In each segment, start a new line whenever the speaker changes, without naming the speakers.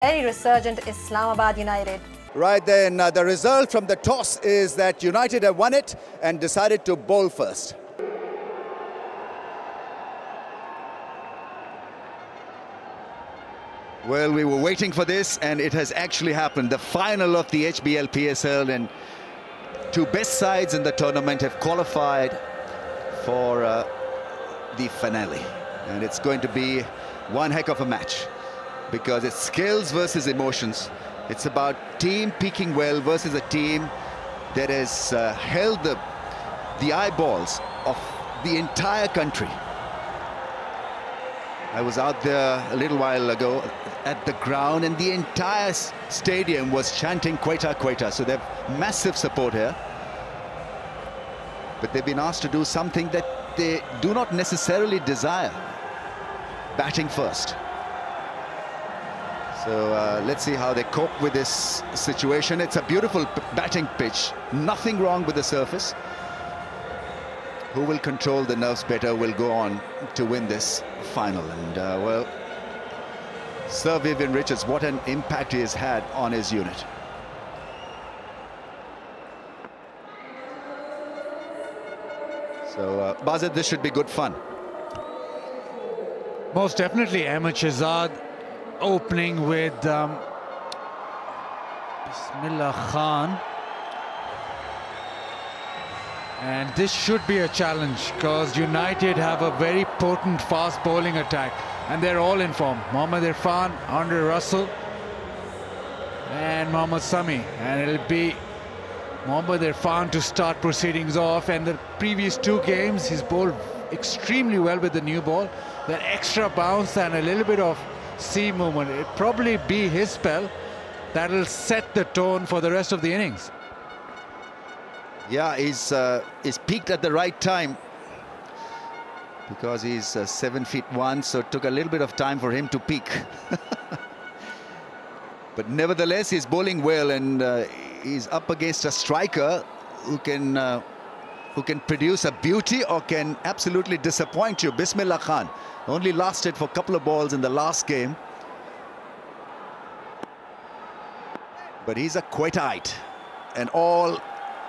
very resurgent Islamabad United.
Right then, the result from the toss is that United have won it and decided to bowl first. Well, we were waiting for this and it has actually happened. The final of the HBL PSL, and two best sides in the tournament have qualified for the finale. And it's going to be one heck of a match, because it's skills versus emotions. It's about team peaking well versus a team that has held the eyeballs of the entire country. I was out there a little while ago at the ground, and the entire stadium was chanting Quetta, Quetta. So they have massive support here. But they've been asked to do something that they do not necessarily desire: batting first. So let's see how they cope with this situation. It's a beautiful batting pitch, nothing wrong with the surface. Who will control the nerves better will go on to win this final. And well, Sir Vivian Richards, what an impact he has had on his unit. So Bazid, this should be good fun.
Most definitely. Ahmed Shehzad opening with Bismillah Khan. And this should be a challenge, because United have a very potent fast bowling attack and they're all in form. Mohammad Irfan, Andre Russell and Mohammad Sami. And it'll be Mohammad Irfan to start proceedings off. And the previous two games he's bowled extremely well with the new ball. That extra bounce and a little bit of sea movement, it'll probably be his spell that'll set the tone for the rest of the innings.
Yeah, he's peaked at the right time, because he's 7'1", so it took a little bit of time for him to peak. But nevertheless, he's bowling well, and he's up against a striker who can produce a beauty or can absolutely disappoint you. Bismillah Khan only lasted for a couple of balls in the last game, but he's a Quettaite, and all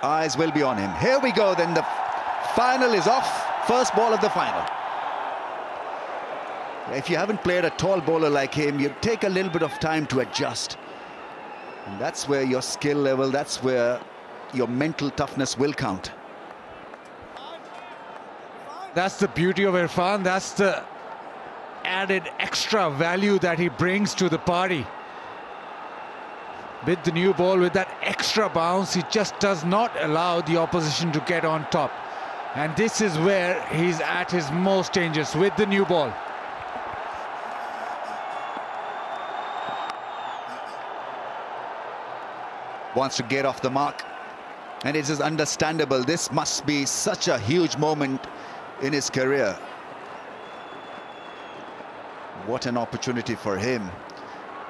eyes will be on him. Here we go then, the final is off. First ball of the final. If you haven't played a tall bowler like him, you take a little bit of time to adjust. And that's where your skill level, that's where your mental toughness will count.
That's the beauty of Irfan. That's the added extra value that he brings to the party. With the new ball, with that extra bounce, he just does not allow the opposition to get on top. And this is where he's at his most dangerous, with the new ball.
Wants to get off the mark, and it is understandable. This must be such a huge moment in his career. What an opportunity for him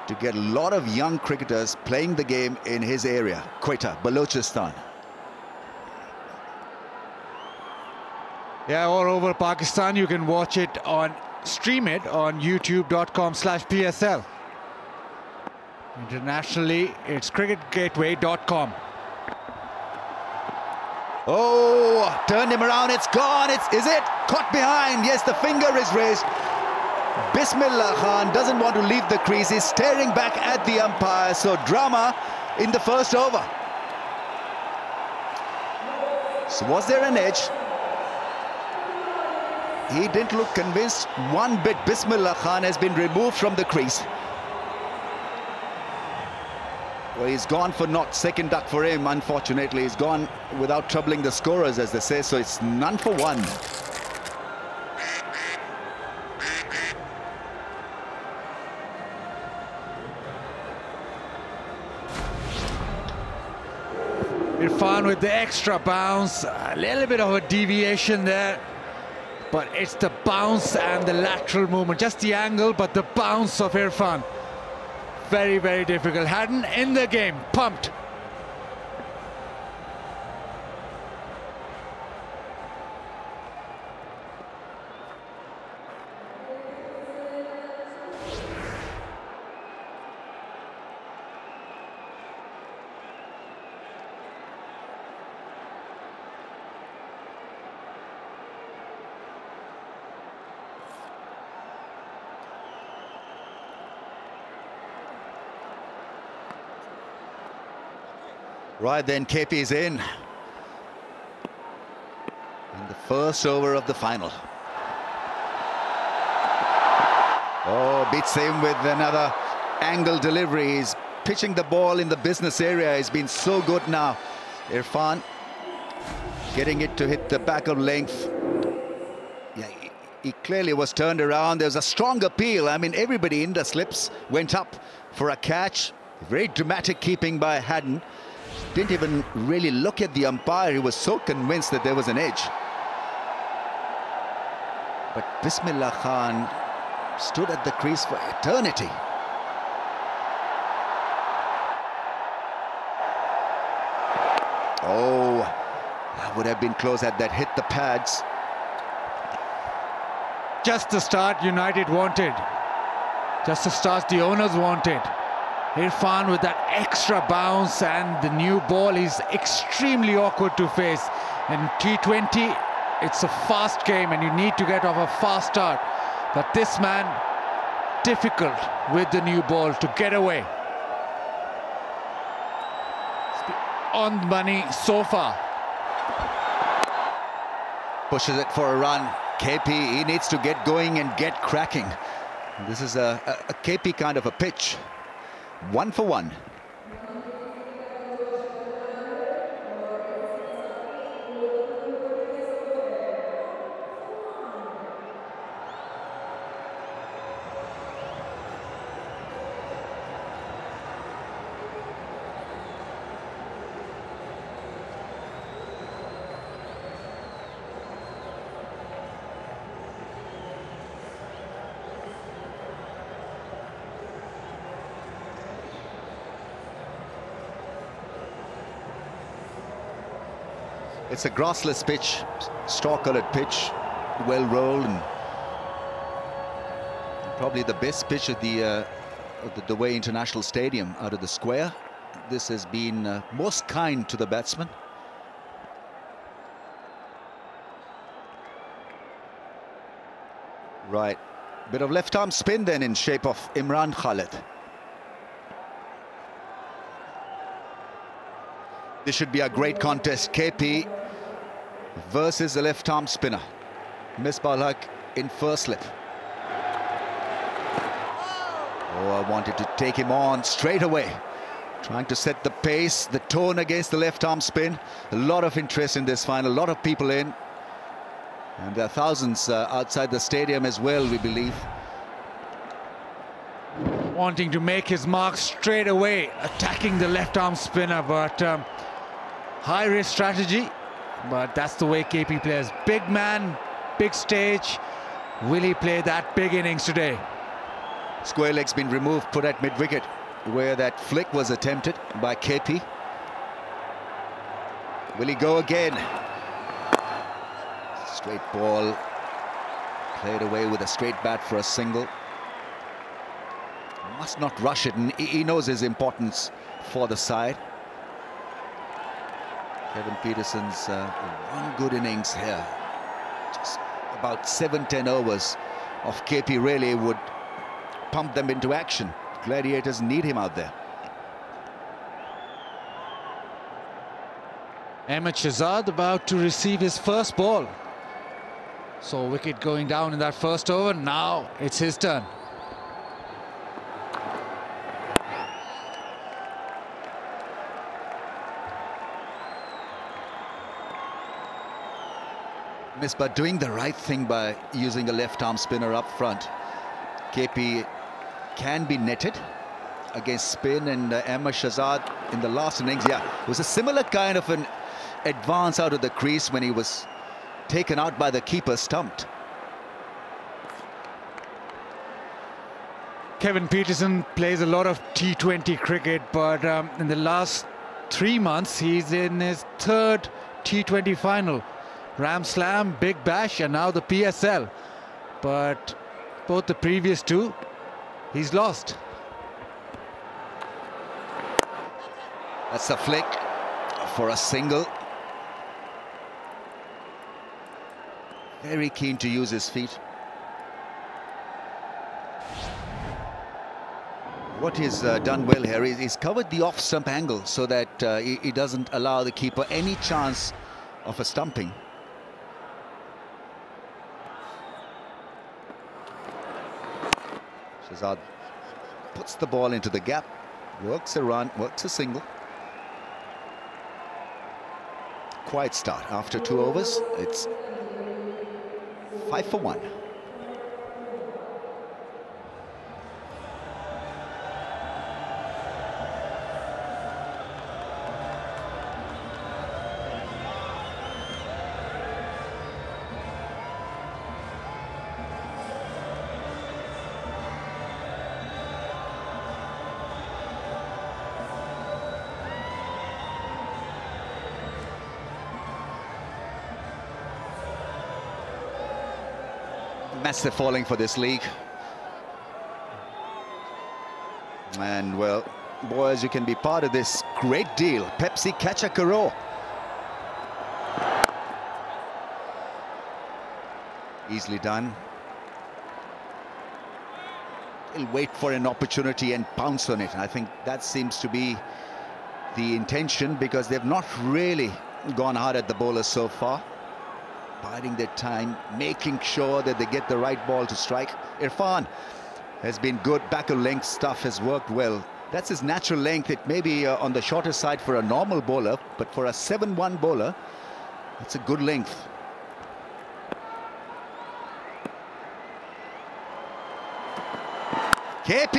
to get a lot of young cricketers playing the game in his area, Quetta, Balochistan.
Yeah, all over Pakistan. You can watch it stream it on youtube.com/PSL. Internationally, it's cricketgateway.com.
Oh, turned him around, it's gone. Is it? Caught behind. Yes, the finger is raised. Bismillah Khan doesn't want to leave the crease. He's staring back at the umpire. So drama in the first over. So was there an edge? He didn't look convinced one bit. Bismillah Khan has been removed from the crease. Well, he's gone for naught. Second duck for him, unfortunately. He's gone without troubling the scorers, as they say. So it's none for one.
Irfan with the extra bounce, a little bit of a deviation there, but it's the bounce and the lateral movement, just the angle, but the bounce of Irfan. Very, very difficult. Hadden in the game, pumped.
Right then, KP's in the first over of the final. Oh, beats him with another angle delivery. He's pitching the ball in the business area. He's been so good now. Irfan getting it to hit the back of length. Yeah, he clearly was turned around. There's a strong appeal. I mean, everybody in the slips went up for a catch. Very dramatic keeping by Haddon. Didn't even really look at the umpire. He was so convinced that there was an edge. But Bismillah Khan stood at the crease for eternity. Oh, that would have been close had that hit the pads.
Just the start United wanted. Just the start the owners wanted. Irfan with that extra bounce, and the new ball is extremely awkward to face. In T20, it's a fast game and you need to get off a fast start. But this man, difficult with the new ball to get away. On the money so far.
Pushes it for a run. KP, he needs to get going and get cracking. This is a KP kind of a pitch. 1 for 1. It's a grassless pitch, straw-colored pitch, well rolled, and probably the best pitch at the Way International Stadium out of the square. This has been most kind to the batsman. Right, bit of left-arm spin then in shape of Imran Khalid. This should be a great contest. KP versus the left-arm spinner. Misbah-ul-Haq in first slip. Oh, I wanted to take him on straight away. Trying to set the pace, the tone against the left-arm spin. A lot of interest in this final, a lot of people in. And there are thousands outside the stadium as well, we believe.
Wanting to make his mark straight away, attacking the left-arm spinner, but high-risk strategy. But that's the way KP plays. Big man, big stage. Will he play that big innings today?
Square leg's been removed, put at mid-wicket, where that flick was attempted by KP. Will he go again? Straight ball, played away with a straight bat for a single. Must not rush it, and he knows his importance for the side. Kevin Peterson's one good innings here. Just about 7-10 overs of KP really would pump them into action. Gladiators need him out there.
Ahmed Shahzad about to receive his first ball. So wicket going down in that first over. Now it's his turn.
Misbah doing the right thing by using a left-arm spinner up front. KP can be netted against spin, and Ahmed Shahzad in the last innings, yeah, it was a similar kind of an advance out of the crease when he was taken out by the keeper, stumped.
Kevin Peterson plays a lot of T20 cricket, but in the last 3 months, he's in his third T20 final. Ram Slam, Big Bash, and now the PSL. But both the previous two, he's lost.
That's a flick for a single. Very keen to use his feet. What he's done well here is he's covered the off-stump angle so that he doesn't allow the keeper any chance of a stumping. Shahzad puts the ball into the gap, works a run, works a single. Quiet start after 2 overs. It's 5 for 1. Massive falling for this league. And well, boys, you can be part of this great deal. Pepsi catch a Karo. Easily done. He'll wait for an opportunity and pounce on it. I think that seems to be the intention, because they've not really gone hard at the bowlers so far. Biding their time, making sure that they get the right ball to strike. Irfan has been good. Back of length stuff has worked well. That's his natural length. It may be on the shorter side for a normal bowler, but for a 7-1 bowler, it's a good length. KP,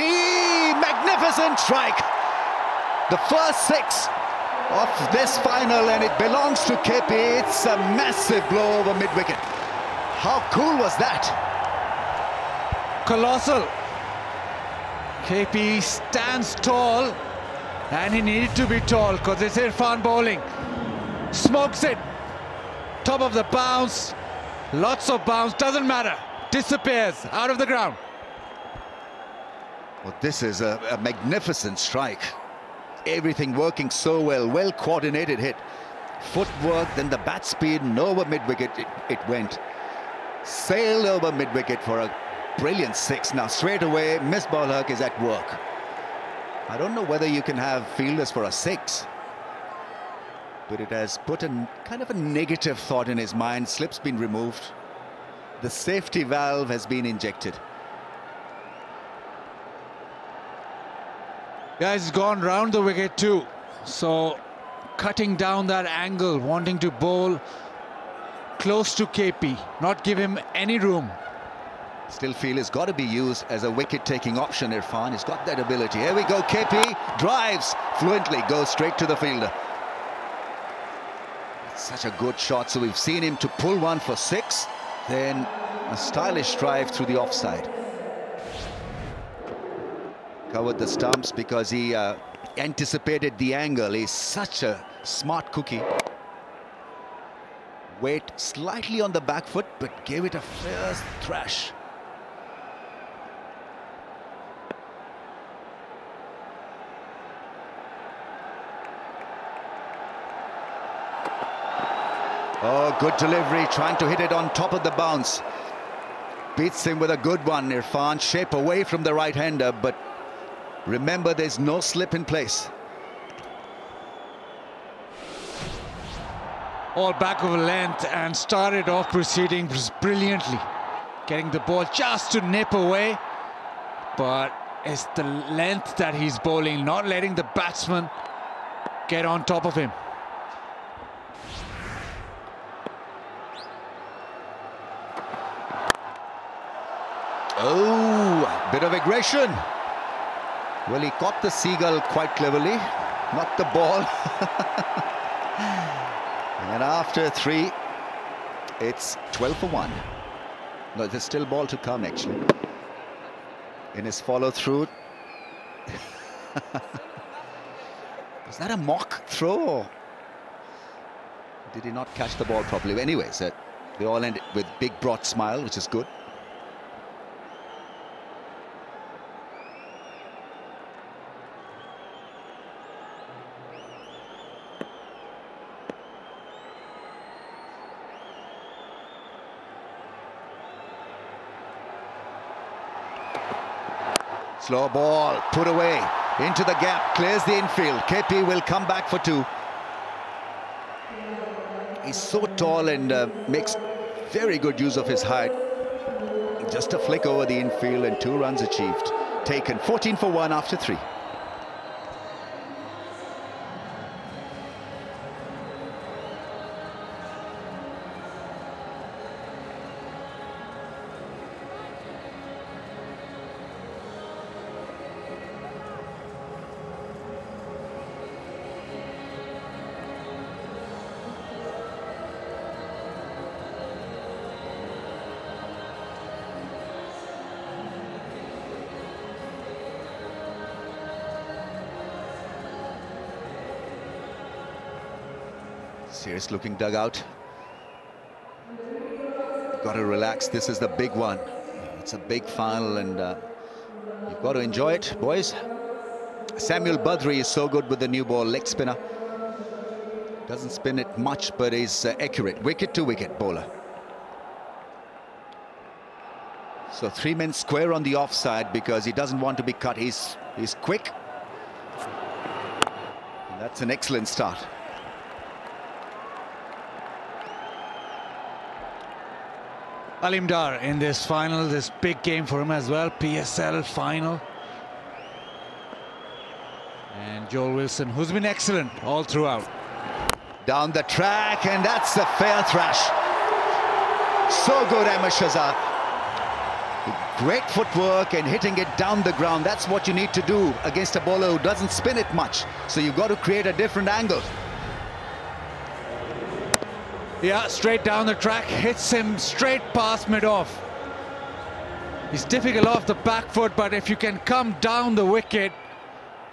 magnificent strike. The first 6 of this final, and it belongs to KP. It's a massive blow over mid-wicket. How cool was that?
Colossal. KP stands tall, and he needed to be tall because it's Irfan bowling. Smokes it. Top of the bounce. Lots of bounce. Doesn't matter. Disappears out of the ground.
Well, this is a magnificent strike. Everything working so well. Well coordinated hit. Footwork, then the bat speed, and over mid-wicket it went. Sailed over mid-wicket for a brilliant 6. Now straight away, Misbah ul Haq is at work. I don't know whether you can have fielders for a 6, but it has put a kind of a negative thought in his mind. Slip's been removed. The safety valve has been injected.
Guys, he's gone round the wicket too, so cutting down that angle, wanting to bowl close to KP, not give him any room.
Still feel it's got to be used as a wicket-taking option. Irfan has got that ability. Here we go. KP drives fluently, goes straight to the fielder. Such a good shot. So we've seen him to pull one for 6, then a stylish drive through the offside. Covered the stumps because he anticipated the angle. He's such a smart cookie. Weight slightly on the back foot, but gave it a fierce thrash. Oh, good delivery, trying to hit it on top of the bounce. Beats him with a good one, Irfan. Shape away from the right-hander, but remember, there's no slip in place.
All back of a length and started off proceedings brilliantly. Getting the ball just to nip away, but it's the length that he's bowling, not letting the batsman get on top of him.
Oh, bit of aggression. Well, he caught the seagull quite cleverly, not the ball. And after 3, it's 12 for 1. No, there's still ball to come, actually. In his follow-through. Was that a mock throw? Or did he not catch the ball properly? Anyways, they all ended with big, broad smile, which is good. Slow ball, put away, into the gap, clears the infield. KP will come back for two. He's so tall and makes very good use of his height. Just a flick over the infield and 2 runs achieved. Taken 14 for 1 after 3. Serious looking dugout. Got to relax. This is the big one. It's a big final and you've got to enjoy it, boys. Samuel Badri is so good with the new ball, leg spinner. Doesn't spin it much, but is accurate. Wicket to wicket bowler. So 3 men square on the offside because he doesn't want to be cut. He's quick. And that's an excellent start.
Alim Dar in this final, this big game for him as well, PSL final. And Joel Wilson, who's been excellent all throughout.
Down the track, and that's a fair thrash. So good, Ahmed Shahzad. Great footwork and hitting it down the ground. That's what you need to do against a bowler who doesn't spin it much. So you've got to create a different angle.
Yeah, straight down the track, hits him straight past mid-off. He's difficult off the back foot, but if you can come down the wicket,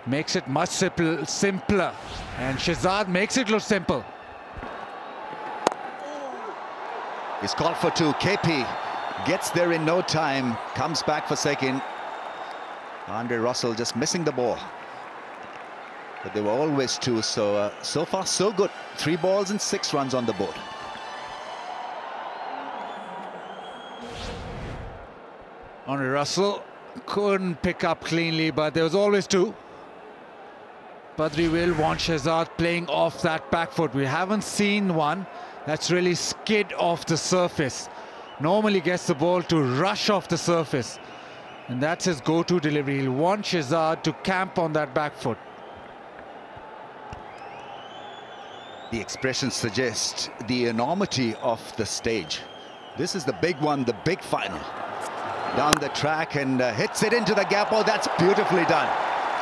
makes it much simpler. And Shahzad makes it look simple.
He's called for 2. KP gets there in no time, comes back for second. Andre Russell just missing the ball. But there were always 2, so so far so good. 3 balls and 6 runs on the board.
Andre Russell couldn't pick up cleanly, but there was always 2. Badri will want Shahzad playing off that back foot. We haven't seen one that's really skid off the surface. Normally gets the ball to rush off the surface. And that's his go-to delivery. He'll want Shahzad to camp on that back foot.
The expressions suggest the enormity of the stage. This is the big one, the big final. Down the track and hits it into the gap. Oh, that's beautifully done.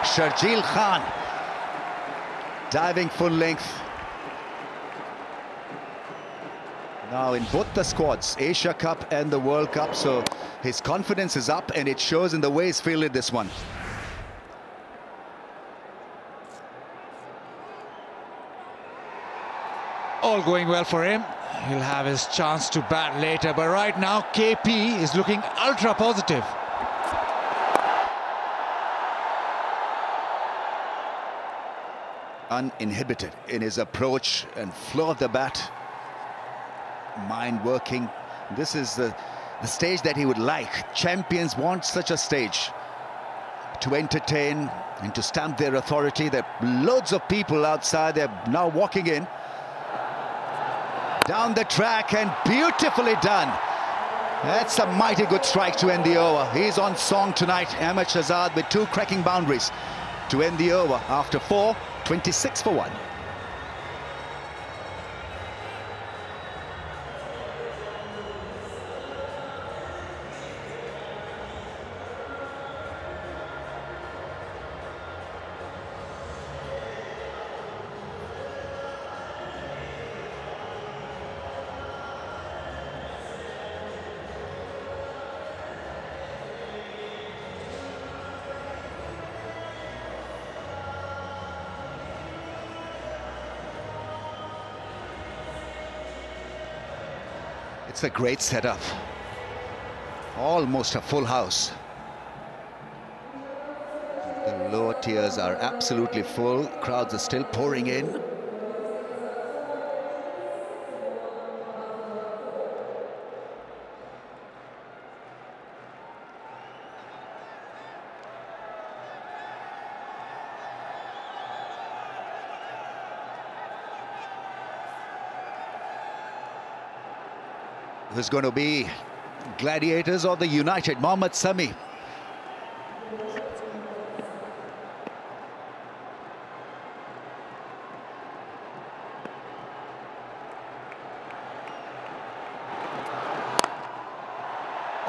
Sharjeel Khan diving full length. Now in both the squads, Asia Cup and the World Cup, so his confidence is up and it shows in the way he's fielded this one.
All going well for him. He'll have his chance to bat later, but right now KP is looking ultra positive.
Uninhibited in his approach and flow of the bat. Mind working. This is the stage that he would like. Champions want such a stage to entertain and to stamp their authority. There are loads of people outside. They're now walking in. Down the track and beautifully done. That's a mighty good strike to end the over. He's on song tonight, Ahmed Shahzad, with 2 cracking boundaries to end the over after 4, 26 for 1. It's a great setup. Almost a full house. The lower tiers are absolutely full. Crowds are still pouring in. who's going to be Gladiators or the United? Mohammad Sami.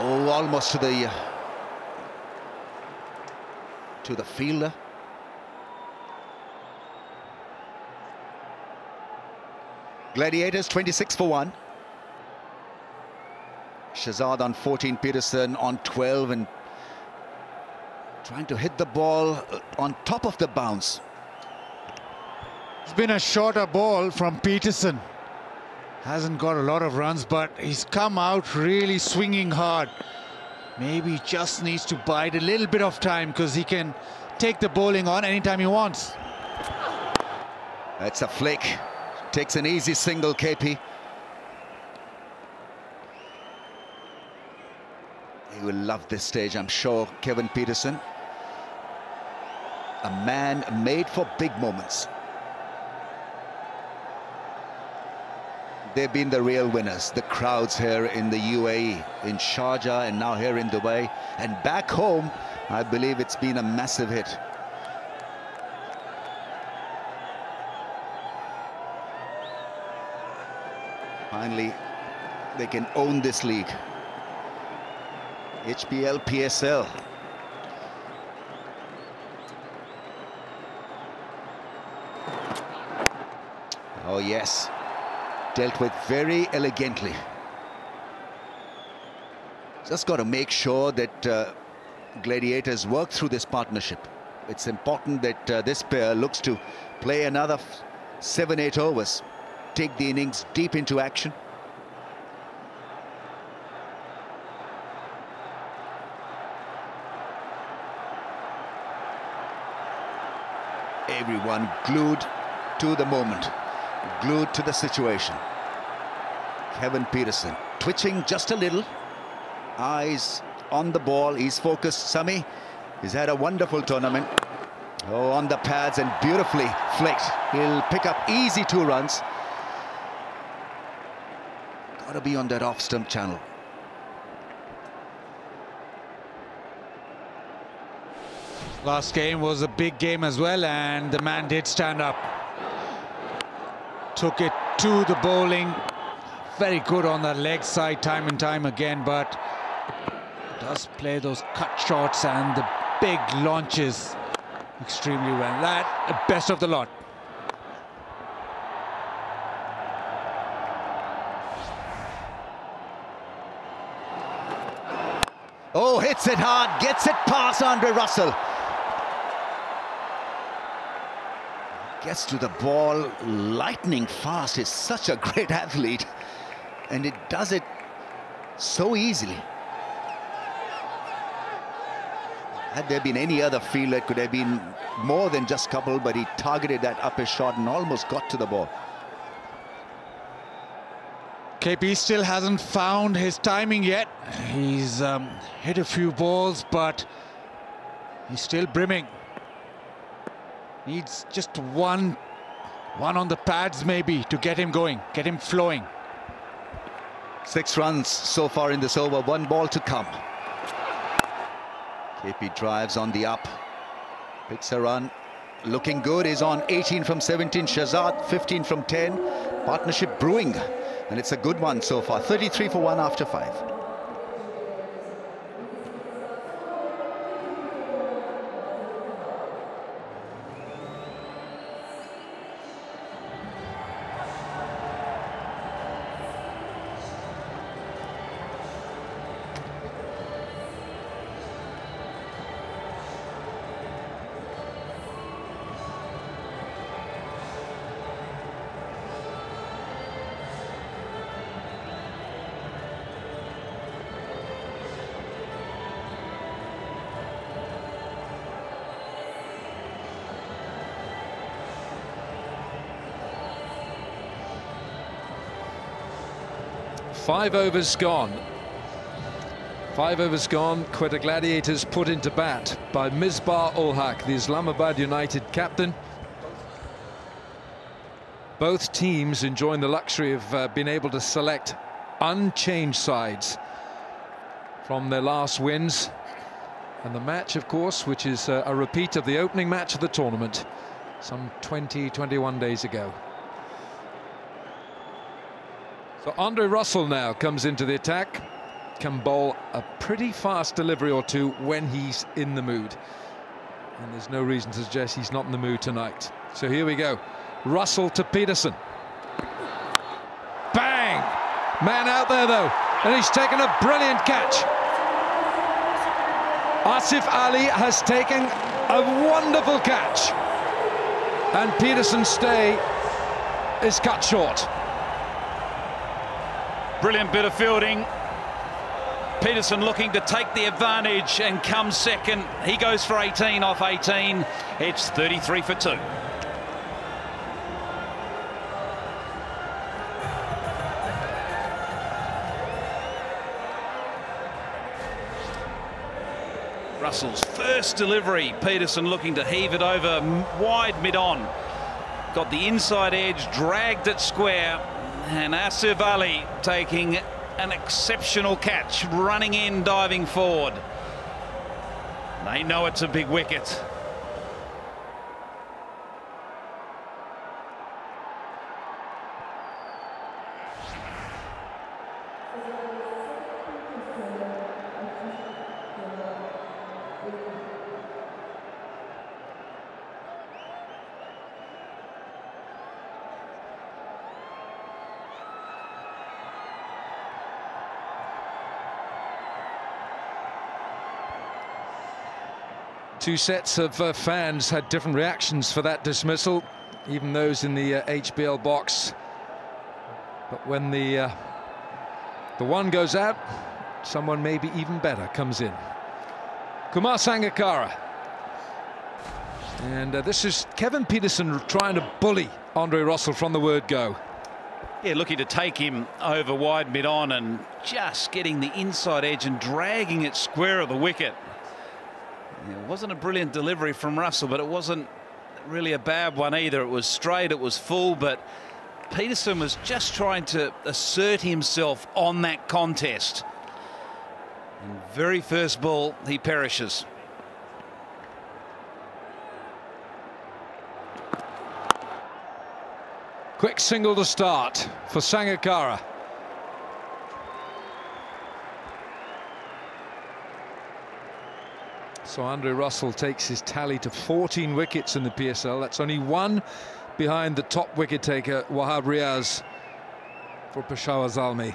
Oh, almost to the fielder. Gladiators 26 for 1. Shahzad on 14, Peterson on 12, and trying to hit the ball on top of the bounce.
It's been a shorter ball from Peterson. Hasn't got a lot of runs, but he's come out really swinging hard. Maybe he just needs to bide a little bit of time, because he can take the bowling on anytime he wants.
That's a flick. Takes an easy single, KP. He will love this stage, I'm sure, Kevin Peterson. A man made for big moments. They've been the real winners, the crowds here in the UAE, in Sharjah, and now here in Dubai. And back home, I believe it's been a massive hit. Finally, they can own this league. HBL PSL. Oh yes, dealt with very elegantly. Just got to make sure that Gladiators work through this partnership. It's important that this pair looks to play another 7-8 overs, take the innings deep into action. Everyone glued to the moment, glued to the situation. Kevin Peterson twitching just a little, eyes on the ball, he's focused. Sami, he's had a wonderful tournament. Oh, on the pads and beautifully flicked. He'll pick up easy 2 runs. Got to be on that off-stump channel.
Last game was a big game as well, and the man did stand up. Took it to the bowling. Very good on the leg side time and time again, but does play those cut shots and the big launches extremely well. That, the best of the lot.
Oh, hits it hard, gets it past Andre Russell. Gets to the ball lightning fast. He's such a great athlete, and it does it so easily. Had there been any other fielder, it could have been more than just couple, but he targeted that upper shot and almost got to the ball.
KP still hasn't found his timing yet. He's hit a few balls, but he's still brimming. Needs just one on the pads maybe to get him going, get him flowing.
6 runs so far in this over, 1 ball to come. KP drives on the up, picks a run, looking good. Is on 18 from 17, Shahzad 15 from 10. Partnership brewing, and it's a good one so far. 33 for 1 after 5.
Five overs gone. 5 overs gone. Quetta Gladiators put into bat by Misbah-ul-Haq, the Islamabad United captain. Both teams enjoying the luxury of being able to select unchanged sides from their last wins. And the match, of course, which is a repeat of the opening match of the tournament some 21 days ago. So Andre Russell now comes into the attack, can bowl a pretty fast delivery or two when he's in the mood. And there's no reason to suggest he's not in the mood tonight. So here we go. Russell to Peterson. Bang! Man out there though, and he's taken a brilliant catch. Asif Ali has taken a wonderful catch. And Peterson's stay is cut short.
Brilliant bit of fielding. Peterson looking to take the advantage and come second. He goes for 18 off 18. It's 33 for 2. Russell's first delivery. Peterson looking to heave it over wide mid-on. Got the inside edge, dragged it square. And Asif Ali taking an exceptional catch, running in, diving forward. They know it's a big wicket.
Two sets of fans had different reactions for that dismissal, even those in the HBL box. But when the one goes out, someone maybe even better comes in. Kumar Sangakkara. And this is Kevin Peterson trying to bully Andre Russell from the word go.
Yeah, looking to take him over wide mid-on and just getting the inside edge and dragging it square of the wicket. It wasn't a brilliant delivery from Russell, but it wasn't really a bad one either. It was straight, it was full, but Peterson was just trying to assert himself on that contest. And very first ball, he perishes.
Quick single to start for Sangakkara. So Andre Russell takes his tally to 14 wickets in the PSL. That's only one behind the top wicket taker, Wahab Riaz, for Peshawar Zalmi.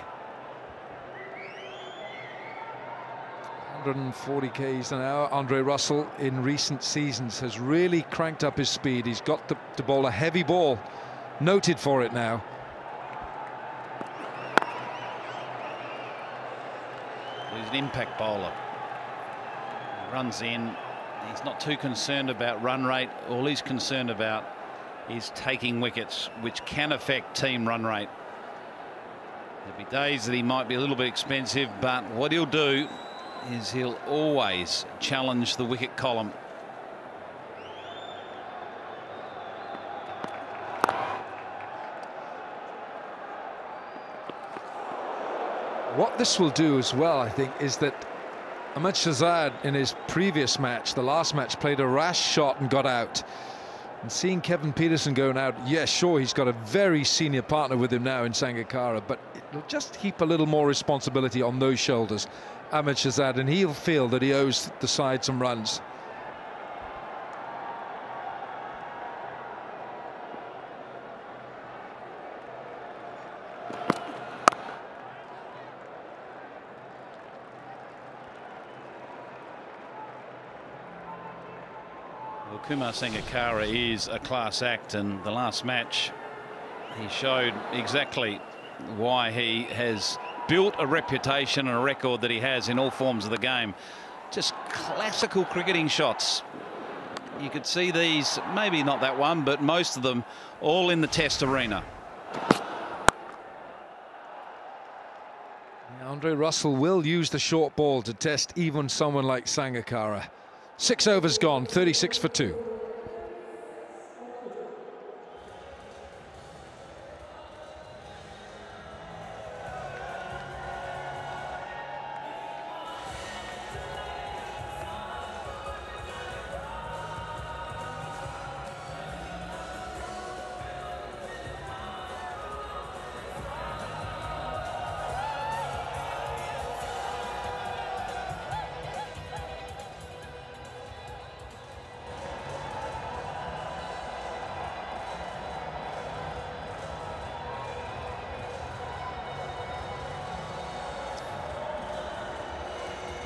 140 k's an hour. Andre Russell in recent seasons has really cranked up his speed. He's got to bowl a heavy ball, noted for it now.
He's an impact bowler. Runs in, he's not too concerned about run rate. All he's concerned about is taking wickets, which can affect team run rate. There'll be days that he might be a little bit expensive, but what he'll do is he'll always challenge the wicket column.
What this will do as well, I think, is that Ahmed Shahzad in his previous match, the last match, played a rash shot and got out. And seeing Kevin Peterson going out, yes, sure, he's got a very senior partner with him now in Sangakkara, but it'll just heap a little more responsibility on those shoulders, Ahmed Shahzad, and he'll feel that he owes the side some runs.
Kumar Sangakkara is a class act, and the last match he showed exactly why he has built a reputation and a record that he has in all forms of the game. Just classical cricketing shots. You could see these, maybe not that one, but most of them all in the Test arena.
Andre Russell will use the short ball to test even someone like Sangakkara. 6 overs gone, 36 for 2.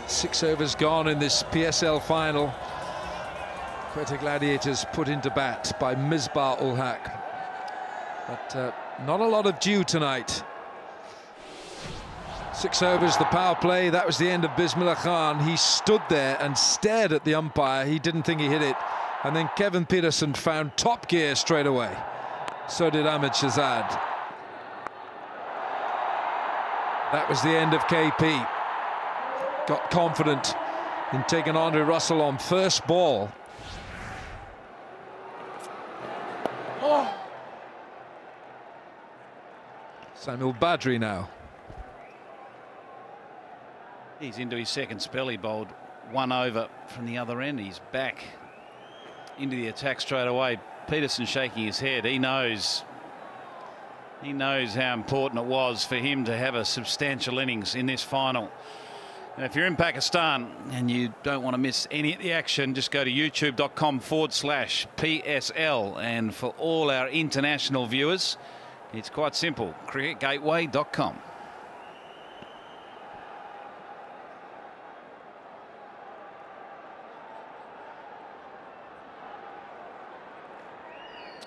6 overs gone in this PSL final. Quetta Gladiators put into bat by Misbah ul Haq. But not a lot of dew tonight. 6 overs, the power play. That was the end of Bismillah Khan. He stood there and stared at the umpire. He didn't think he hit it. And then Kevin Peterson found top gear straight away. So did Ahmed Shahzad. That was the end of KP. Got confident in taking Andre Russell on first ball. Samuel Badri now.
He's into his second spell. He bowled 1 over from the other end. He's back into the attack straight away. Peterson shaking his head. He knows how important it was for him to have a substantial innings in this final. And if you're in Pakistan and you don't want to miss any of the action, just go to youtube.com/PSL. And for all our international viewers, it's quite simple, cricketgateway.com.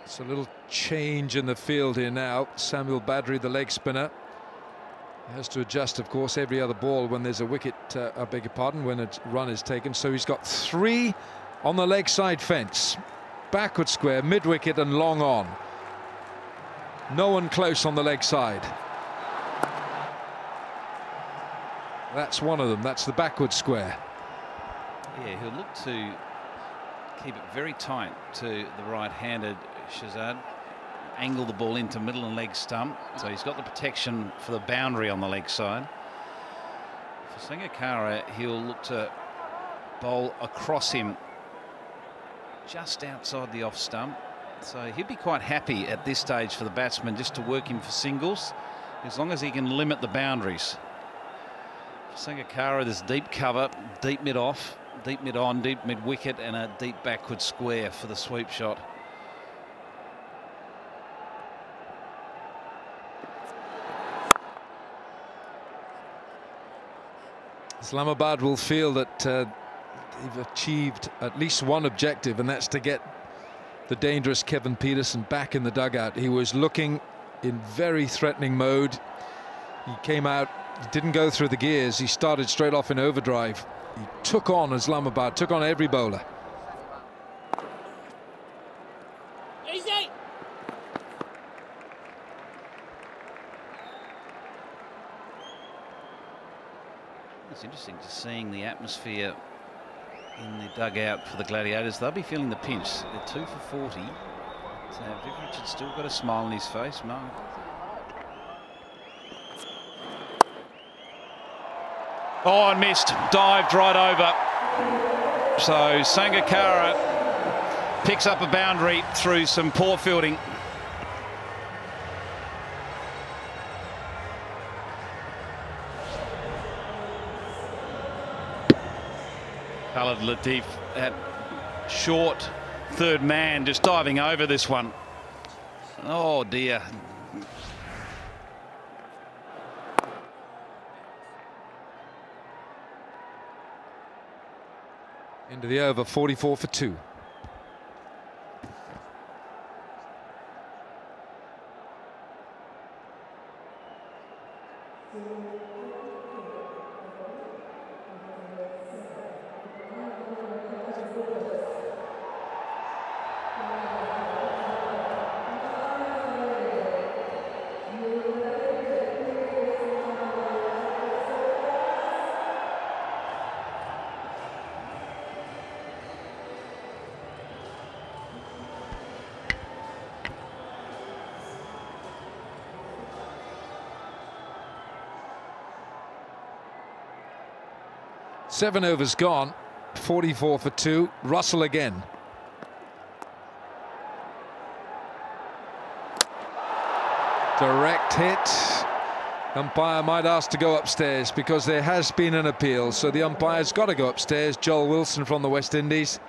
It's a little change in the field here now. Samuel Badri, the leg spinner, has to adjust, of course, every other ball when there's a wicket, I beg your pardon, when a run is taken. So he's got 3 on the leg side fence. Backward square, mid-wicket and long on. No one close on the leg side. That's one of them. That's the backward square.
Yeah, he'll look to keep it very tight to the right-handed Shahzad. Angle the ball into middle and leg stump. So he's got the protection for the boundary on the leg side. For Sangakkara, he'll look to bowl across him just outside the off stump. So he'd be quite happy at this stage for the batsman just to work him for singles, as long as he can limit the boundaries. For Sangakkara, there's deep cover, deep mid off, deep mid on, deep mid wicket, and a deep backward square for the sweep shot.
Islamabad will feel that they've achieved at least one objective, and that's to get the dangerous Kevin Peterson back in the dugout. He was looking in very threatening mode. He came out, he didn't go through the gears. He started straight off in overdrive. He took on Islamabad, took on every bowler.
Easy.
It's interesting to seeing the atmosphere in the dugout for the Gladiators. They'll be feeling the pinch. They're 2 for 40. So Vic Richards still got a smile on his face. No. Oh, and missed. Dived right over. So Sangakkara picks up a boundary through some poor fielding. Khalid Latif, that short third man, just diving over this one. Oh dear.
Into the over, 44 for 2. Seven overs gone, 44 for 2. Russell again. Direct hit. Umpire might ask to go upstairs because there has been an appeal, so the umpire's got to go upstairs. Joel Wilson from the West Indies.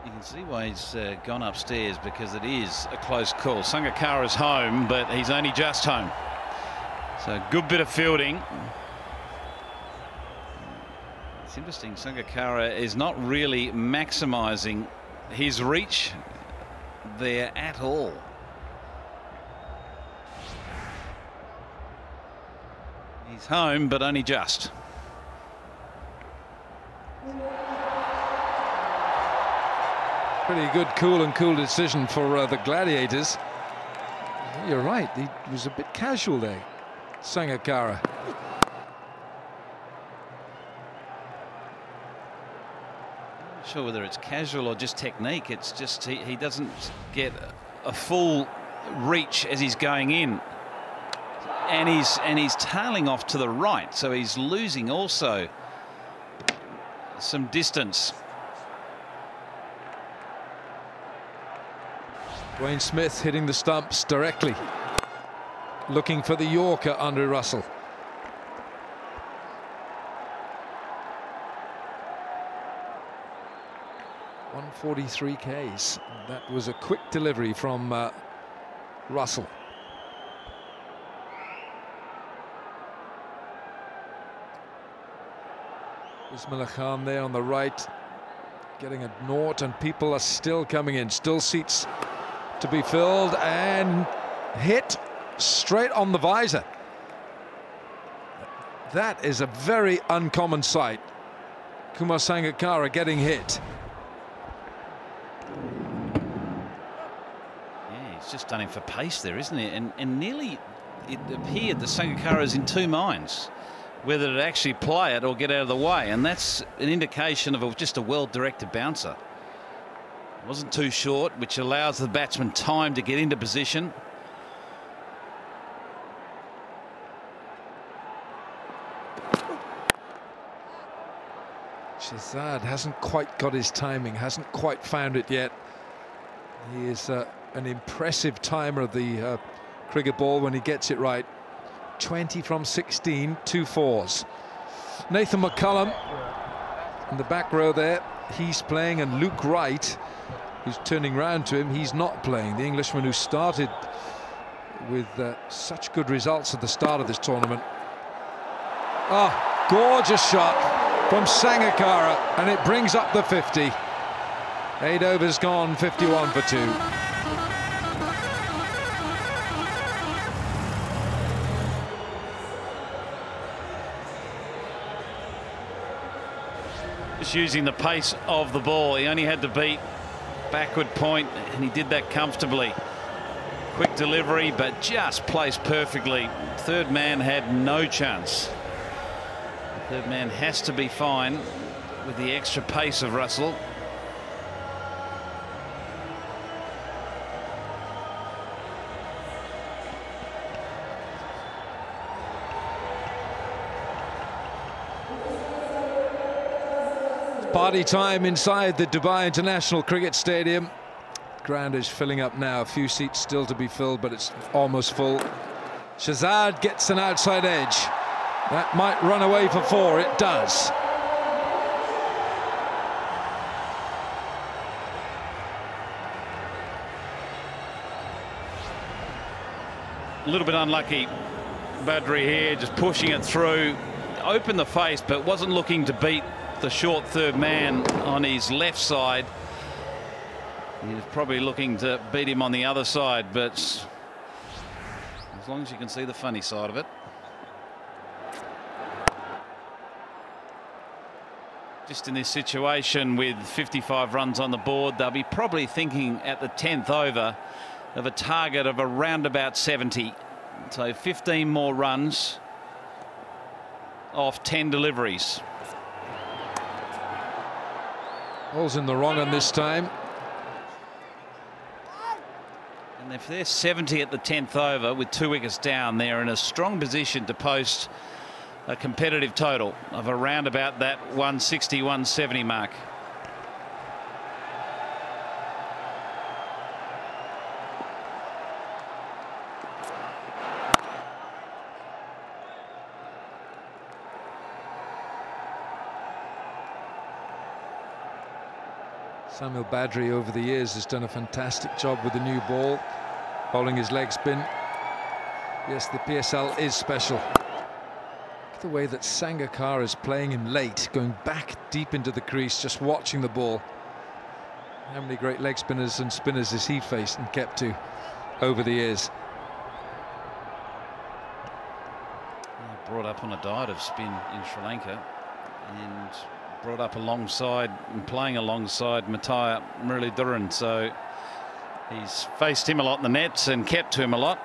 You can see why he's gone upstairs, because it is a close call. Sangakkara's home, but he's only just home. So a good bit of fielding. It's interesting, Sangakkara is not really maximising his reach there at all. He's home, but only just.
Pretty good cool decision for the Gladiators. You're right, he was a bit casual there, Sangakkara.
Not sure whether it's casual or just technique. It's just he doesn't get a full reach as he's going in, and he's tailing off to the right, so he's losing also some distance.
Dwayne Smith hitting the stumps directly, looking for the Yorker, Andre Russell. .143 Ks. That was a quick delivery from Russell. Ismail Khan there on the right, getting a nought, and people are still coming in. Still seats to be filled, and hit straight on the visor. That is a very uncommon sight. Kumar Sangakkara getting hit.
Yeah, he's just done him for pace there, isn't he? And nearly it appeared that Sangakkara is in two minds, whether to actually play it or get out of the way, and that's an indication of just a well-directed bouncer. Wasn't too short, which allows the batsman time to get into position.
Shazad hasn't quite got his timing, hasn't quite found it yet. He is an impressive timer of the cricket ball when he gets it right. 20 from 16, 2 fours. Nathan McCullum in the back row there, he's playing, and Luke Wright, who's turning round to him, he's not playing. The Englishman who started with such good results at the start of this tournament. Ah, gorgeous shot from Sangakkara, and it brings up the 50. 8 overs gone, 51 for 2.
Just using the pace of the ball. He only had to beat backward point, and he did that comfortably. Quick delivery, but just placed perfectly. Third man had no chance. The third man has to be fine with the extra pace of Russell.
Party time inside the Dubai International Cricket Stadium. Ground is filling up now. A few seats still to be filled, but it's almost full. Shazad gets an outside edge. That might run away for 4. It does.
A little bit unlucky, Badri here, just pushing it through. Opened the face, but wasn't looking to beat the short third man on his left side. He was probably looking to beat him on the other side, but as long as you can see the funny side of it. Just in this situation with 55 runs on the board, they'll be probably thinking at the 10th over of a target of around about 70. So 15 more runs off 10 deliveries.
Ball's in the wrong on this time.
And if they're 70 at the 10th over with 2 wickets down, they're in a strong position to post a competitive total of around about that 160, 170 mark.
Samuel Badri over the years has done a fantastic job with the new ball, bowling his leg spin. Yes, the PSL is special. Look at the way that Sangakkara is playing him late, going back deep into the crease, just watching the ball. How many great leg spinners and spinners has he faced and kept to over the years?
Brought up on a diet of spin in Sri Lanka and brought up alongside and playing alongside Matthias Muralidharan, so he's faced him a lot in the nets and kept to him a lot.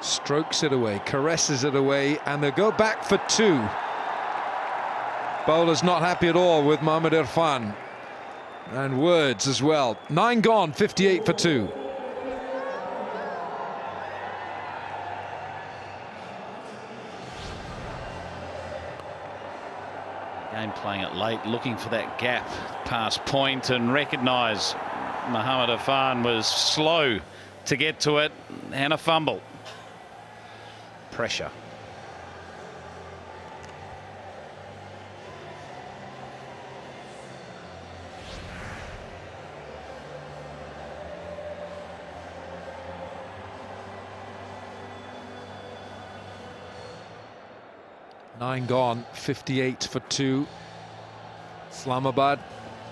Strokes it away, caresses it away, and they go back for 2. Bowler's not happy at all with Mohammad Irfan, and words as well. 9 gone, 58 for 2.
Game playing it late, looking for that gap past point, and recognise Mohammad Irfan was slow to get to it, and a fumble. Pressure.
Nine gone, 58 for 2. Islamabad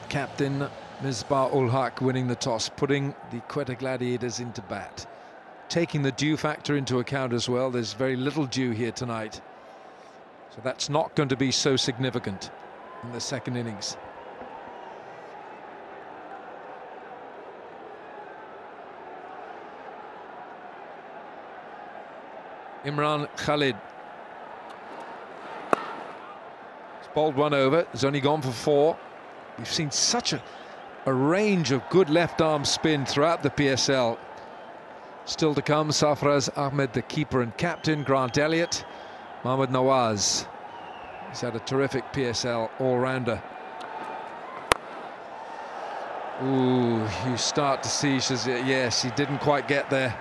captain Misbah ul Haq winning the toss, putting the Quetta Gladiators into bat. Taking the dew factor into account as well. There's very little dew here tonight, so that's not going to be so significant in the second innings. Imran Khalid. He's bowled one over. He's only gone for 4. We've seen such a range of good left arm spin throughout the PSL. Still to come, Sarfraz Ahmed, the keeper and captain, Grant Elliott, Mohammad Nawaz. He's had a terrific PSL all-rounder. Ooh, you start to see, yes, he didn't quite get there.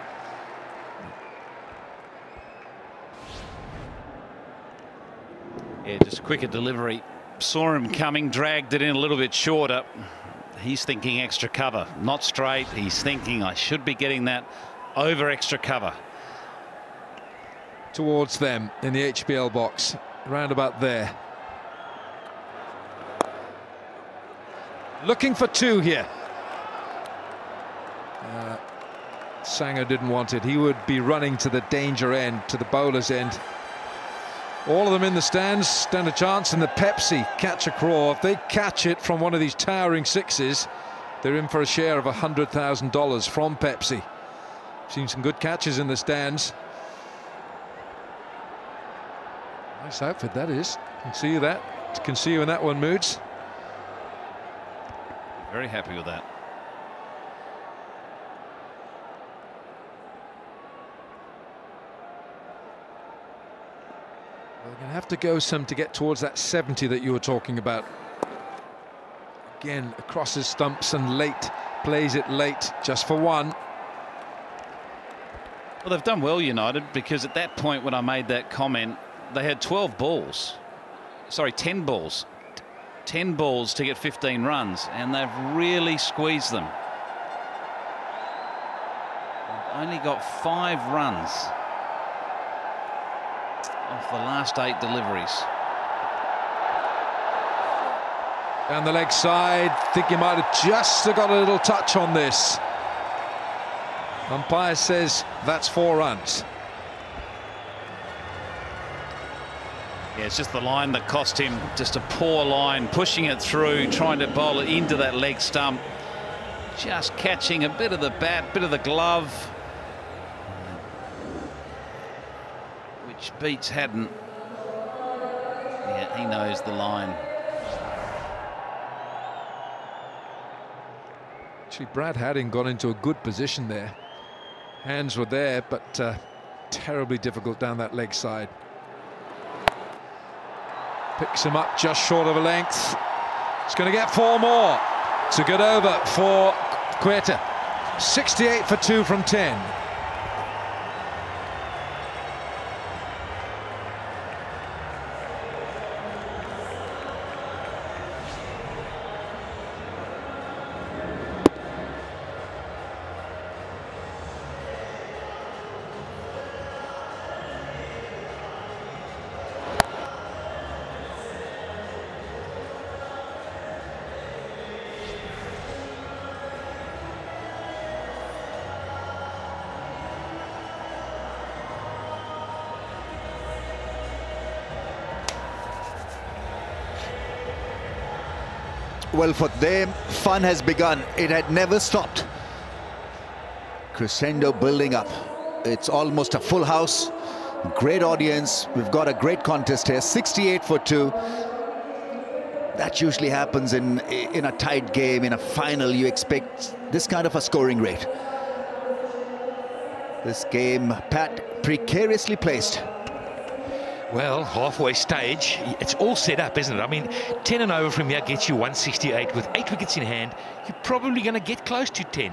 Yeah, just quicker delivery. Saw him coming, dragged it in a little bit shorter. He's thinking extra cover, not straight. He's thinking I should be getting that over extra cover.
Towards them in the HBL box, round about there. Looking for 2 here. Sanger didn't want it. He would be running to the danger end, to the bowler's end. All of them in the stands stand a chance, and the Pepsi catch a craw. If they catch it from one of these towering 6s, they're in for a share of $100,000 from Pepsi. Seen some good catches in the stands. Nice outfit that is. Can see you that. Can see you in that one, Moods.
Very happy with that.
Well, they're going to have to go some to get towards that 70 that you were talking about. Again, across his stumps and late. Plays it late, just for 1.
Well, they've done well, United, because at that point when I made that comment, they had 12 balls. Sorry, 10 balls. 10 balls to get 15 runs, and they've really squeezed them. They've only got 5 runs off the last 8 deliveries.
Down the leg side, think he might have just got a little touch on this. Umpire says that's 4 runs.
Yeah, it's just the line that cost him. Just a poor line, pushing it through, trying to bowl it into that leg stump. Just catching a bit of the bat, bit of the glove, which beats Haddon. Yeah, he knows the line.
Actually, Brad Hadding got into a good position there. Hands were there, but terribly difficult down that leg side. Picks him up just short of a length. It's going to get 4 more. It's a good over for Quetta. 68 for 2 from 10.
Well, for them, fun has begun. It had never stopped. Crescendo building up. It's almost a full house. Great audience. We've got a great contest here. 68 for 2. That usually happens in a tight game. In a final, you expect this kind of a scoring rate. This game, Pat, precariously placed.
Well, halfway stage, it's all set up, isn't it? I mean, 10 and over from here gets you 168. With 8 wickets in hand, you're probably going to get close to 10.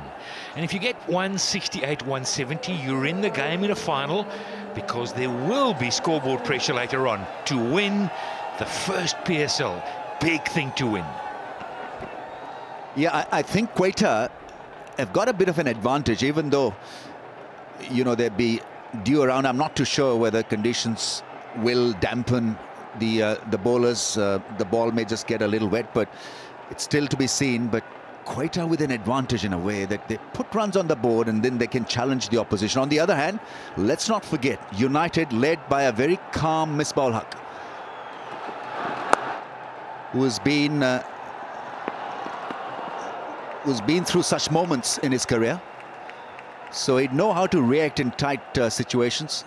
And if you get 168, 170, you're in the game in a final, because there will be scoreboard pressure later on to win the first PSL. Big thing to win.
Yeah, I think Quetta have got a bit of an advantage, even though, you know, they'd be due around. I'm not too sure whether conditions will dampen the bowlers. The ball may just get a little wet, but it's still to be seen. But Quetta with an advantage in a way that they put runs on the board and then they can challenge the opposition. On the other hand, let's not forget, United led by a very calm Misbah-ul Haq, who's been through such moments in his career, so he'd know how to react in tight situations.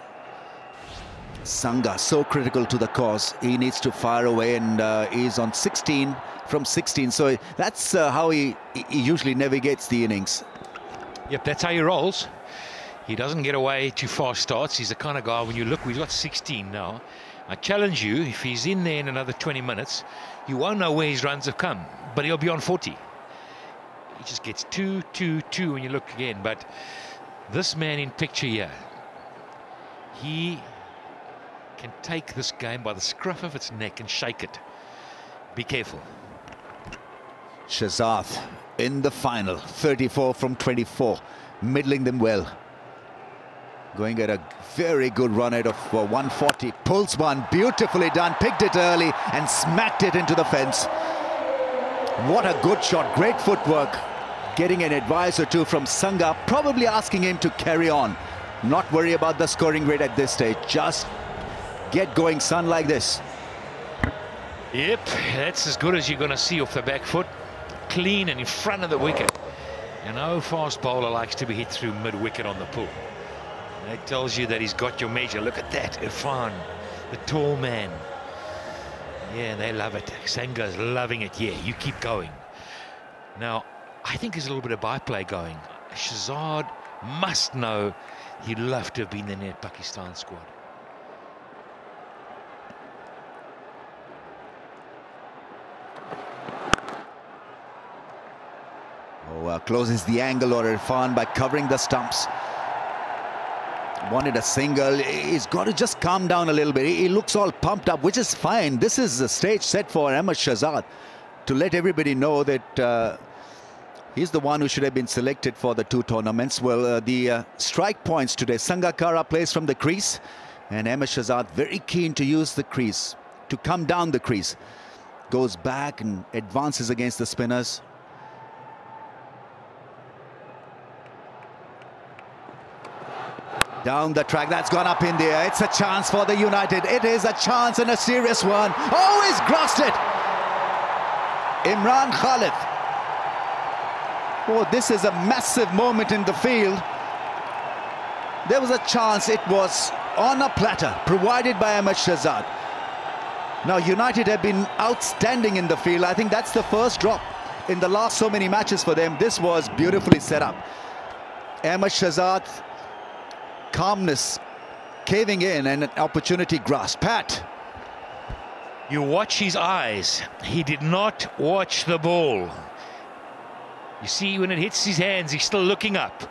Sangha, so critical to the cause. He needs to fire away, and he's on 16 from 16. So that's how he usually navigates the innings.
Yep, that's how he rolls. He doesn't get away too fast starts. He's the kind of guy, when you look, he's got 16 now. I challenge you, if he's in there in another 20 minutes, you won't know where his runs have come, but he'll be on 40. He just gets 2, 2, 2 when you look again. But this man in picture here, he can take this game by the scruff of its neck and shake it. Be careful.
Shahzad in the final, 34 from 24, middling them well. Going at a very good run out of 140. Pulls one, beautifully done, picked it early and smacked it into the fence. What a good shot, great footwork. Getting an advice or two from Sangha, probably asking him to carry on. Not worry about the scoring rate at this stage. Just get going, son, like this.
Yep, that's as good as you're going to see off the back foot. Clean and in front of the wicket. And no fast bowler likes to be hit through mid-wicket on the pull. That tells you that he's got your measure. Look at that, Irfan, the tall man. Yeah, they love it. Sanga's loving it. Yeah, you keep going. Now, I think there's a little bit of byplay going. Shahzad must know he'd love to have been in their Pakistan squad.
Closes the angle, or Irfan, by covering the stumps. Wanted a single. He's got to just calm down a little bit. He looks all pumped up, which is fine. This is a stage set for Ahmed Shahzad to let everybody know that he's the one who should have been selected for the 2 tournaments. Well, the strike points today. Sangakkara plays from the crease, and Ahmed Shahzad very keen to use the crease, to come down the crease. Goes back and advances against the spinners. Down the track, that's gone up in the air. It's a chance for the United. It is a chance, and a serious one. Oh, he's crossed it. Imran Khalid. Oh, this is a massive moment in the field. There was a chance. It was on a platter, provided by Ahmed Shahzad. Now, United have been outstanding in the field. I think that's the first drop in the last so many matches for them. This was beautifully set up. Ahmed Shahzad, calmness, caving in, and an opportunity grasped. Pat.
You watch his eyes. He did not watch the ball. You see, when it hits his hands, he's still looking up.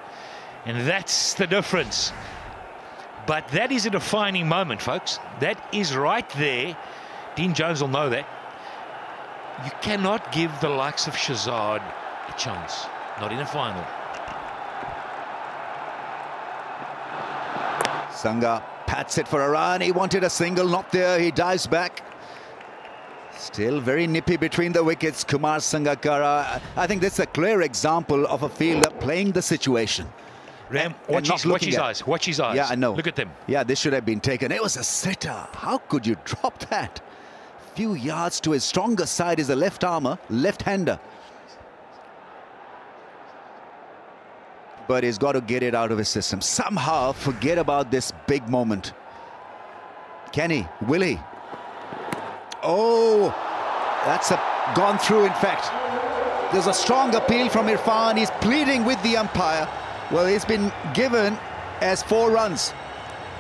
And that's the difference. But that is a defining moment, folks. That is right there. Dean Jones will know that. You cannot give the likes of Shahzad a chance. Not in a final.
Sangha pats it for a run. He wanted a single, not there. He dives back. Still very nippy between the wickets. Kumar Sangakkara. I think this is a clear example of a fielder playing the situation.
Ram, watch his eyes. Watch his eyes.
Yeah, I know.
Look at them.
Yeah, this should have been taken. It was a sitter. How could you drop that? few yards to his stronger side is a left-armer, left-hander. But he's got to get it out of his system. Somehow forget about this big moment. Can he? Will he? Oh, that's gone through, in fact. There's a strong appeal from Irfan. He's pleading with the umpire. Well, he's been given as 4 runs.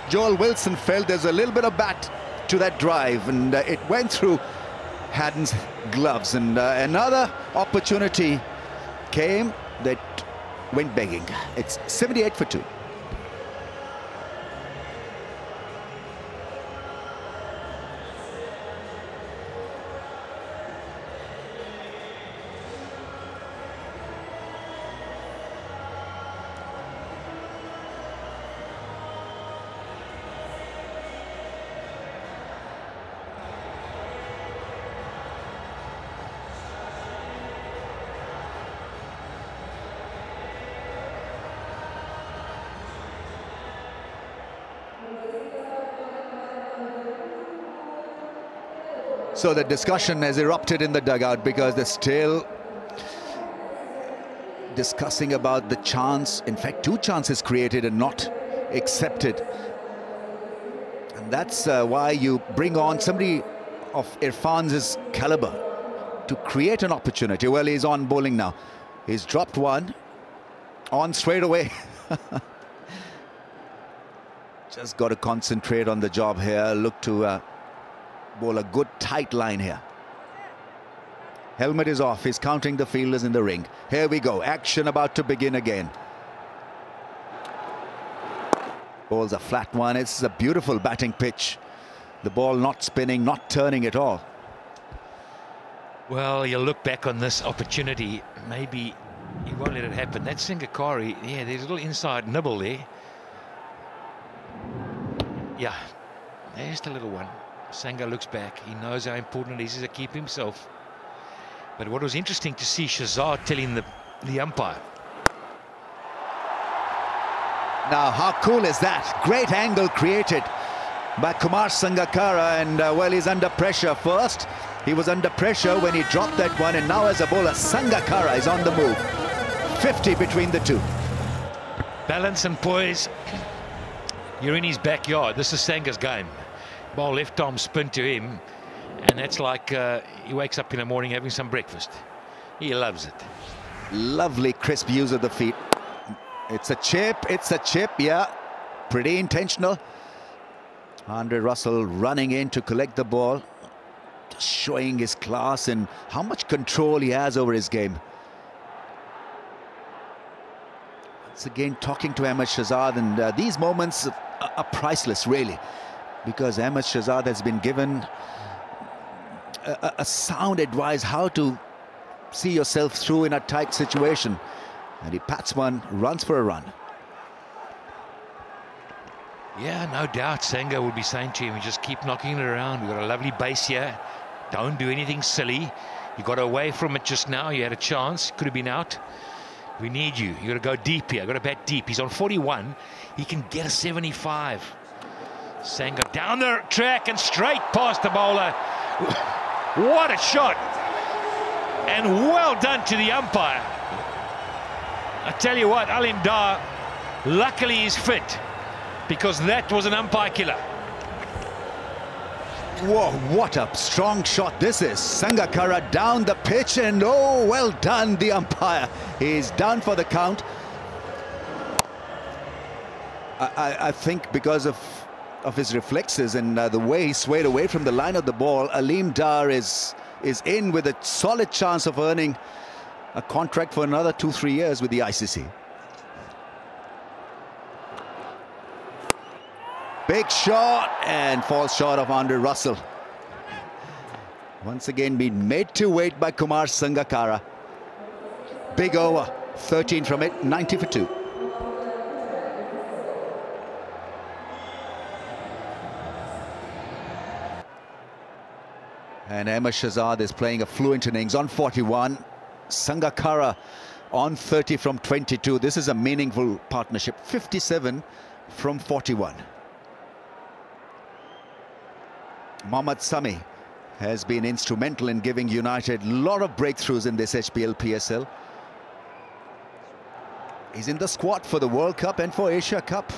Joel Wilson felt there's a little bit of bat to that drive, and it went through Haddon's gloves. And another opportunity came that went begging. It's 78 for 2. So the discussion has erupted in the dugout because they're still discussing about the chance. In fact, 2 chances created and not accepted. And that's why you bring on somebody of Irfan's caliber to create an opportunity. Well, he's on bowling now. He's dropped one on straight away. Just got to concentrate on the job here. Look to bowl a good tight line here. Helmet is off. He's counting the fielders in the ring. Here we go. Action about to begin again. Bowls a flat one. It's a beautiful batting pitch. The ball not spinning, not turning at all.
Well, you look back on this opportunity, maybe he won't let it happen. That Singakari, yeah, there's a little inside nibble there. Yeah, there's the little one. Sangha looks back. He knows how important it is to keep himself. But what was interesting to see Shazad telling the umpire.
Now, how cool is that? Great angle created by Kumar Sangakkara, and well, he's under pressure. First, he was under pressure when he dropped that one, and now as a bowler, Sangakkara is on the move. 50 between the two.
Balance and poise. You're in his backyard. This is Sanga's game. Ball left arm spin to him, and that's like he wakes up in the morning having some breakfast. He loves it.
Lovely crisp use of the feet. It's a chip, yeah. Pretty intentional. Andre Russell running in to collect the ball. Just showing his class and how much control he has over his game. Once again talking to Ahmed Shahzad, and these moments are priceless, really. Because Ahmed Shahzad has been given a sound advice how to see yourself through in a tight situation. And he pats one, runs for a run.
Yeah, no doubt Sangha will be saying to him, just keep knocking it around. We've got a lovely base here. Don't do anything silly. You got away from it just now. You had a chance. Could have been out. We need you. You got to go deep here. Got to bat deep. He's on 41. He can get a 75. Sangha down the track and straight past the bowler. What a shot. And well done to the umpire. I tell you what, Alim Dar, luckily he's fit, because that was an umpire killer.
Whoa, what a strong shot this is. Sangakkara down the pitch, and oh, well done, the umpire. He's done for the count. I think because of his reflexes and the way he swayed away from the line of the ball, Alim Dar is in with a solid chance of earning a contract for another 2-3 years with the ICC. Big shot, and falls short of Andre Russell. Once again being made to wait by Kumar Sangakkara. Big over, 13 from it, 90 for 2. And Ahmed Shahzad is playing a fluent innings on 41. Sangakkara on 30 from 22. This is a meaningful partnership. 57 from 41. Mohammad Sami has been instrumental in giving United a lot of breakthroughs in this HBL PSL. He's in the squad for the World Cup and for Asia Cup.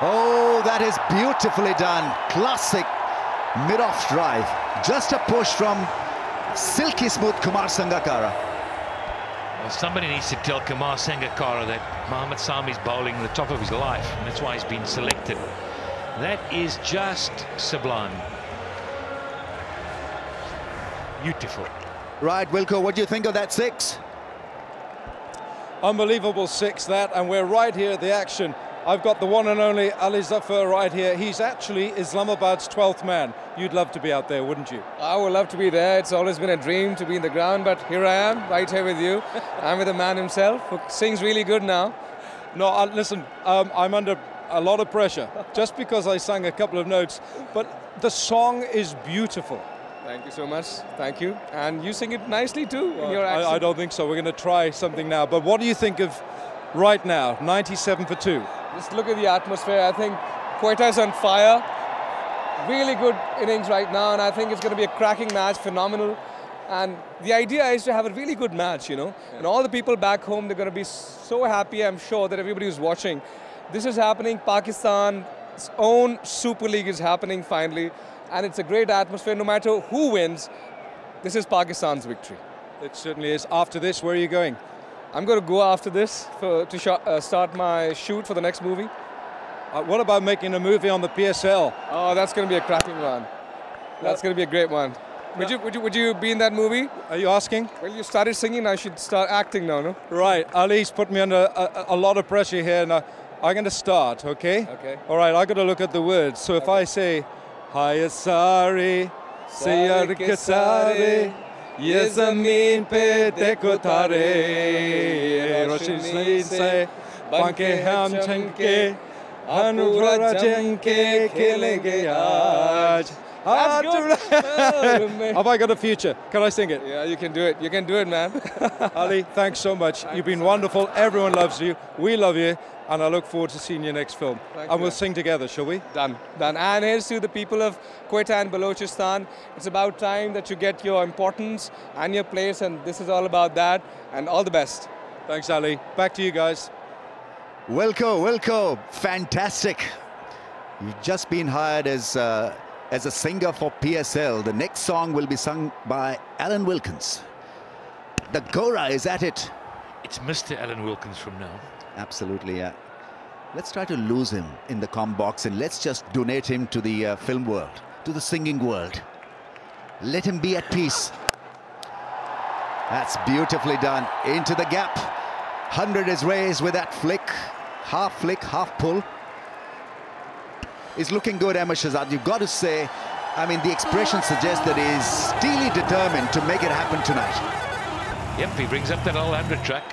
Oh, that is beautifully done. Classic mid-off drive. Just a push from silky smooth Kumar Sangakkara.
Well, somebody needs to tell Kumar Sangakkara that Mohamed Sami's bowling the top of his life, and that's why he's been selected. That is just sublime. Beautiful.
Right, Wilco, what do you think of that six?
Unbelievable six, that, and we're right here at the action. I've got the one and only Ali Zafar right here. He's actually Islamabad's 12th man. You'd love to be out there, wouldn't you?
I would love to be there. It's always been a dream to be in the ground, but here I am, right here with you. I'm with the man himself, who sings really good now.
No, listen, I'm under a lot of pressure, just because I sang a couple of notes, but the song is beautiful.
Thank you so much. Thank you. And you sing it nicely too in your accent.
I don't think so. We're going to try something now. But what do you think of right now, 97 for 2?
Just look at the atmosphere. I think Quetta is on fire. Really good innings right now, and I think it's going to be a cracking match, phenomenal. And the idea is to have a really good match, you know. And all the people back home, they're going to be so happy, I'm sure, that everybody who's watching. This is happening. Pakistan's own Super League is happening finally. And it's a great atmosphere. No matter who wins, this is Pakistan's victory.
It certainly is. After this, where are you going?
I'm going to go after this to start my shoot for the next movie.
What about making a movie on the PSL?
Oh, that's going to be a cracking one. That's going to be a great one. Would you be in that movie?
Are you asking?
Well, you started singing. I should start acting now, no?
Right. Ali's put me under a lot of pressure here. Now, I'm going to start, okay?
Okay.
All right, I've got to look at the words. So if I say, Hi sare, sayar ke sare, ye zameen pe dekho tare, roshni se banke hum chanke, anura janke khelenge aaj. Have I got a future? Can I sing it?
Yeah, you can do it. You can do it, man.
Ali, thanks so much. You've been wonderful. Everyone loves you. We love you. And I look forward to seeing your next film. And we'll sing together, shall we?
Done. Done. And here's to the people of Quetta and Balochistan. It's about time that you get your importance and your place, and this is all about that. And all the best.
Thanks, Ali. Back to you guys.
Wilco, fantastic. You've just been hired as a singer for PSL. The next song will be sung by Alan Wilkins. The Gora is at it.
It's Mr. Alan Wilkins from now.
Absolutely, yeah. Let's try to lose him in the comm box and let's just donate him to the film world, to the singing world. Let him be at peace. That's beautifully done. Into the gap. 100 is raised with that flick, half pull. Is looking good, Ahmed Shahzad. You've got to say, I mean, the expression suggests that he's steely determined to make it happen tonight.
Yep, he brings up that old 100 track.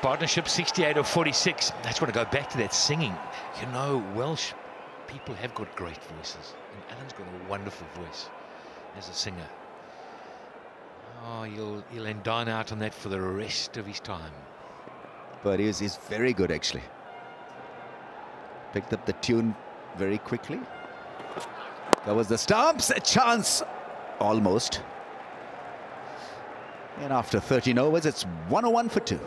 Partnership 68 of 46. I just want to go back to that singing. You know, Welsh people have got great voices, and Alan's got a wonderful voice as a singer. Oh, he'll end dine out on that for the rest of his time.
But he's very good, actually. Picked up the tune very quickly. That was the stumps, a chance, almost. And after 13 overs, it's 101 for 2.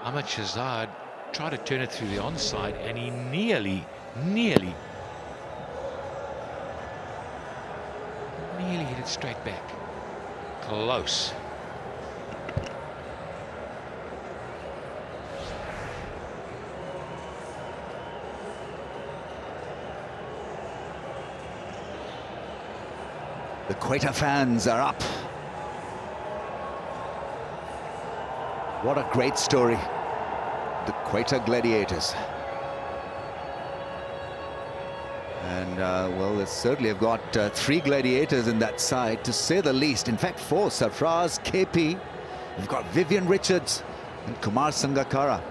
Ahmed Shahzad tried to turn it through the onside, and he nearly hit it straight back. Close.
The Quetta fans are up. What a great story. The Quetta Gladiators. And, well, they certainly have got 3 gladiators in that side, to say the least. In fact, 4. Sarfraz, KP. We've got Vivian Richards and Kumar Sangakkara.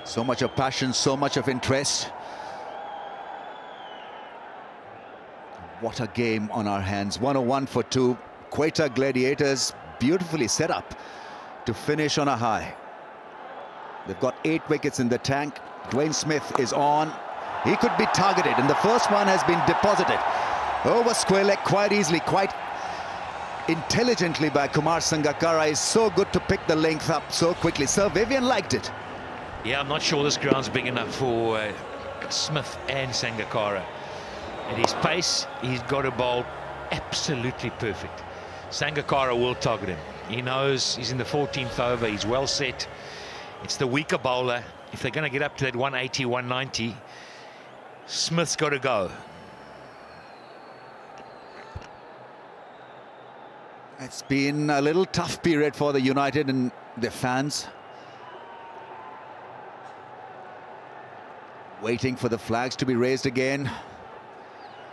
So much of passion, so much of interest. What a game on our hands. 101 for 2. Quetta Gladiators beautifully set up to finish on a high. They've got 8 wickets in the tank. Dwayne Smith is on. He could be targeted, and the first one has been deposited over square leg quite easily, quite intelligently by Kumar Sangakkara. Is so good to pick the length up so quickly. Sir Vivian liked it.
Yeah, I'm not sure this ground's big enough for Smith and Sangakkara. At his pace, he's got a bowl absolutely perfect. Sangakkara will target him. He knows he's in the 14th over. He's well set. It's the weaker bowler. If they're going to get up to that 180, 190, Smith's got to go.
It's been a little tough period for the United and their fans. Waiting for the flags to be raised again.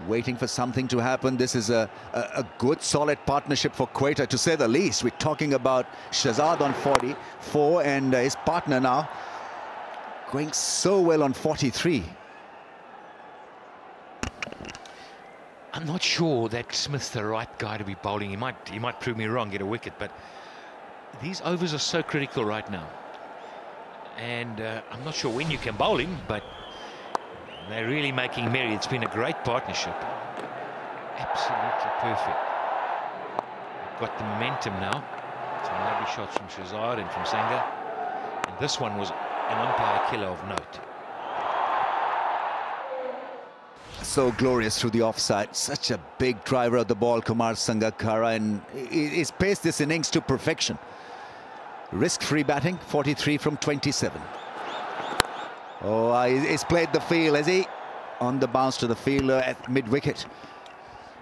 Waiting for something to happen. This is a good, solid partnership for Quetta, to say the least. We're talking about Shahzad on 44 and his partner now going so well on 43.
I'm not sure that Smith's the right guy to be bowling. He might prove me wrong, get a wicket, but these overs are so critical right now. And I'm not sure when you can bowl him, but they're really making merry. It's been a great partnership. Absolutely perfect. They've got the momentum now. Some lovely shots from Shahzad and from Sanga. And this one was an umpire killer of note.
So glorious through the offside. Such a big driver of the ball, Kumar Sangakkara, and he's paced this innings to perfection. Risk-free batting, 43 from 27. Oh, he's played the field, has he? On the bounce to the fielder at mid-wicket.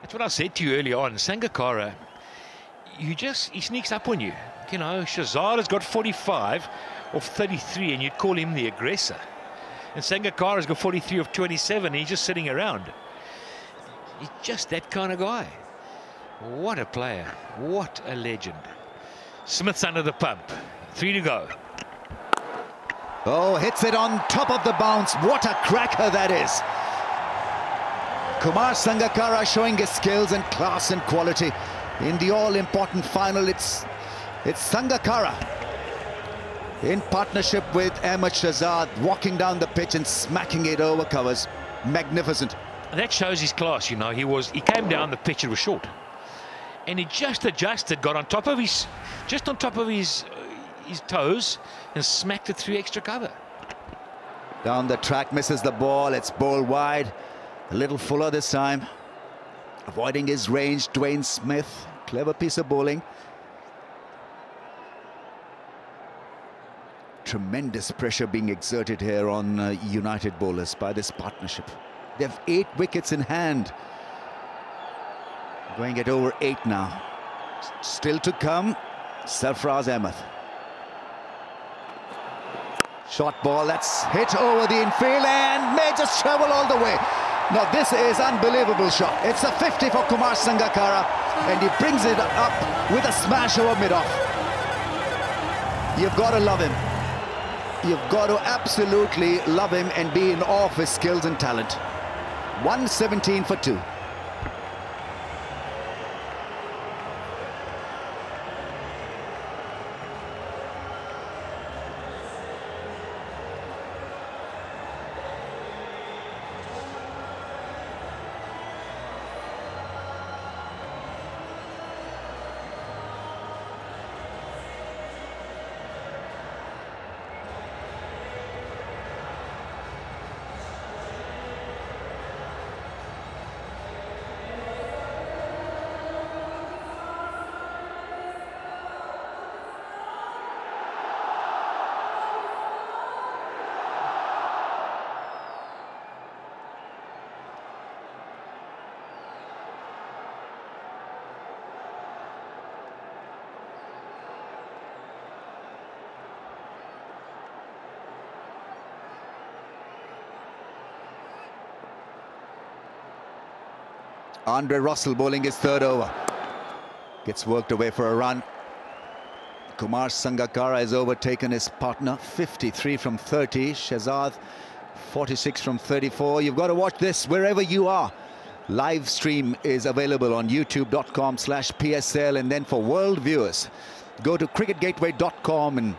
That's what I said to you earlier on. Sangakkara, he sneaks up on you. You know, Shahzad has got 45 of 33, and you'd call him the aggressor. And Sangakkara's got 43 of 27, and he's just sitting around. He's just that kind of guy. What a player. What a legend. Smith's under the pump. 3 to go.
Oh, hits it on top of the bounce. What a cracker that is. Kumar Sangakkara showing his skills and class and quality. In the all-important final, it's Sangakkara in partnership with Ahmed Shahzad, walking down the pitch and smacking it over covers. Magnificent.
That shows his class, you know. He came down the pitch, it was short. And he just adjusted, got on top of his toes and smacked it through extra cover.
Down the track, misses the ball. It's bowled wide. A little fuller this time. Avoiding his range, Dwayne Smith. Clever piece of bowling. Tremendous pressure being exerted here on United bowlers by this partnership. They have 8 wickets in hand. Going at over 8 now. Still to come, Sarfraz Ahmed. Short ball, that's hit over the infield and may just travel all the way. Now this is unbelievable shot. It's a 50 for Kumar Sangakkara, and he brings it up with a smash over mid-off. You've got to love him. You've got to absolutely love him and be in awe of his skills and talent. 117 for 2. Andre Russell bowling his 3rd over. Gets worked away for a run. Kumar Sangakkara has overtaken his partner. 53 from 30. Shehzad 46 from 34. You've got to watch this wherever you are. Live stream is available on youtube.com/PSL, and then for world viewers, go to cricketgateway.com and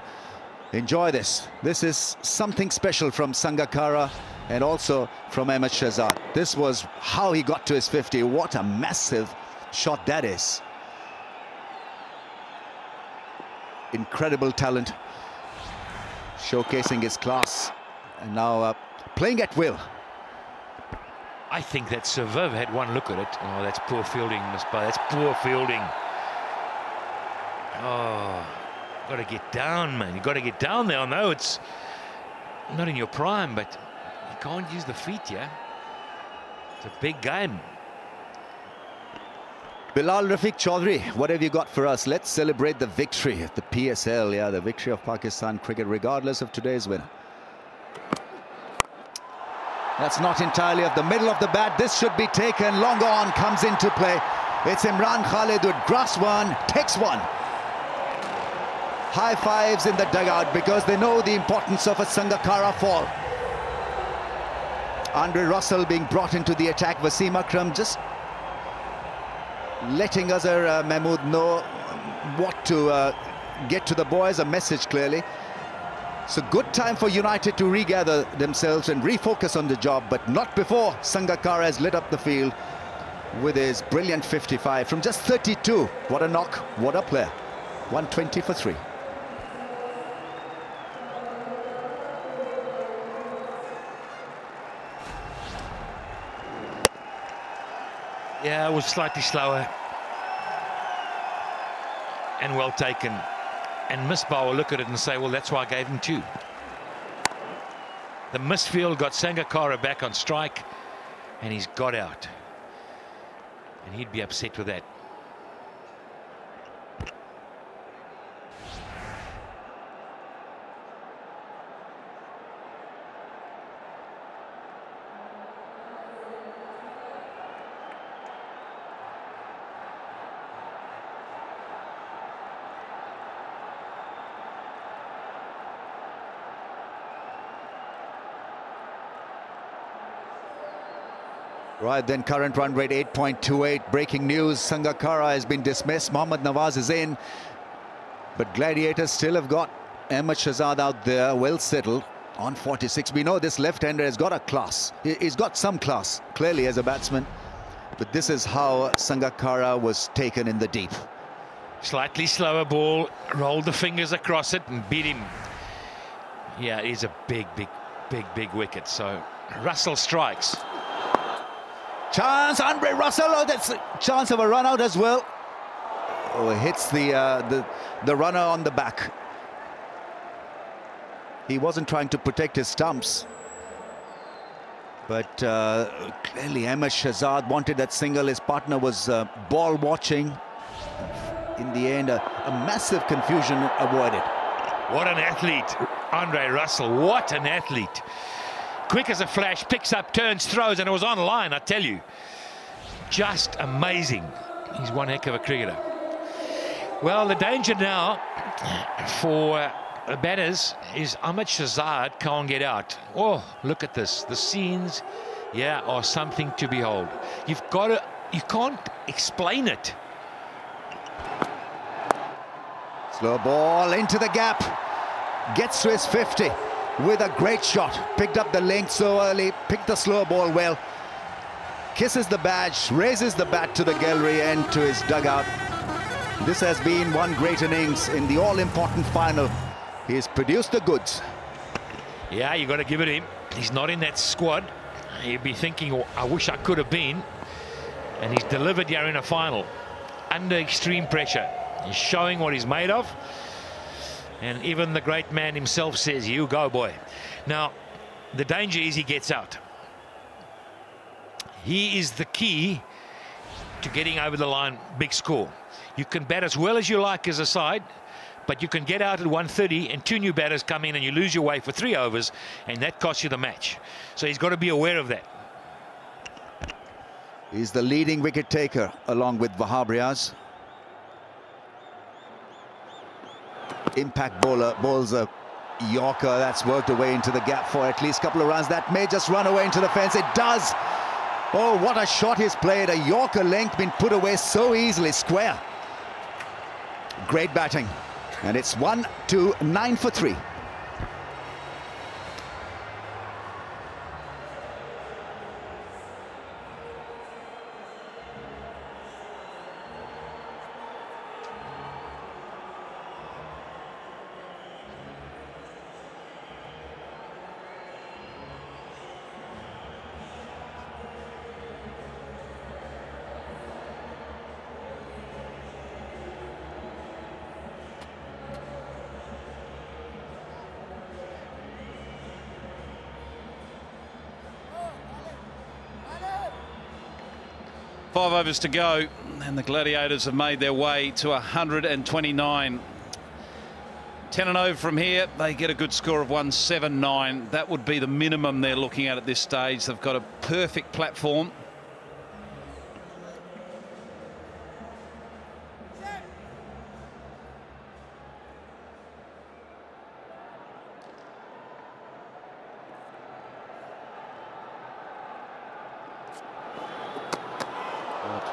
enjoy this. This is something special from Sangakkara and also from Ahmed Shehzad. This was how he got to his 50. What a massive shot that is. Incredible talent, showcasing his class, and now playing at will.
I think that Servev had one look at it. Oh, that's poor fielding, Misbah. That's poor fielding. Oh, got to get down, man. You got to get down there. I know it's not in your prime, but you can't use the feet, yeah? It's a big game.
Bilal Rafiq Chaudhry, what have you got for us? Let's celebrate the victory of the PSL, yeah, the victory of Pakistan cricket, regardless of today's winner. That's not entirely of the middle of the bat. This should be taken. Long on comes into play. It's Imran Khalid who grasps one, takes one. High fives in the dugout because they know the importance of a Sangakkara fall. Andre Russell being brought into the attack. Wasim Akram just letting Azhar Mahmood know what to get to the boys, a message clearly. It's a good time for United to regather themselves and refocus on the job, but not before Sangakkara has lit up the field with his brilliant 55 from just 32. What a knock, what a player. 120 for 3.
Yeah, it was slightly slower and well taken. And Misbah will look at it and say, well, that's why I gave him 2. The misfield got Sangakkara back on strike, and he's got out. And he'd be upset with that.
Right then, current run rate 8.28. Breaking news, Sangakkara has been dismissed. Mohammad Nawaz is in. But Gladiators still have got Ahmed Shehzad out there, well settled on 46. We know this left-hander has got a class. He's got some class, clearly, as a batsman. But this is how Sangakkara was taken in the deep.
Slightly slower ball, rolled the fingers across it and beat him. Yeah, it is a big wicket. So Russell strikes.
Chance, Andre Russell. Oh, that's a chance of a run out as well. Oh, it hits the runner on the back. He wasn't trying to protect his stumps, but clearly Ahmed Shehzad wanted that single. His partner was ball watching. In the end, a massive confusion avoided.
What an athlete, Andre Russell. What an athlete. Quick as a flash, picks up, turns, throws, and it was on line, I tell you. Just amazing. He's one heck of a cricketer. Well, the danger now for the batters is Ahmed Shehzad can't get out. Oh, look at this. The scenes, yeah, are something to behold. You've got to, you can't explain it.
Slow ball into the gap. Gets to his 50. With a great shot, picked up the length so early, picked the slow ball well, kisses the badge, raises the bat to the gallery and to his dugout. This has been one great innings in the all-important final. He's produced the goods.
Yeah, you got to give it him. He's not in that squad. He'd be thinking, oh, I wish I could have been. And he's delivered here in a final under extreme pressure. He's showing what he's made of. And even the great man himself says, you go, boy. Now, the danger is he gets out. He is the key to getting over the line, big score. You can bat as well as you like as a side, but you can get out at 130 and 2 new batters come in and you lose your way for 3 overs, and that costs you the match. So he's got to be aware of that.
He's the leading wicket taker along with Wahab Riaz. impact bowler bowls a Yorker that's worked away into the gap for at least a couple of runs. That may just run away into the fence. It does. Oh, what a shot he's played. A Yorker length been put away so easily. Square. Great batting. And it's 1-2-9 for 3.
Five overs to go, and the Gladiators have made their way to 129. 10-0 from here, they get a good score of 179. That would be the minimum they're looking at this stage. They've got a perfect platform.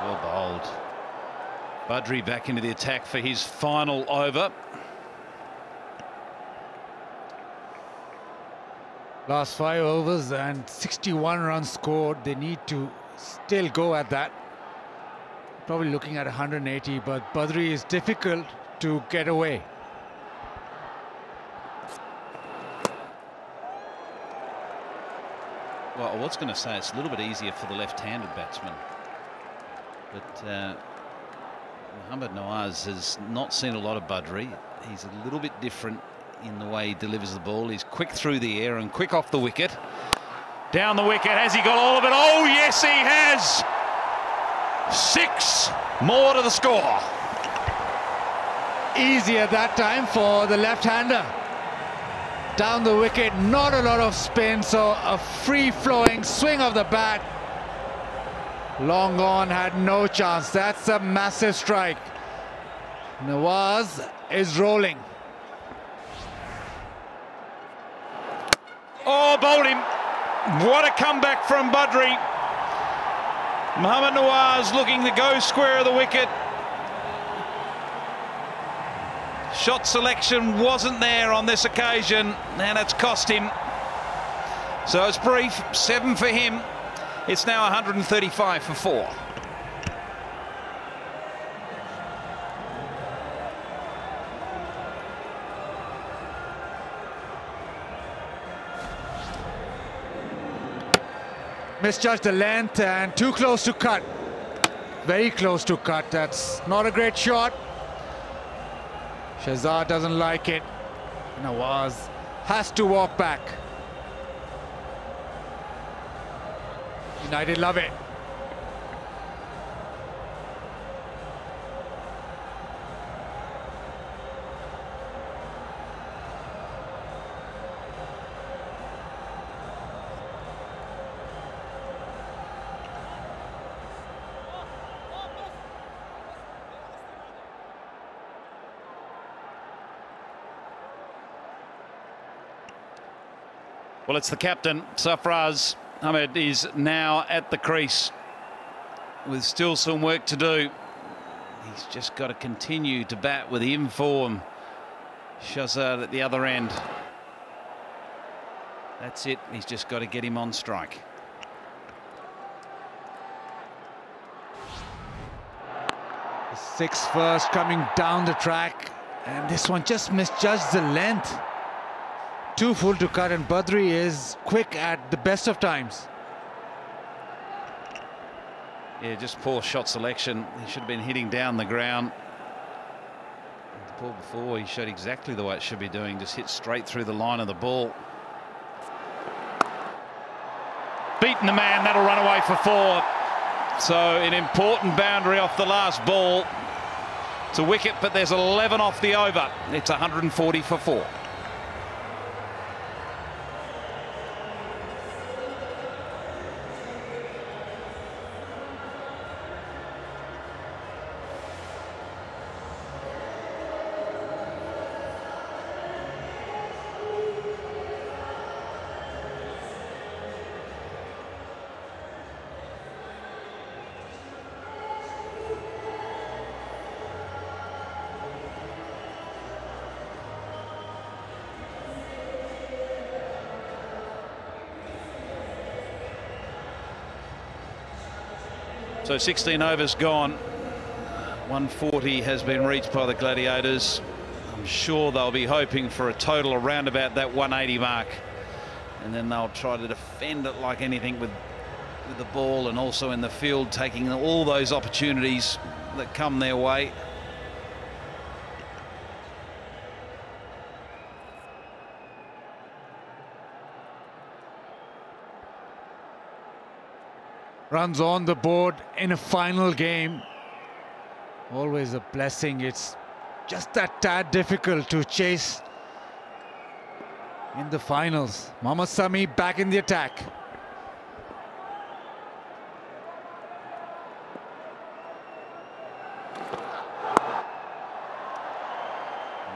Well bowled. Badri back into the attack for his final over.
Last 5 overs and 61 runs scored. They need to still go at that. Probably looking at 180, but Badri is difficult to get away.
Well, I was going to say it's a little bit easier for the left-handed batsman. But Mohammad Nawaz has not seen a lot of Badri. He's a little bit different in the way he delivers the ball. He's quick through the air and quick off the wicket. Down the wicket. Has he got all of it? Oh, yes, he has. 6 more to the score.
Easier that time for the left-hander. Down the wicket, not a lot of spin, so a free-flowing swing of the bat. Long gone, had no chance. That's a massive strike. Nawaz is rolling.
Oh, bowled him. What a comeback from Badri. Mohammad Nawaz looking to go square of the wicket. Shot selection wasn't there on this occasion, and it's cost him. So it's brief, 7 for him. It's now 135 for 4.
Misjudged the length and too close to cut. Very close to cut. That's not a great shot. Shahzad doesn't like it. Nawaz has to walk back. United love it.
Well, it's the captain, Sarfraz Ahmed, is now at the crease with still some work to do. He's just got to continue to bat with the inform. Shahzad at the other end. That's it. He's just got to get him on strike.
The 6 first coming down the track, and this one just misjudged the length. Too full to cut, and Badri is quick at the best of times.
Yeah, just poor shot selection. He should have been hitting down the ground. The ball before, he showed exactly the way it should be doing, just hit straight through the line of the ball. Beaten the man, that'll run away for 4. So an important boundary off the last ball to wicket, but there's 11 off the over. It's 140 for 4. So 16 overs gone. 140 has been reached by the Gladiators. I'm sure they'll be hoping for a total around about that 180 mark. And then they'll try to defend it like anything with the ball, and also in the field, taking all those opportunities that come their way.
Runs on the board in a final game. Always a blessing. It's just that tad difficult to chase in the finals. Mohammad Sami back in the attack.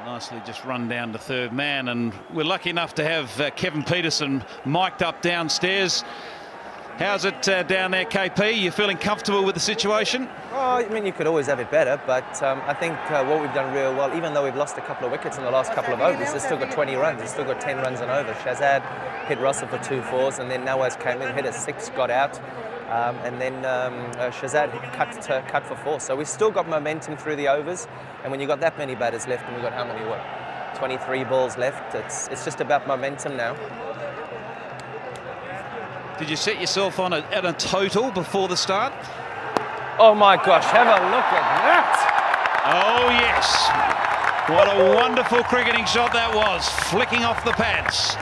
Nicely just run down to third man, and we're lucky enough to have Kevin Peterson mic'd up downstairs. How's it down there, KP? You feeling comfortable with the situation?
Well, I mean, you could always have it better, but I think what we've done real well, even though we've lost a couple of wickets in the last couple of overs, they've still got 20 runs. They've still got 10 runs and over. Shazad hit Russell for 2 fours, and then Nawaz came in, hit a 6, got out, and then Shazad cut for 4. So we've still got momentum through the overs, and when you've got that many batters left, and we've got how many, 23 balls left, it's just about momentum now.
Did you set yourself on at a total before the start?
Oh my gosh, have a look at that!
Oh yes, what a wonderful cricketing shot that was, flicking off the pads.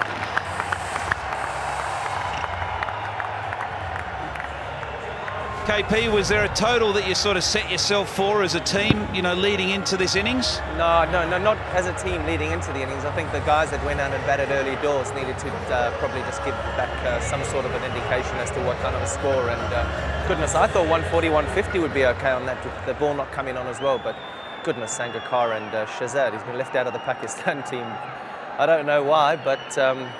KP, was there a total that you sort of set yourself for as a team, you know, leading into this innings?
No, not as a team leading into the innings. I think the guys that went out and batted early doors needed to probably just give back some sort of an indication as to what kind of a score. And goodness, I thought 140, 150 would be okay on that, with the ball not coming on as well. But goodness, Sangakkar and Shazad, he's been left out of the Pakistan team. I don't know why, but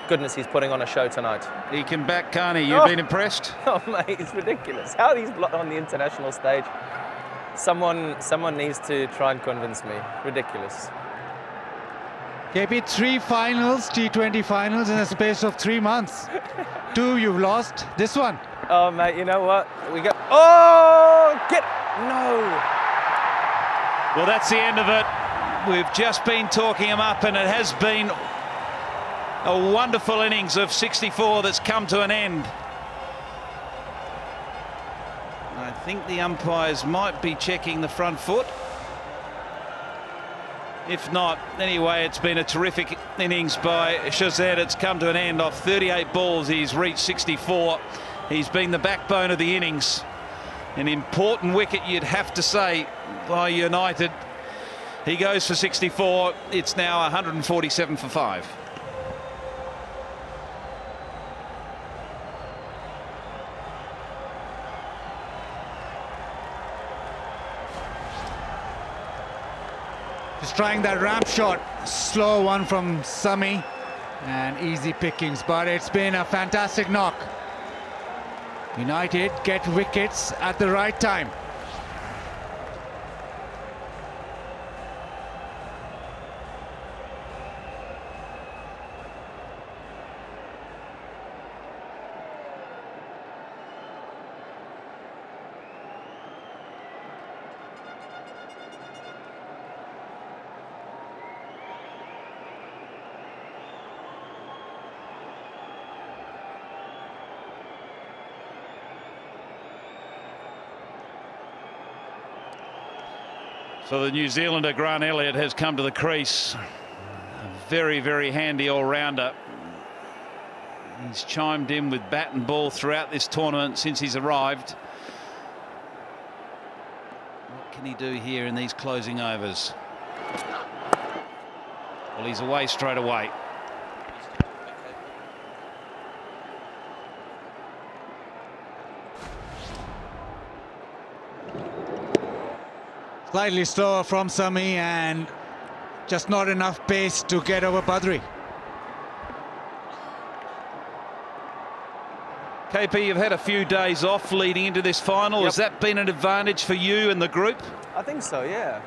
goodness, he's putting on a show tonight.
He can back, can't he? You've been impressed?
Oh, mate, it's ridiculous. How are these on the international stage? Someone needs to try and convince me. Ridiculous.
KP, 3 finals, T20 finals in a space of 3 months. 2 you've lost. This one.
Oh, mate, you know what? We got... Oh, no.
Well, that's the end of it. We've just been talking him up, and it has been a wonderful innings of 64 that's come to an end. I think the umpires might be checking the front foot. If not, anyway, it's been a terrific innings by Shazad. It's come to an end. Off 38 balls, he's reached 64. He's been the backbone of the innings. An important wicket, you'd have to say, by United. He goes for 64. It's now 147 for 5.
Just trying that ramp shot. Slow one from Sami and easy pickings, but it's been a fantastic knock. United get wickets at the right time.
So the New Zealander Grant Elliott has come to the crease. A very, very handy all-rounder. He's chimed in with bat and ball throughout this tournament since he's arrived. What can he do here in these closing overs? Well, he's away straight away.
Slightly slower from Sami and just not enough pace to get over Badri.
KP, you've had a few days off leading into this final.
Yep.
Has that been an advantage for you and the group?
I think so, yeah.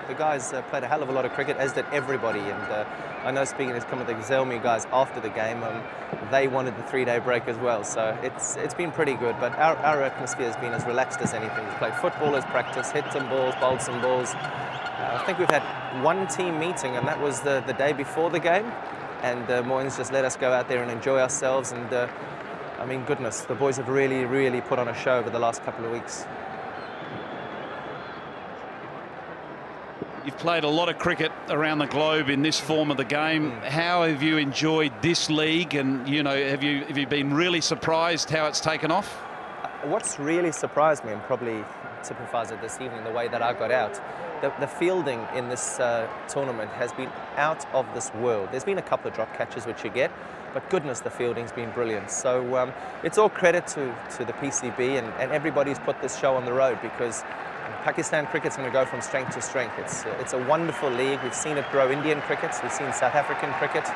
The guys played a hell of a lot of cricket, as did everybody. And I know, speaking to some of the Zelmi guys after the game, they wanted the 3-day break as well. So it's been pretty good, but our atmosphere has been as relaxed as anything. We've played football as practice, hit some balls, bowled some balls. I think we've had one team meeting, and that was the day before the game. And Moynes just let us go out there and enjoy ourselves. And I mean, goodness, the boys have really, really put on a show over the last couple of weeks.
You've played a lot of cricket around the globe in this form of the game. How have you enjoyed this league? And, you know, have you been really surprised how it's taken off?
What's really surprised me, and probably typifies it this evening, the way that I got out, the fielding in this tournament has been out of this world. There's been a couple of drop catches which you get, but goodness, the fielding's been brilliant. So it's all credit to the PCB, and everybody's put this show on the road, because Pakistan cricket's going to go from strength to strength. It's a wonderful league. We've seen it grow Indian cricket. We've seen South African cricket.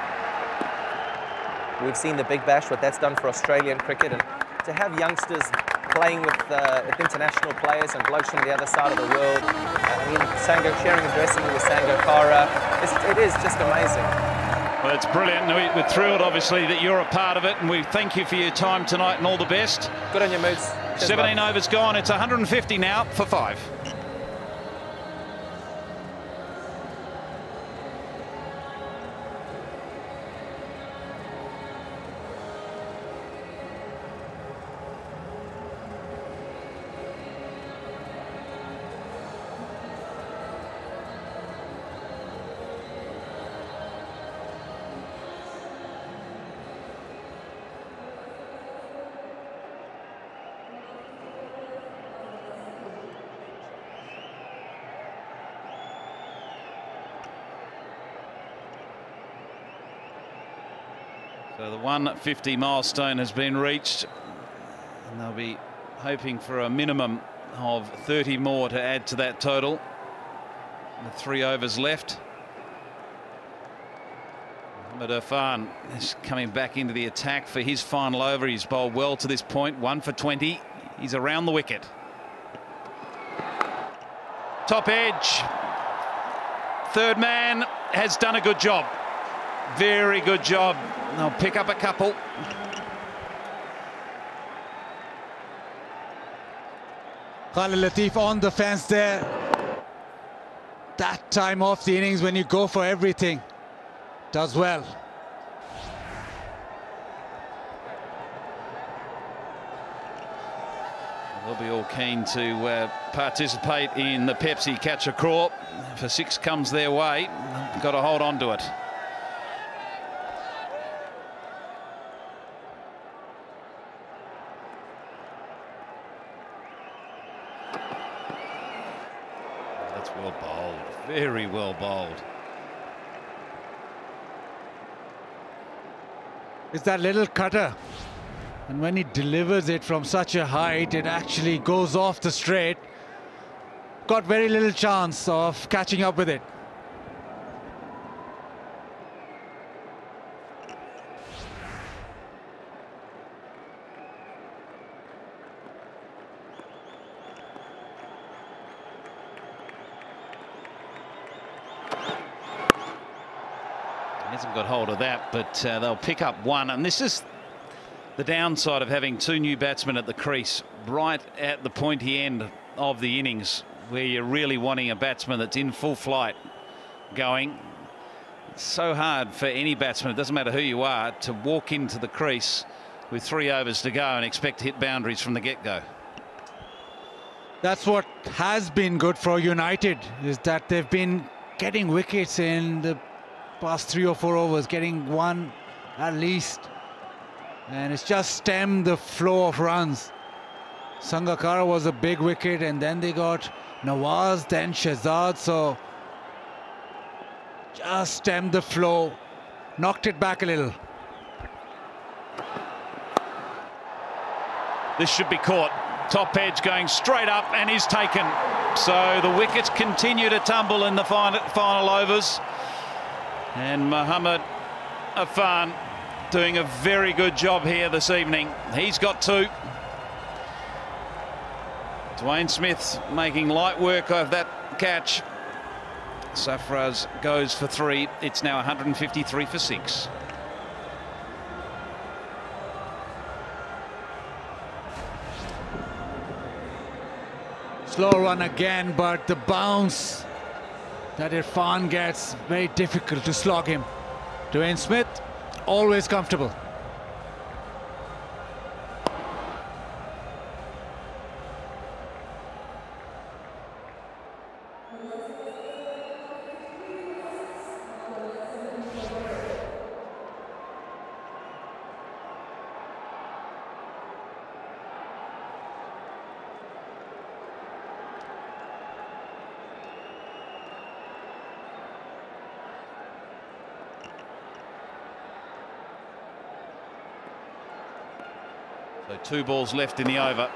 We've seen the Big Bash, what that's done for Australian cricket. And to have youngsters playing with international players and blokes from the other side of the world. I mean, sharing a dressing room with Sangakkara, it is just amazing.
Well, it's brilliant. We're thrilled, obviously, that you're a part of it, and we thank you for your time tonight and all the best.
Good on your moods.
17 overs gone. It's 150 now for 5. So the 150 milestone has been reached, and they'll be hoping for a minimum of 30 more to add to that total. The 3 overs left. Mohammad Irfan is coming back into the attack for his final over. He's bowled well to this point, 1 for 20. He's around the wicket. Top edge. Third man has done a good job. Very good job. They'll pick up a couple.
Khalid Latif on the fence there. That time off the innings when you go for everything. Does well.
They'll be all keen to participate in the Pepsi Catch a Craw. If a 6 comes their way, got to hold on to it. Well bowled, very well bowled.
It's that little cutter, and when he delivers it from such a height, it actually goes off the straight. Got very little chance of catching up with it.
Hasn't got hold of that, but they'll pick up 1. And this is the downside of having 2 new batsmen at the crease right at the pointy end of the innings, where you're really wanting a batsman that's in full flight going. It's so hard for any batsman, it doesn't matter who you are, to walk into the crease with 3 overs to go and expect to hit boundaries from the get-go.
That's what has been good for United, is that they've been getting wickets in the past 3 or 4 overs, getting 1 at least, and it's just stemmed the flow of runs. Sangakkara was a big wicket, and then they got Nawaz, then Shehzad, so just stemmed the flow, knocked it back a little.
This should be caught. Top edge going straight up and is taken. So the wickets continue to tumble in the final overs. And Mohammad Irfan doing a very good job here this evening. He's got 2. Dwayne Smith making light work of that catch. Safraz goes for 3. It's now 153 for 6.
Slow run again, but the bounce that Irfan gets, very difficult to slog him. Dwayne Smith, always comfortable.
So 2 balls left in the over.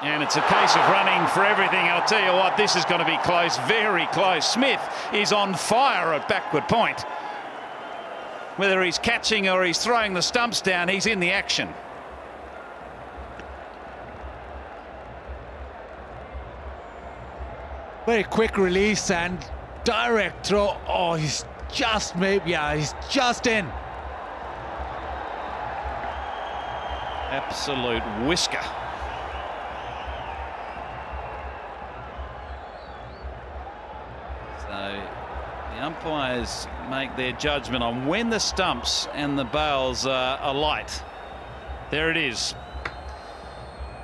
And it's a case of running for everything. I'll tell you what, this is going to be close, very close. Smith is on fire at backward point. Whether he's catching or he's throwing the stumps down, he's in the action.
Very quick release and direct throw. Oh, he's just maybe, yeah, he's just in.
Absolute whisker. So the umpires make their judgment on when the stumps and the bails are alight. There it is.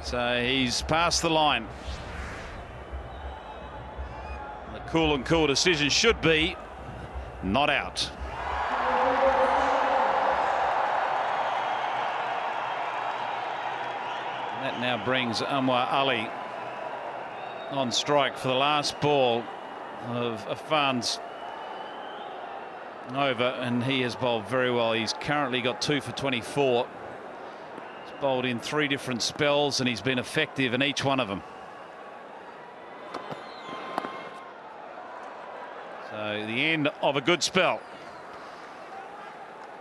So he's passed the line. The cool and cool decision should be not out. That now brings Anwar Ali on strike for the last ball of Irfan's over, and he has bowled very well. He's currently got 2 for 24. He's bowled in 3 different spells and he's been effective in each one of them. So the end of a good spell.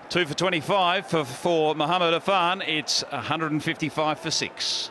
2 for 25 for Mohammad Irfan. It's 155 for 6.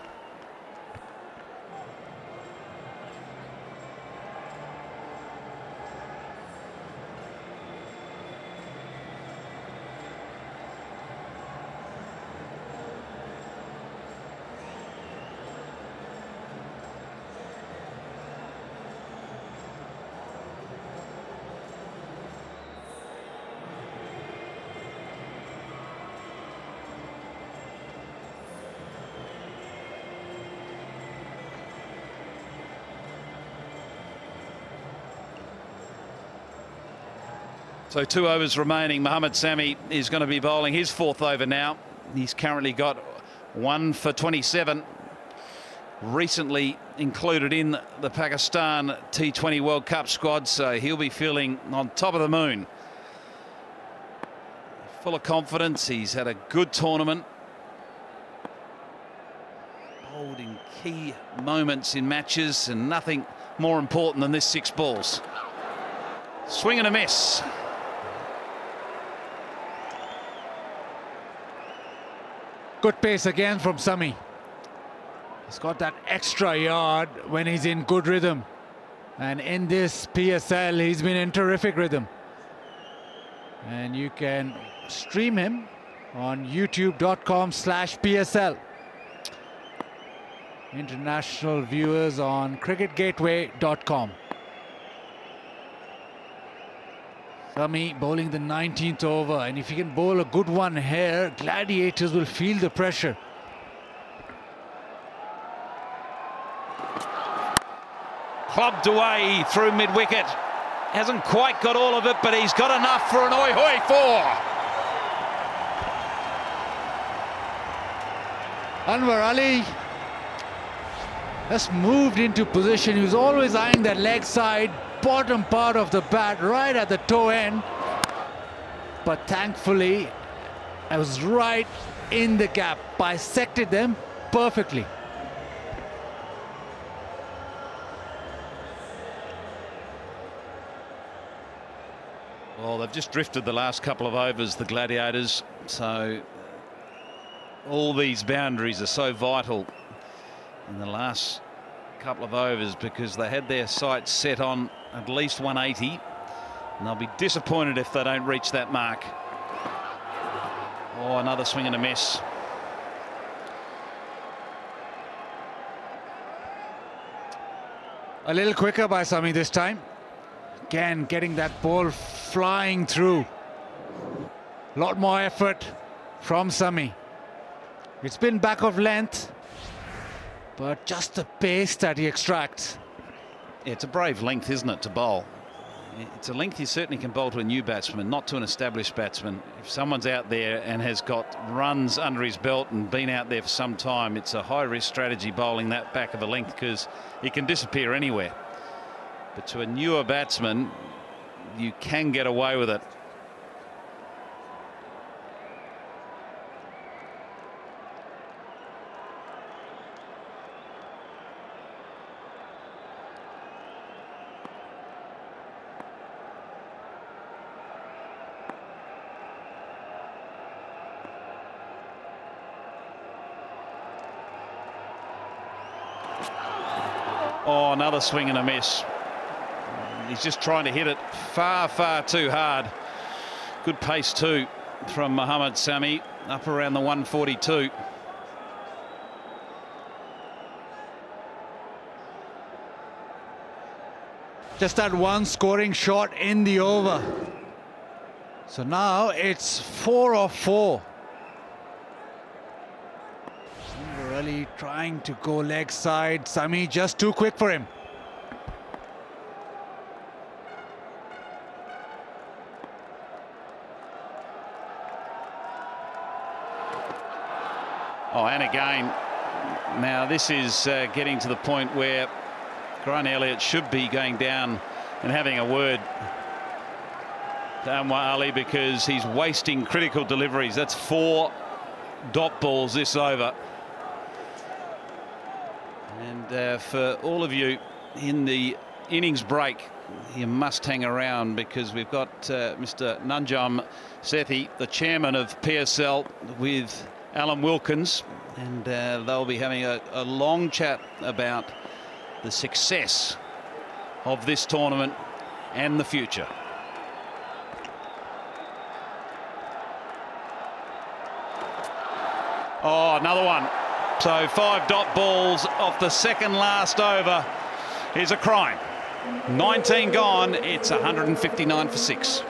So 2 overs remaining. Mohammad Sami is going to be bowling his 4th over now. He's currently got 1 for 27. Recently included in the Pakistan T20 World Cup squad, so he'll be feeling on top of the moon. Full of confidence. He's had a good tournament. Bowled in key moments in matches, and nothing more important than this 6 balls. Swing and a miss.
Good pace again from Sami. He's got that extra yard when he's in good rhythm. And in this PSL, he's been in terrific rhythm. And you can stream him on youtube.com/PSL. International viewers on cricketgateway.com. Sami bowling the 19th over, and if he can bowl a good one here, Gladiators will feel the pressure.
Clubbed away through mid-wicket. Hasn't quite got all of it, but he's got enough for an oi-hoi 4.
Anwar Ali just moved into position. He was always eyeing that leg side, bottom part of the bat, right at the toe end. But thankfully, I was right in the gap, bisected them perfectly.
Well, they've just drifted the last couple of overs, the Gladiators. So all these boundaries are so vital in the last couple of overs, because they had their sights set on at least 180, and they'll be disappointed if they don't reach that mark. Oh, another swing and a miss.
A little quicker by Sami this time. Again, getting that ball flying through. A lot more effort from Sami. It's been back of length, but just the pace that he extracts.
It's a brave length, isn't it, to bowl? It's a length you certainly can bowl to a new batsman, not to an established batsman. If someone's out there and has got runs under his belt and been out there for some time, it's a high-risk strategy bowling that back of a length because it can disappear anywhere. But to a newer batsman, you can get away with it. Oh, another swing and a miss. He's just trying to hit it far, far too hard. Good pace too from Mohammad Sami, up around the 142.
Just that one scoring shot in the over. So now it's 4 of 4. Really trying to go leg side. Sami just too quick for him.
Oh, and again, now this is getting to the point where Grant Elliott should be going down and having a word to Anwar Ali because he's wasting critical deliveries. That's 4 dot balls this over. And for all of you in the innings break, you must hang around because we've got Mr. Nanjam Sethi, the chairman of PSL, with Alan Wilkins, and they'll be having a long chat about the success of this tournament and the future. Oh, another one. So 5 dot balls off the second last over is a crime. 19 gone, it's 159 for 6.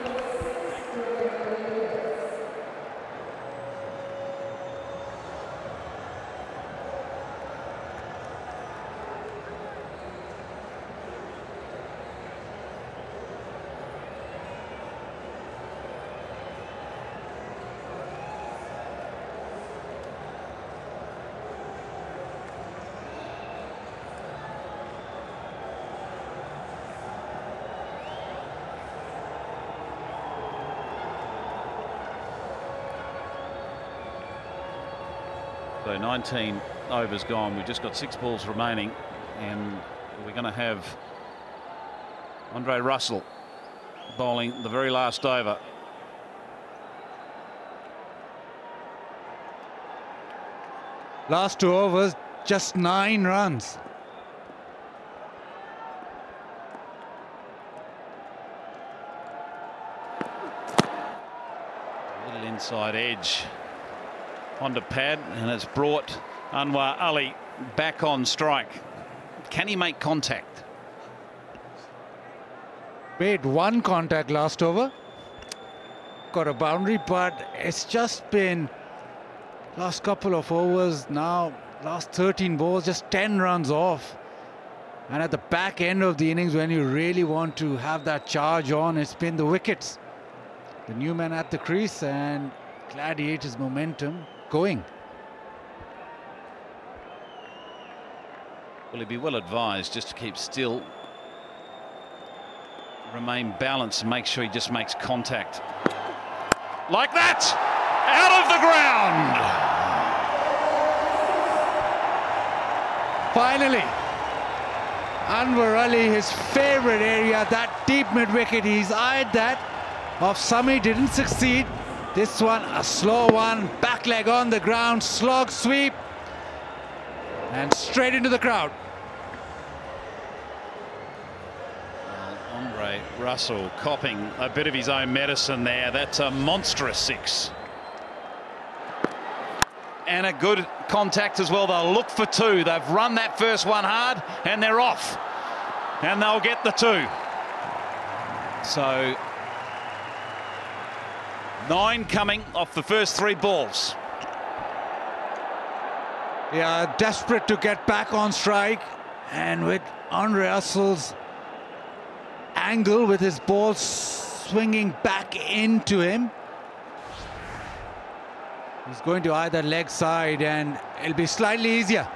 So 19 overs gone. We've just got 6 balls remaining, and we're going to have Andre Russell bowling the very last over.
Last 2 overs, just 9 runs.
A little inside edge onto pad, and it's brought Anwar Ali back on strike. Can he make contact?
Made 1 contact last over. Got a boundary, but it's just been last couple of overs now, last 13 balls, just 10 runs off. And at the back end of the innings, when you really want to have that charge on, it's been the wickets. The new man at the crease, and Gladiators momentum going.
Will he be well advised just to keep still, remain balanced, and make sure he just makes contact like that, out of the ground.
Finally, Anwar Ali, his favorite area, that deep mid wicket, he's eyed that. Of Sami, didn't succeed. This one, a slow one, back leg on the ground, slog sweep, and straight into the crowd.
Andre Russell copping a bit of his own medicine there. That's a monstrous 6. And a good contact as well. They'll look for 2. They've run that first one hard, and they're off. And they'll get the 2. So 9 coming off the first 3 balls.
Yeah, desperate to get back on strike, and with Andre Russell's angle with his ball swinging back into him, he's going to either leg side and it'll be slightly easier.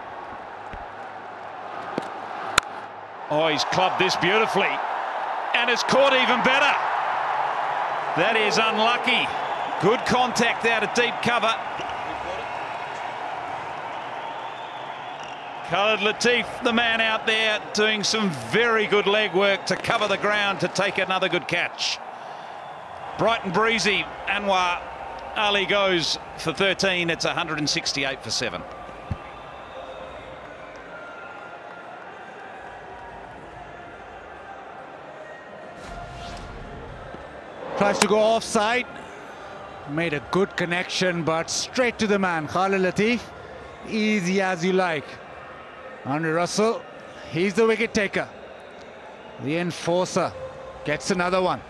Oh, he's clubbed this beautifully, and it's caught even better. That is unlucky. Good contact out of deep cover. Khalid Latif, the man out there, doing some very good leg work to cover the ground to take another good catch. Bright and breezy. Anwar Ali goes for 13. It's 168 for 7.
Tries to go offside. Made a good connection, but straight to the man. Khalid Latif, easy as you like. Andre Russell, he's the wicket taker. The enforcer gets another one.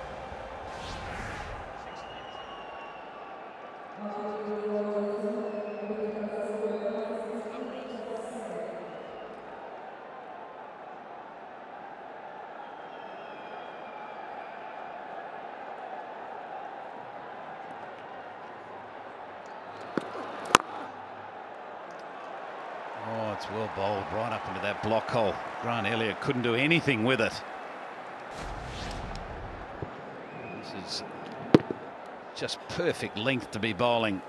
Oh, it's well bowled right up into that block hole. Grant Elliott couldn't do anything with it. This is just perfect length to be bowling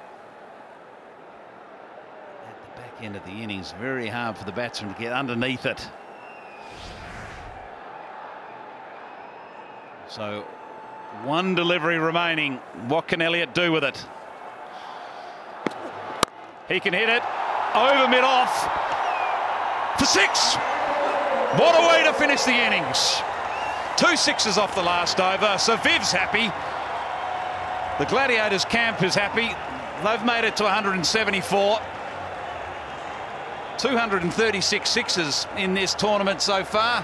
at the back end of the innings. Very hard for the batsman to get underneath it. So 1 delivery remaining. What can Elliott do with it? He can hit it over mid-off for 6. What a way to finish the innings. 2 sixes off the last over, so Viv's happy. The Gladiators camp is happy. They've made it to 174. 236 sixes in this tournament so far,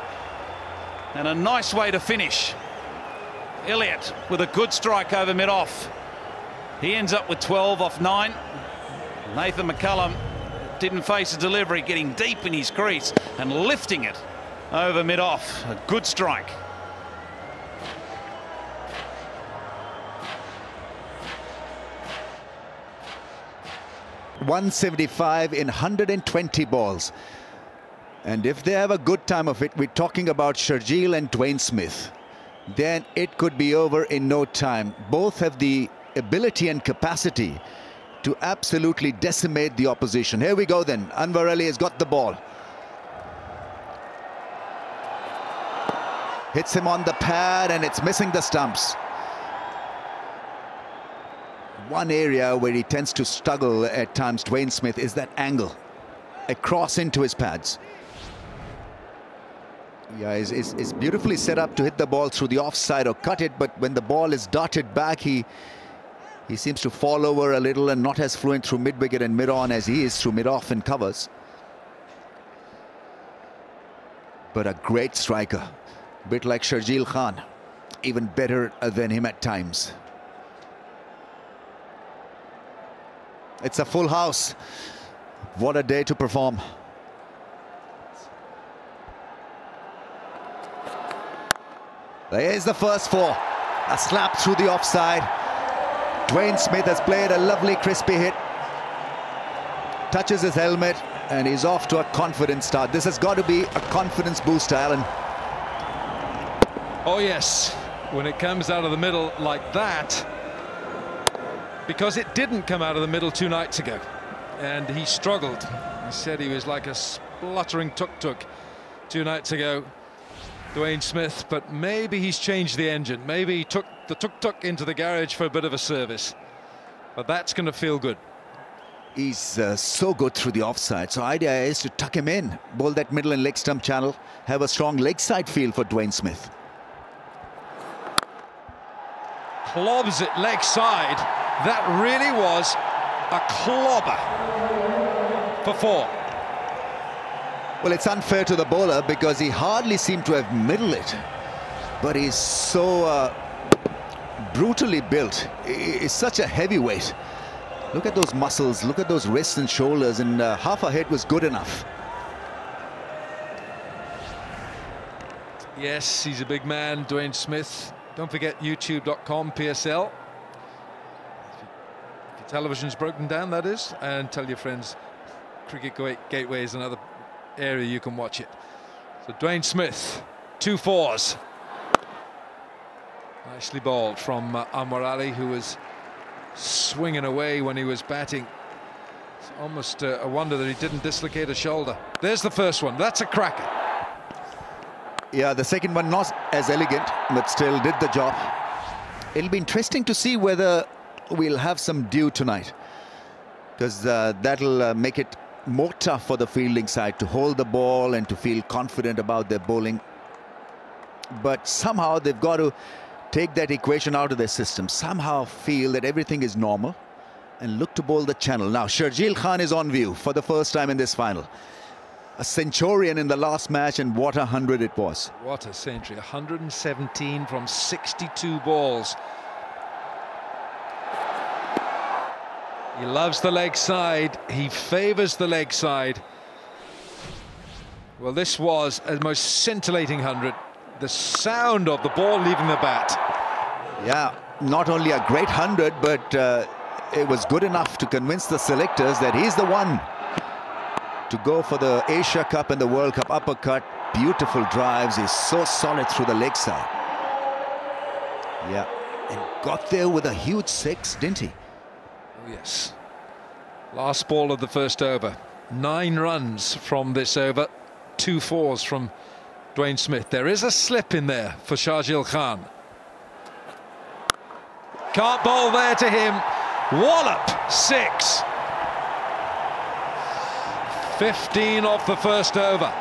and a nice way to finish. Elliott with a good strike over mid-off. He ends up with 12 off 9. Nathan McCullum didn't face a delivery, getting deep in his crease and lifting it over mid-off. A good strike.
.175 in 120 balls. And if they have a good time of it, we're talking about Sharjeel and Dwayne Smith, then it could be over in no time. Both have the ability and capacity to absolutely decimate the opposition. Here we go then. Anwar Ali has got the ball. Hits him on the pad and it's missing the stumps. One area where he tends to struggle at times, Dwayne Smith, is that angle across into his pads. Yeah, is beautifully set up to hit the ball through the offside or cut it, but when the ball is darted back, he seems to fall over a little and not as fluent through mid-wicket and mid-on as he is through mid-off and covers. But a great striker, a bit like Sharjeel Khan, even better than him at times. It's a full house. What a day to perform. There is the first 4. A slap through the offside. Dwayne Smith has played a lovely crispy hit. Touches his helmet and he's off to a confident start. This has got to be a confidence booster, Alan.
Oh yes, when it comes out of the middle like that, because it didn't come out of the middle 2 nights ago and he struggled. He said he was like a spluttering tuk-tuk 2 nights ago, Dwayne Smith, but maybe he's changed the engine. Maybe he took the tuk-tuk into the garage for a bit of a service, but that's going to feel good.
He's so good through the offside, so idea is to tuck him in, bowl that middle and leg stump channel, have a strong leg side feel for Dwayne Smith.
Clobs it leg side. That really was a clobber for 4.
Well, it's unfair to the bowler because he hardly seemed to have middled it. But he's so brutally built. He's such a heavyweight. Look at those muscles, look at those wrists and shoulders, and half a hit was good enough.
Yes, he's a big man, Dwayne Smith. Don't forget youtube.com PSL. If your television's broken down, that is. And tell your friends, Cricket Gateway is another area you can watch it. So Dwayne Smith, 2 fours. Nicely bowled from Anwar Ali, who was swinging away when he was batting. It's almost a wonder that he didn't dislocate a shoulder. There's the first one. That's a cracker.
Yeah, the second one not as elegant, but still did the job. It'll be interesting to see whether we'll have some dew tonight, because that'll make it more tough for the fielding side to hold the ball and to feel confident about their bowling. But somehow they've got to take that equation out of their system, somehow feel that everything is normal and look to bowl the channel. Now Sharjeel Khan is on view for the first time in this final. A centurion in the last match, and what a 100 it was.
What a century, 117 from 62 balls. He loves the leg side, he favours the leg side. Well, this was a most scintillating 100. The sound of the ball leaving the bat.
Yeah, not only a great 100, but it was good enough to convince the selectors that he's the one to go for the Asia Cup and the World Cup. Uppercut, beautiful drives. He's so solid through the leg side. Yeah, and got there with a huge 6, didn't he?
Oh, yes. Last ball of the first over. 9 runs from this over. 2 fours from Dwayne Smith. There is a slip in there for Sharjeel Khan. Can't bowl there to him. Wallop, 6. 15 off the first over.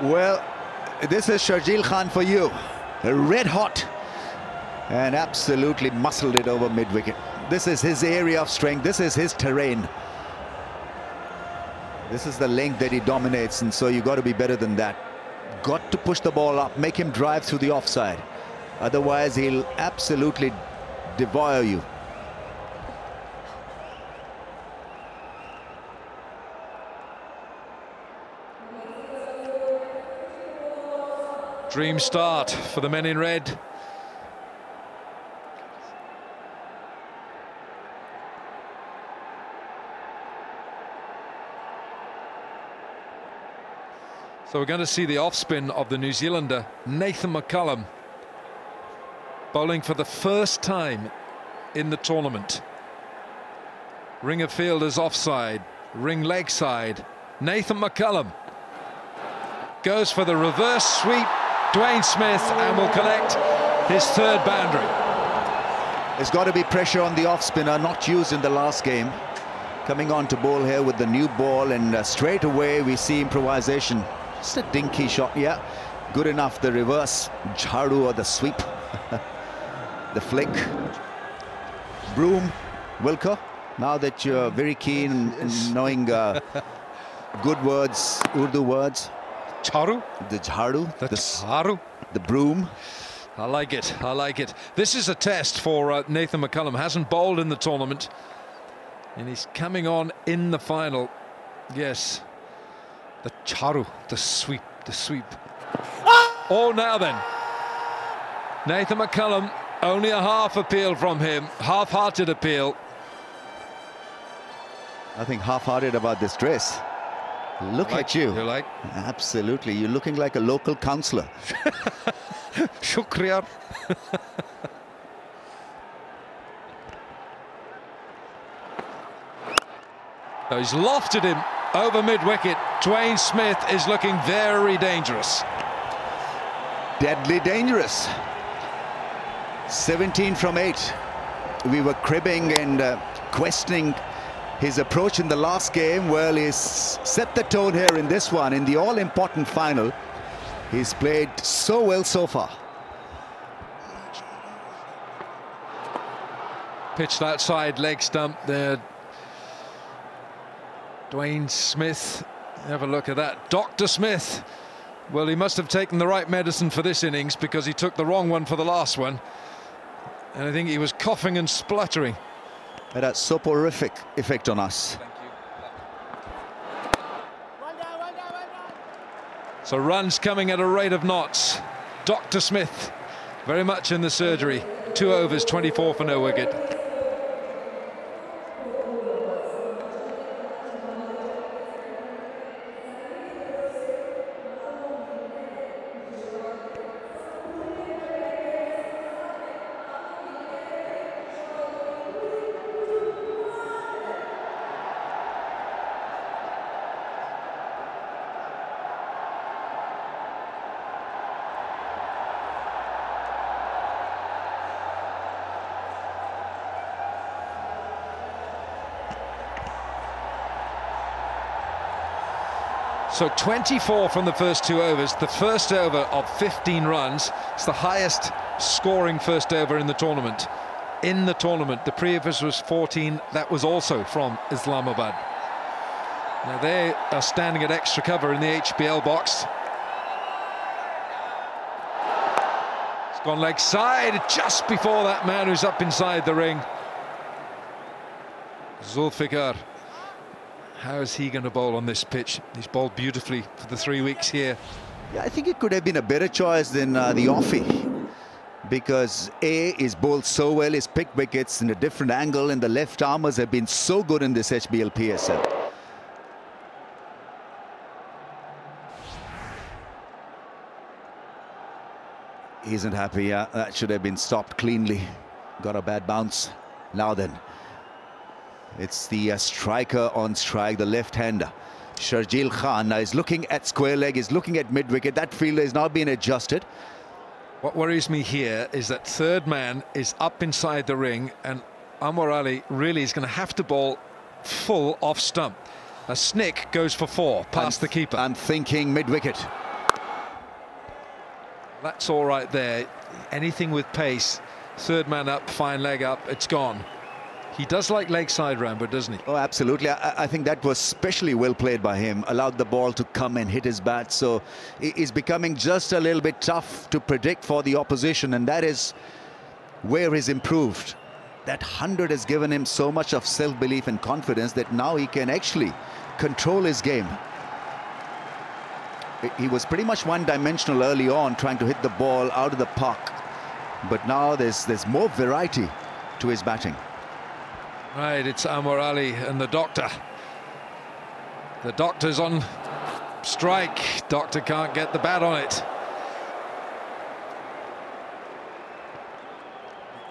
Well, this is Sharjeel Khan for you. Red hot. And absolutely muscled it over mid-wicket. This is his area of strength. This is his terrain. This is the length that he dominates, and so you got to be better than that. Got to push the ball up, make him drive through the offside. Otherwise, he'll absolutely devour you.
Dream start for the men in red. So we're going to see the off-spin of the New Zealander, Nathan McCullum, bowling for the first time in the tournament. Ring of fielders offside, ring leg side. Nathan McCullum goes for the reverse sweep. Dwayne Smith, and will collect his 3rd boundary.
There's got to be pressure on the off-spinner, not used in the last game. Coming on to bowl here with the new ball, and straight away we see improvisation. Just a dinky shot, yeah. Good enough, the reverse jharu or the sweep. The flick. Broom, Wilker, now that you're very keen in knowing good words, Urdu words.
Jharu?
The jharu.
The jharu.
The broom.
I like it, I like it. This is a test for Nathan McCullum. Hasn't bowled in the tournament, and he's coming on in the final. Yes. The jharu, the sweep, the sweep. Oh, now then. Nathan McCullum, only a half appeal from him, half-hearted appeal.
Nothing half-hearted about this dress. Look at you.
You like?
Absolutely. You're looking like a local councillor.
Shukriya. So he's lofted him over mid-wicket. Dwayne Smith is looking very dangerous.
Deadly dangerous. 17 from 8. We were cribbing and questioning his approach in the last game. Well, he's set the tone here in this one, in the all-important final. He's played so well so far.
Pitched outside leg stump there. Dwayne Smith, have a look at that. Dr. Smith. Well, he must have taken the right medicine for this innings, because he took the wrong one for the last one. And I think he was coughing and spluttering.
It had a soporific effect on us.
So runs coming at a rate of knots. Dr. Smith very much in the surgery. 2 overs, 24 for no wicket. So 24 from the first 2 overs. The first over of 15 runs. It's the highest scoring first over in the tournament. The previous was 14. That was also from Islamabad. Now they are standing at extra cover in the HBL box. It's gone leg side just before that man who's up inside the ring. Zulfikar. How is he going to bowl on this pitch? He's bowled beautifully for the 3 weeks here.
Yeah, I think it could have been a better choice than the offie, because A is bowled so well, he's picked wickets in a different angle, and the left armers have been so good in this HBL PSL. He isn't happy. Yeah, that should have been stopped cleanly. Got a bad bounce. Now then. It's the striker on strike, the left-hander. Sharjeel Khan is looking at square leg, is looking at mid-wicket. That fielder is now being adjusted.
What worries me here is that third man is up inside the ring, and Anwar Ali really is going to have to bowl full off stump. A snick goes for 4 past the keeper.
I'm thinking mid-wicket.
That's all right there. Anything with pace, third man up, fine leg up, it's gone. He does like leg side Rambo, doesn't he?
Oh, absolutely. I think that was especially well played by him. Allowed the ball to come and hit his bat. So it is becoming just a little bit tough to predict for the opposition. And that is where he's improved. That 100 has given him so much of self-belief and confidence that now he can actually control his game. He was pretty much one-dimensional early on, trying to hit the ball out of the park. But now there's more variety to his batting.
Right, it's Anwar Ali and the doctor. The doctor's on strike. Doctor can't get the bat on it.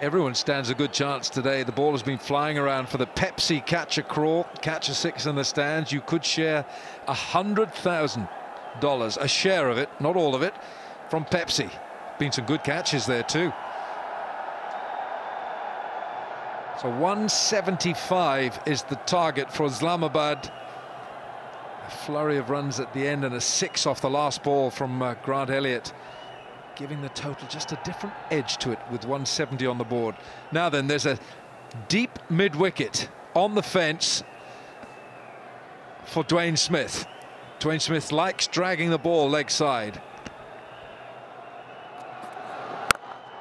Everyone stands a good chance today. The ball has been flying around for the Pepsi catch a crawl, catch a 6 in the stands. You could share $100,000, a share of it, not all of it, from Pepsi. Been some good catches there too. So 175 is the target for Islamabad. A flurry of runs at the end and a 6 off the last ball from Grant Elliott, giving the total just a different edge to it with 170 on the board. Now then, there's a deep mid-wicket on the fence for Dwayne Smith. Dwayne Smith likes dragging the ball leg side.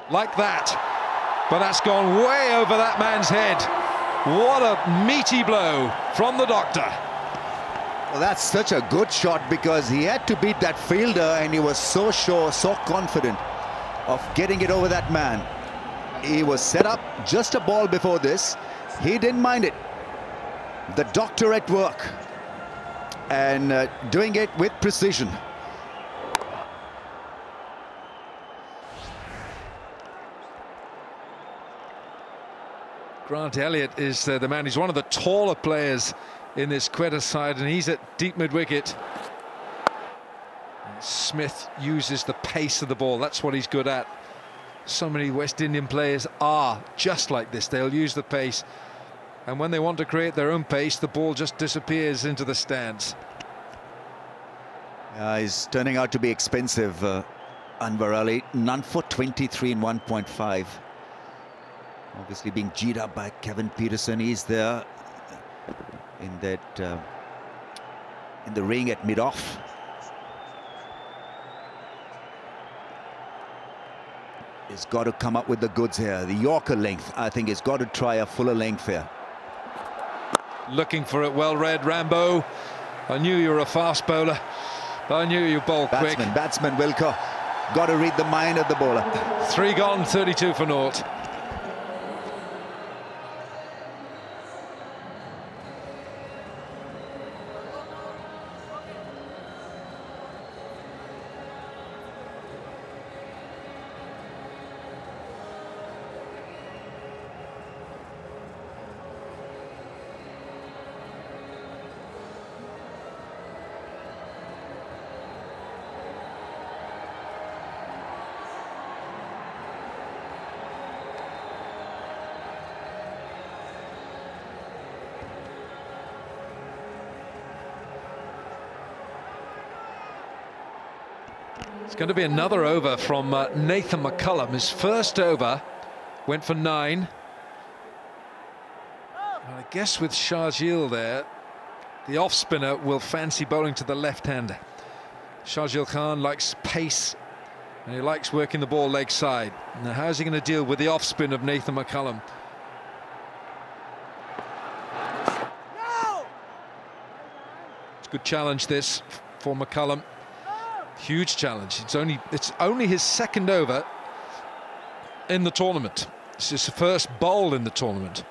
Like that. But that's gone way over that man's head. What a meaty blow from the doctor.
Well, that's such a good shot, because he had to beat that fielder and he was so sure, so confident of getting it over that man. He was set up just a ball before this. He didn't mind it. The doctor at work and doing it with precision.
Grant Elliott is the man. He's one of the taller players in this Quetta side, and he's at deep mid-wicket. Smith uses the pace of the ball. That's what he's good at. So many West Indian players are just like this. They'll use the pace, and when they want to create their own pace, the ball just disappears into the stands.
He's turning out to be expensive, Anwar Ali. None for 23 in 1.5. Obviously being G'd up by Kevin Peterson. He's there in that in the ring at mid-off. He's got to come up with the goods here. The Yorker length, I think, he's got to try a fuller length here.
Looking for it, well read, Rambo. I knew you were a fast bowler, but I knew you bowled quick.
Batsman Wilco, got to read the mind of the bowler.
3 gone, 32 for naught. It's going to be another over from Nathan McCullum. His first over went for 9. And I guess with Sharjeel there, the off-spinner will fancy bowling to the left-hander. Sharjeel Khan likes pace and he likes working the ball leg side. Now how's he going to deal with the off-spin of Nathan McCullum? It's a good challenge this for McCullum. Huge challenge. It's only his second over in the tournament. It's his first bowl in the tournament.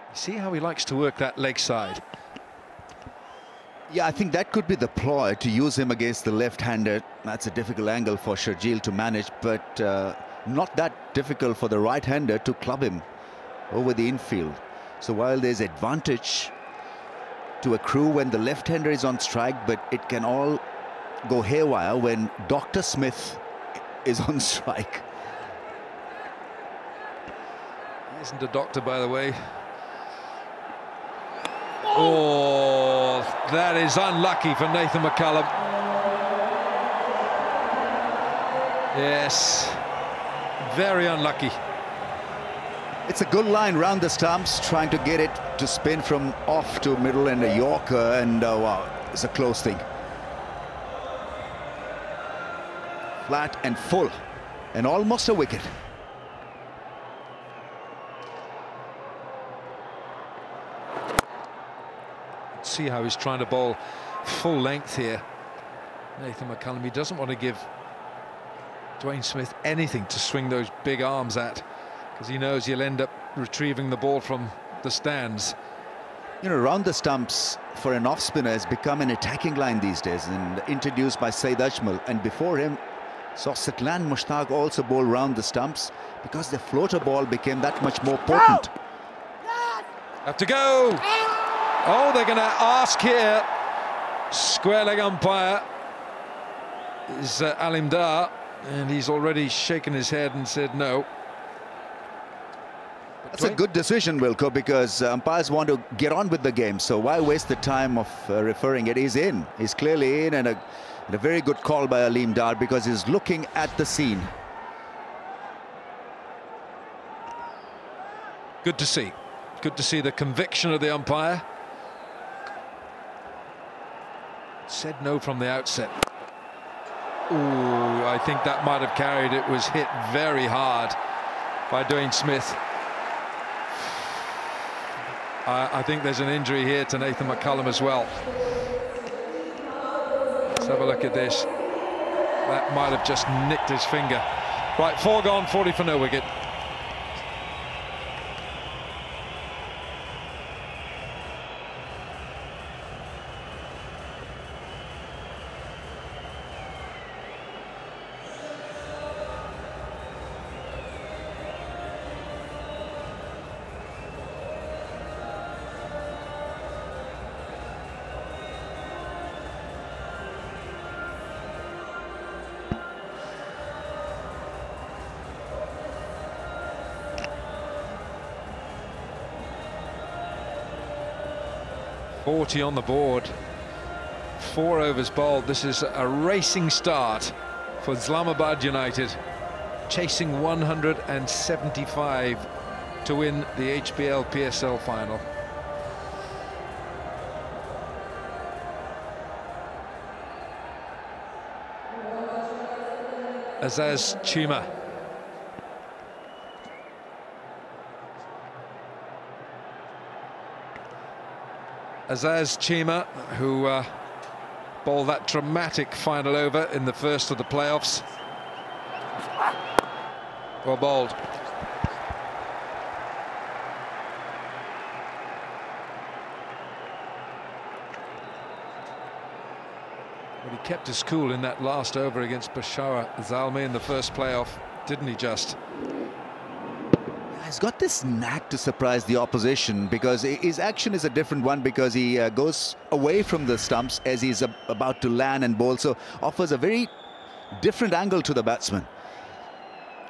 You see how he likes to work that leg side?
Yeah, I think that could be the ploy, to use him against the left-hander. That's a difficult angle for Sharjeel to manage, but not that difficult for the right-hander to club him over the infield. So while there's advantage to accrue when the left-hander is on strike, but it can all go haywire when Dr. Smith is on strike.
He isn't a doctor, by the way. Oh, that is unlucky for Nathan McCullum. Yes, very unlucky.
It's a good line round the stumps, trying to get it to spin from off to middle and a Yorker, and wow, it's a close thing. Flat and full, and almost a wicket.
See how he's trying to bowl full length here. Nathan McCullum, he doesn't want to give Dwayne Smith anything to swing those big arms at, because he knows he'll end up retrieving the ball from the stands.
You know, round the stumps for an off-spinner has become an attacking line these days, and introduced by Saeed Ajmal, and before him saw Satlan Mushtaq also bowl round the stumps, because the floater ball became that much more potent.
Have to go. Oh, they're going to ask here. Square leg umpire is Alim Dar, and he's already shaken his head and said no.
That's a good decision, Wilco, because umpires want to get on with the game, so why waste the time of referring it? He's in. He's clearly in, and a very good call by Alim Dar, because he's looking at the scene.
Good to see. Good to see the conviction of the umpire. Said no from the outset. Ooh, I think that might have carried. It was hit very hard by Dwayne Smith. I think there's an injury here to Nathan McCullum as well. Let's have a look at this. That might have just nicked his finger. Right, 4 gone, 40 for no wicket. On the board 4 overs bowled. This is a racing start for Islamabad United, chasing 175 to win the HBL PSL final. Azaz Chima. Azaz Chima, who bowled that dramatic final over in the first of the playoffs. Well bowled. But he kept his cool in that last over against Peshawar Zalmi in the first playoff, didn't he just?
He's got this knack to surprise the opposition, because his action is a different one, because he goes away from the stumps as he's about to land and bowl, so offers a very different angle to the batsman.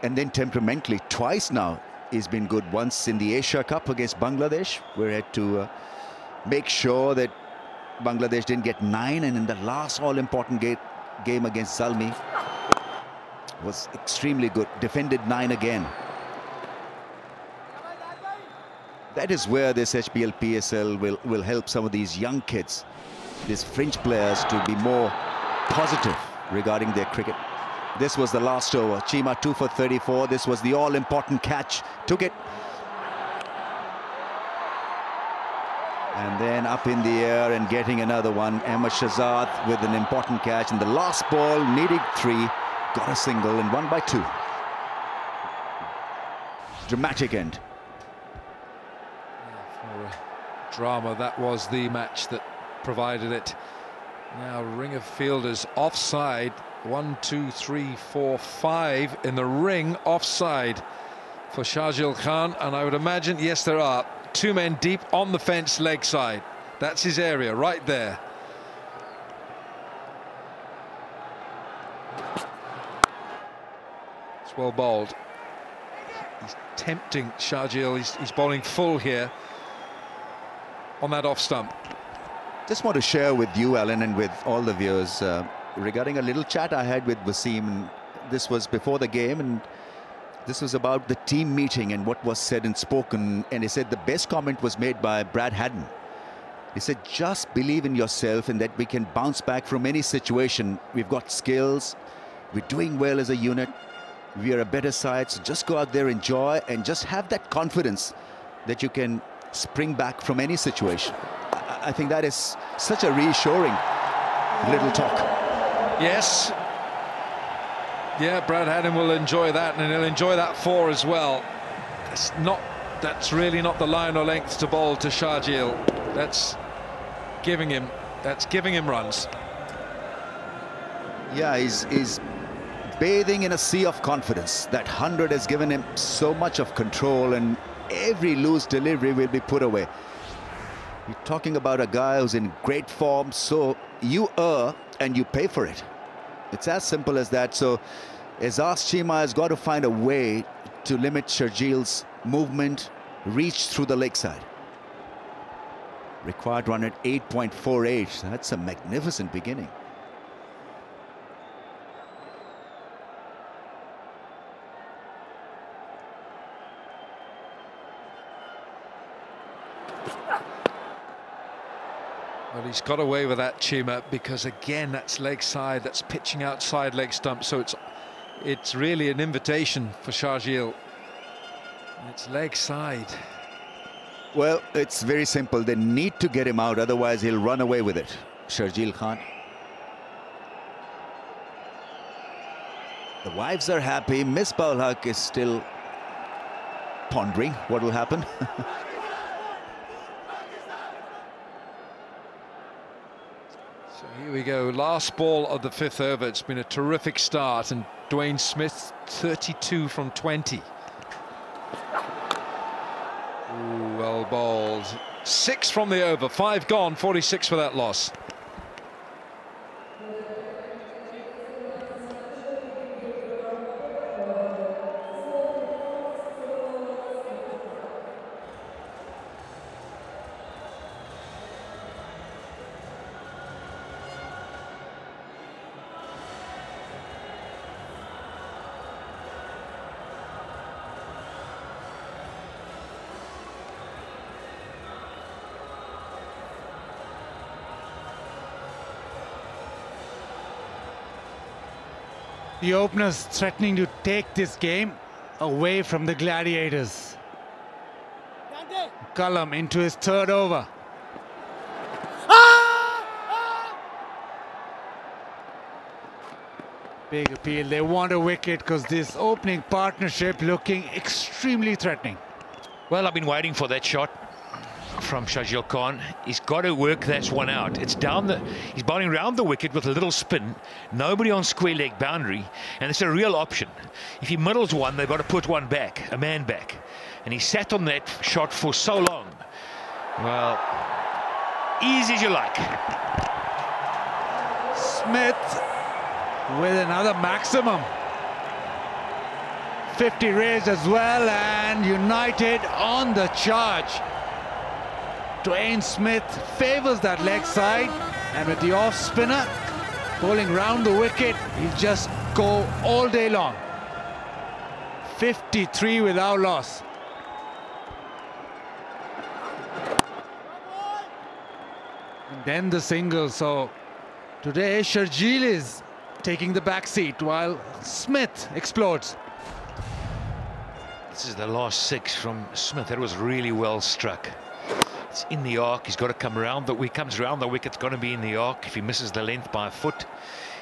And then temperamentally, twice now he's been good. Once in the Asia Cup against Bangladesh, where he had to make sure that Bangladesh didn't get 9, and in the last all-important game against Zalmi was extremely good, defended 9 again. That is where this HBL PSL will help some of these young kids, these fringe players, to be more positive regarding their cricket. This was the last over. Chima 2 for 34. This was the all-important catch. Took it. And then up in the air and getting another one. Ahmed Shahzad with an important catch. And the last ball, needing 3, got a single and won by 2. Dramatic end.
Drama, that was the match that provided it. Now ring of fielders offside. 1, 2, 3, 4, 5 in the ring offside for Shahzil Khan, and I would imagine, yes, there are 2 men deep on the fence leg side. That's his area right there. It's well bowled. He's tempting Shahzil. He's bowling full here on that off stump.
Just want to share with you, Alan, and with all the viewers regarding a little chat I had with Wasim. This was before the game, and this was about the team meeting and what was said and spoken. And he said the best comment was made by Brad Haddon. He said, just believe in yourself and that we can bounce back from any situation. We've got skills. We're doing well as a unit. We are a better side. So just go out there, enjoy, and just have that confidence that you can spring back from any situation. I think that is such a reassuring little talk.
Yes. Yeah, Brad Haddon will enjoy that, and he'll enjoy that 4 as well. That's really not the line or length to bowl to Shahzil. That's giving him runs.
Yeah, he's bathing in a sea of confidence. That 100 has given him so much of control, and every loose delivery will be put away. You're talking about a guy who's in great form, so you err and you pay for it. It's as simple as that. So Azaz Chima has got to find a way to limit Shahzil's movement, reach through the leg side. Required run at 8.48. That's a magnificent beginning.
Well, he's got away with that, Chima, because again, that's leg side, that's pitching outside leg stump, so it's really an invitation for Shahzil. It's leg side.
Well, it's very simple. They need to get him out, otherwise he'll run away with it. Shahzil Khan. The wives are happy. Misbah ul Haq is still pondering what will happen.
So here we go, last ball of the 5th over. It's been a terrific start, and Dwayne Smith 32 from 20. Ooh, well bowled. 6 from the over, 5 gone, 46 for that loss.
The openers threatening to take this game away from the Gladiators. McCullum into his third over. Big appeal. They want a wicket because this opening partnership looking extremely threatening.
Well, I've been waiting for that shot from Shahil Khan. He's got to work that one out. It's down the... He's bowling round the wicket with a little spin. Nobody on square leg boundary. And it's a real option. If he middles one, they've got to put one back, a man back. And he sat on that shot for so long. Well, easy as you like.
Smith with another maximum. 50 raised as well, and United on the charge. Dwayne Smith favours that leg side, and with the off spinner bowling round the wicket, he'll just go all day long. 53 without loss. And then the single. So today Shahil is taking the back seat while Smith explodes.
This is the last 6 from Smith. That was really well struck. It's in the arc. He's got to come around. He comes around the wicket. It's going to be in the arc. If he misses the length by a foot,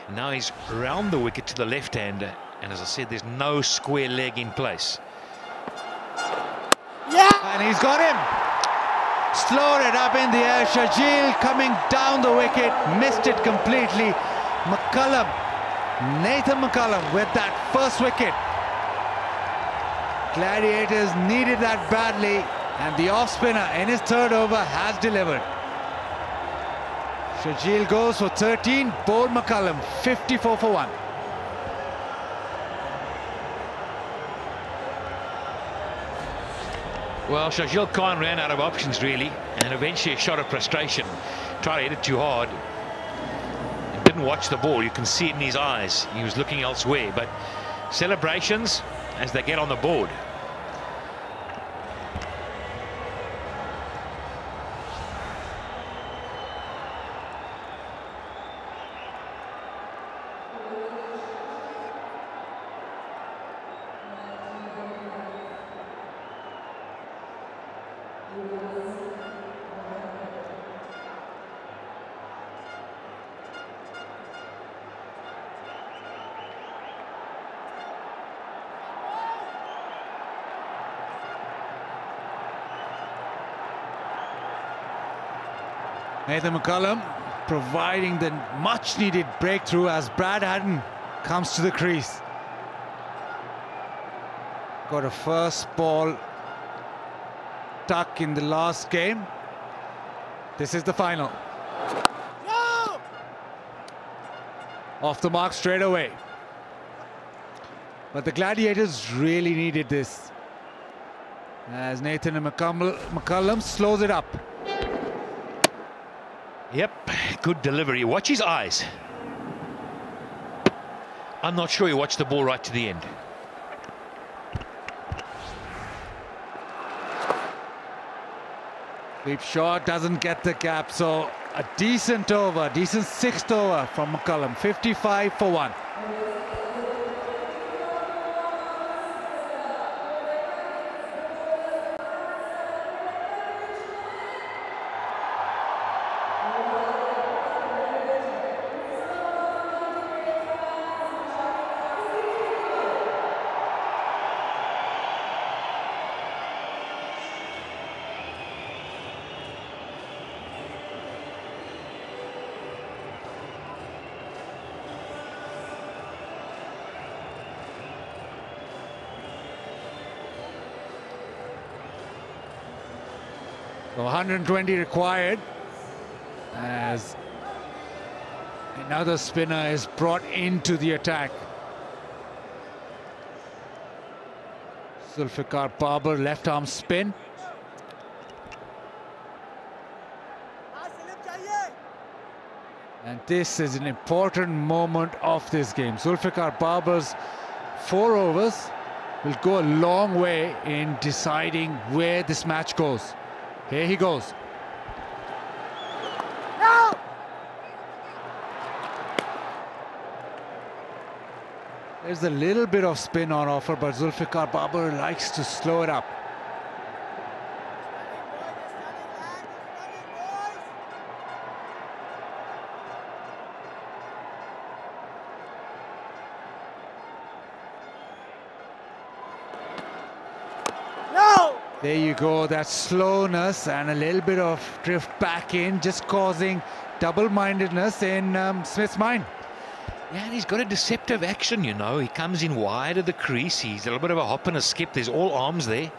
and now he's round the wicket to the left-hander. And as I said, there's no square leg in place.
Yeah, and he's got him. Slowed it up in the air. Shahil coming down the wicket, missed it completely. McCullum, Nathan McCullum with that first wicket. Gladiators needed that badly, and the off spinner in his third over has delivered. Shahil goes for 13, bowled McCullum 54 for 1.
Well, Shahil Khan ran out of options really, and eventually a shot of frustration. Tried to hit it too hard. Didn't watch the ball. You can see it in his eyes. He was looking elsewhere, but celebrations as they get on the board.
Nathan McCullum providing the much needed breakthrough as Brad Haddon comes to the crease. Got a first ball tuck in the last game. This is the final. No! Off the mark straight away. But the Gladiators really needed this, as Nathan McCullum slows it up.
Yep, good delivery. Watch his eyes. I'm not sure he watched the ball right to the end.
Deep shot doesn't get the cap, so a decent over, decent 6th over from McCullum, 55 for 1. So 120 required as another spinner is brought into the attack. Zulfikar Babar, left arm spin. And this is an important moment of this game. Zulfikar Babar's 4 overs will go a long way in deciding where this match goes. Here he goes. There's a little bit of spin on offer, but Zulfikar Babar likes to slow it up. There you go, that slowness and a little bit of drift back in, just causing double-mindedness in Smith's mind.
Yeah, and he's got a deceptive action, you know. He comes in wide of the crease. He's a little bit of a hop and a skip. There's all arms there.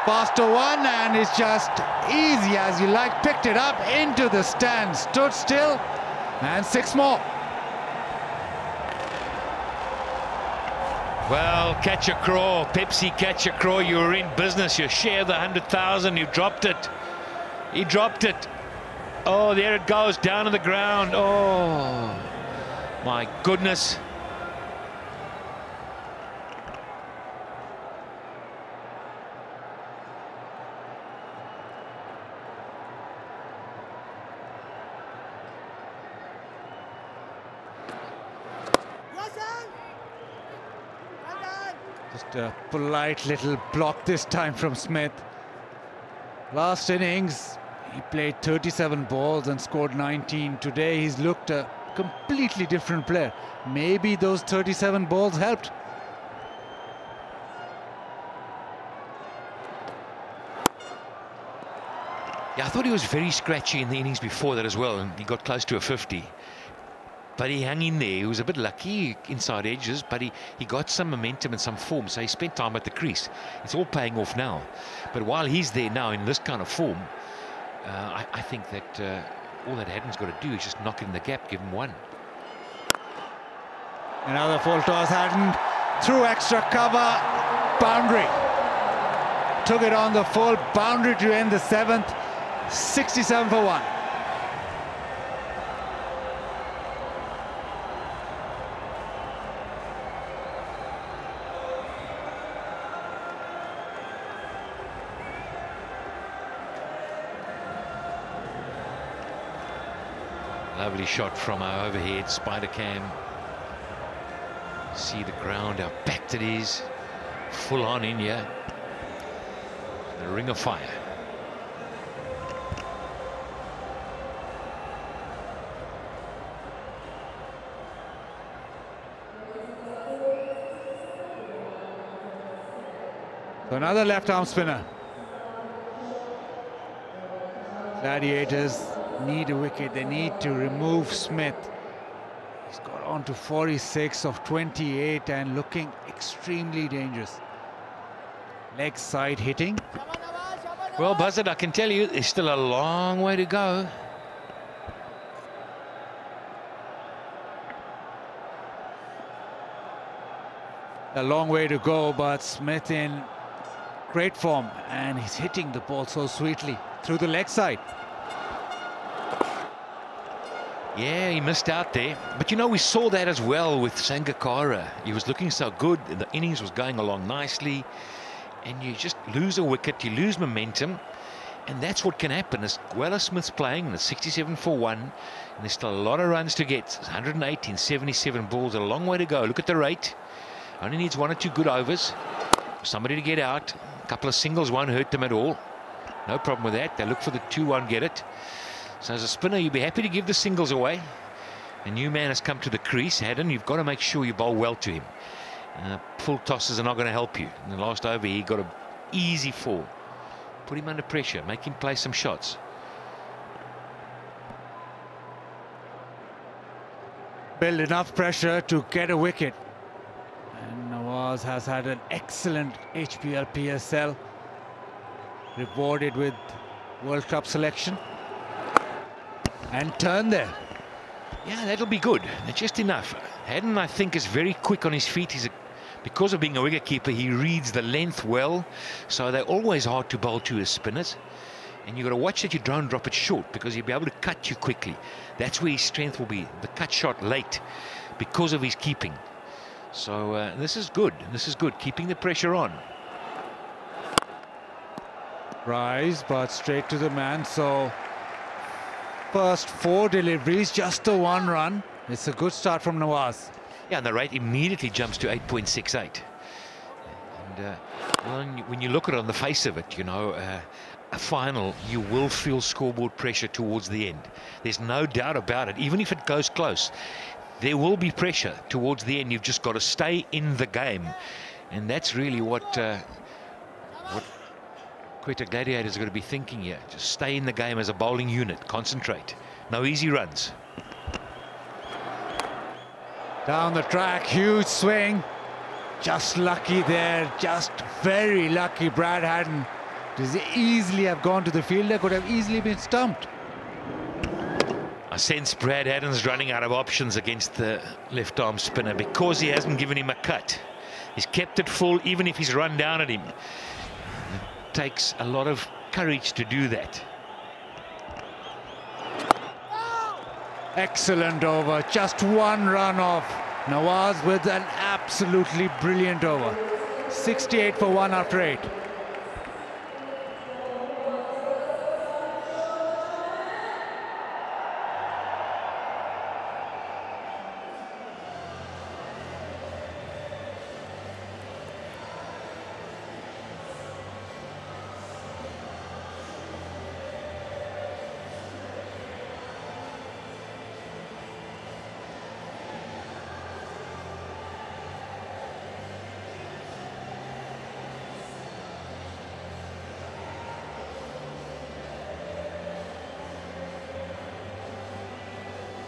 Faster one, and it's just easy as you like. Picked it up into the stand, stood still, and 6 more.
Well, catch a craw, Pepsi, catch a craw. You were in business. Your share of the 100,000. You dropped it. He dropped it. Oh, there it goes, down to the ground. Oh, my goodness.
Just a polite little block this time from Smith. Last innings, he played 37 balls and scored 19. Today, he's looked a completely different player. Maybe those 37 balls helped.
Yeah, I thought he was very scratchy in the innings before that as well, and he got close to a 50. But he hung in there. He was a bit lucky inside edges, but he got some momentum and some form, so he spent time at the crease. It's all paying off now. But while he's there now in this kind of form, I think that all that Haddon's got to do is just knock it in the gap, give him one.
Another full toss, Haddon through extra cover, boundary. Took it on the full boundary to end the 7th, 67 for 1.
Lovely shot from our overhead spider cam. See the ground, how packed it is. Full on in here. The ring of fire.
So another left arm spinner. Gladiators need a wicket. They need to remove Smith. He's got on to 46 of 28 and looking extremely dangerous. Leg side hitting.
Well, Buzzard, I can tell you, there's still a long way to go.
A long way to go, but Smith in great form, and he's hitting the ball so sweetly through the leg side.
Yeah, he missed out there. But, you know, we saw that as well with Sangakkara. He was looking so good. The innings was going along nicely. And you just lose a wicket, you lose momentum. And that's what can happen. As well as Smith's playing, and it's 67 for 1. And there's still a lot of runs to get. 118, 77 balls, a long way to go. Look at the rate. Only needs 1 or 2 good overs. Somebody to get out. A couple of singles won't hurt them at all. No problem with that. They look for the 2-1 get it. So as a spinner, you'd be happy to give the singles away. A new man has come to the crease, Haddon. You've got to make sure you bowl well to him. Full tosses are not going to help you. In the last over, he got an easy 4. Put him under pressure. Make him play some shots.
Build enough pressure to get a wicket. And Nawaz has had an excellent HBL PSL. Rewarded with World Cup selection. And turn there.
Yeah, that'll be good. It's just enough. Haddon, I think, is very quick on his feet. Because of being a wicketkeeper, he reads the length well. So they're always hard to bowl to as spinners. And you've got to watch that you don't drop it short, because he'll be able to cut you quickly. That's where his strength will be. The cut shot late because of his keeping. So this is good. This is good. Keeping the pressure on.
Rise, but straight to the man. So first 4 deliveries, just the 1 run. It's a good start from Nawaz.
Yeah, and the rate immediately jumps to 8.68. And when you look at it on the face of it, you know, a final, you will feel scoreboard pressure towards the end. There's no doubt about it. Even if it goes close, there will be pressure towards the end. You've just got to stay in the game. And that's really what Quetta Gladiators are going to be thinking here. Just stay in the game as a bowling unit. Concentrate. No easy runs.
Down the track, huge swing. Just lucky there, just very lucky. Brad Haddon does easily have gone to the fielder, could have easily been stumped.
I sense Brad Haddon's running out of options against the left arm spinner because he hasn't given him a cut. He's kept it full even if he's run down at him. It takes a lot of courage to do that.
Excellent over, just one run off. Nawaz with an absolutely brilliant over. 68 for 1 after 8.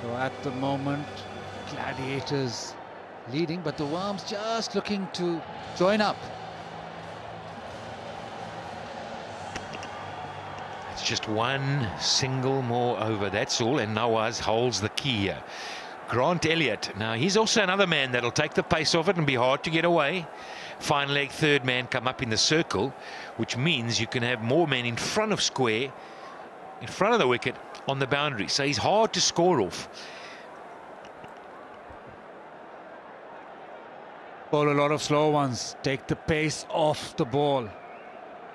So at the moment, Gladiators leading, but the Worms just looking to join up.
It's just one single more over, that's all, and Nawaz holds the key here. Grant Elliott, now he's also another man that'll take the pace off it and be hard to get away. Fine leg third man come up in the circle, which means you can have more men in front of square, in front of the wicket, on the boundary, so he's hard to score off.
Bowl a lot of slow ones, take the pace off the ball,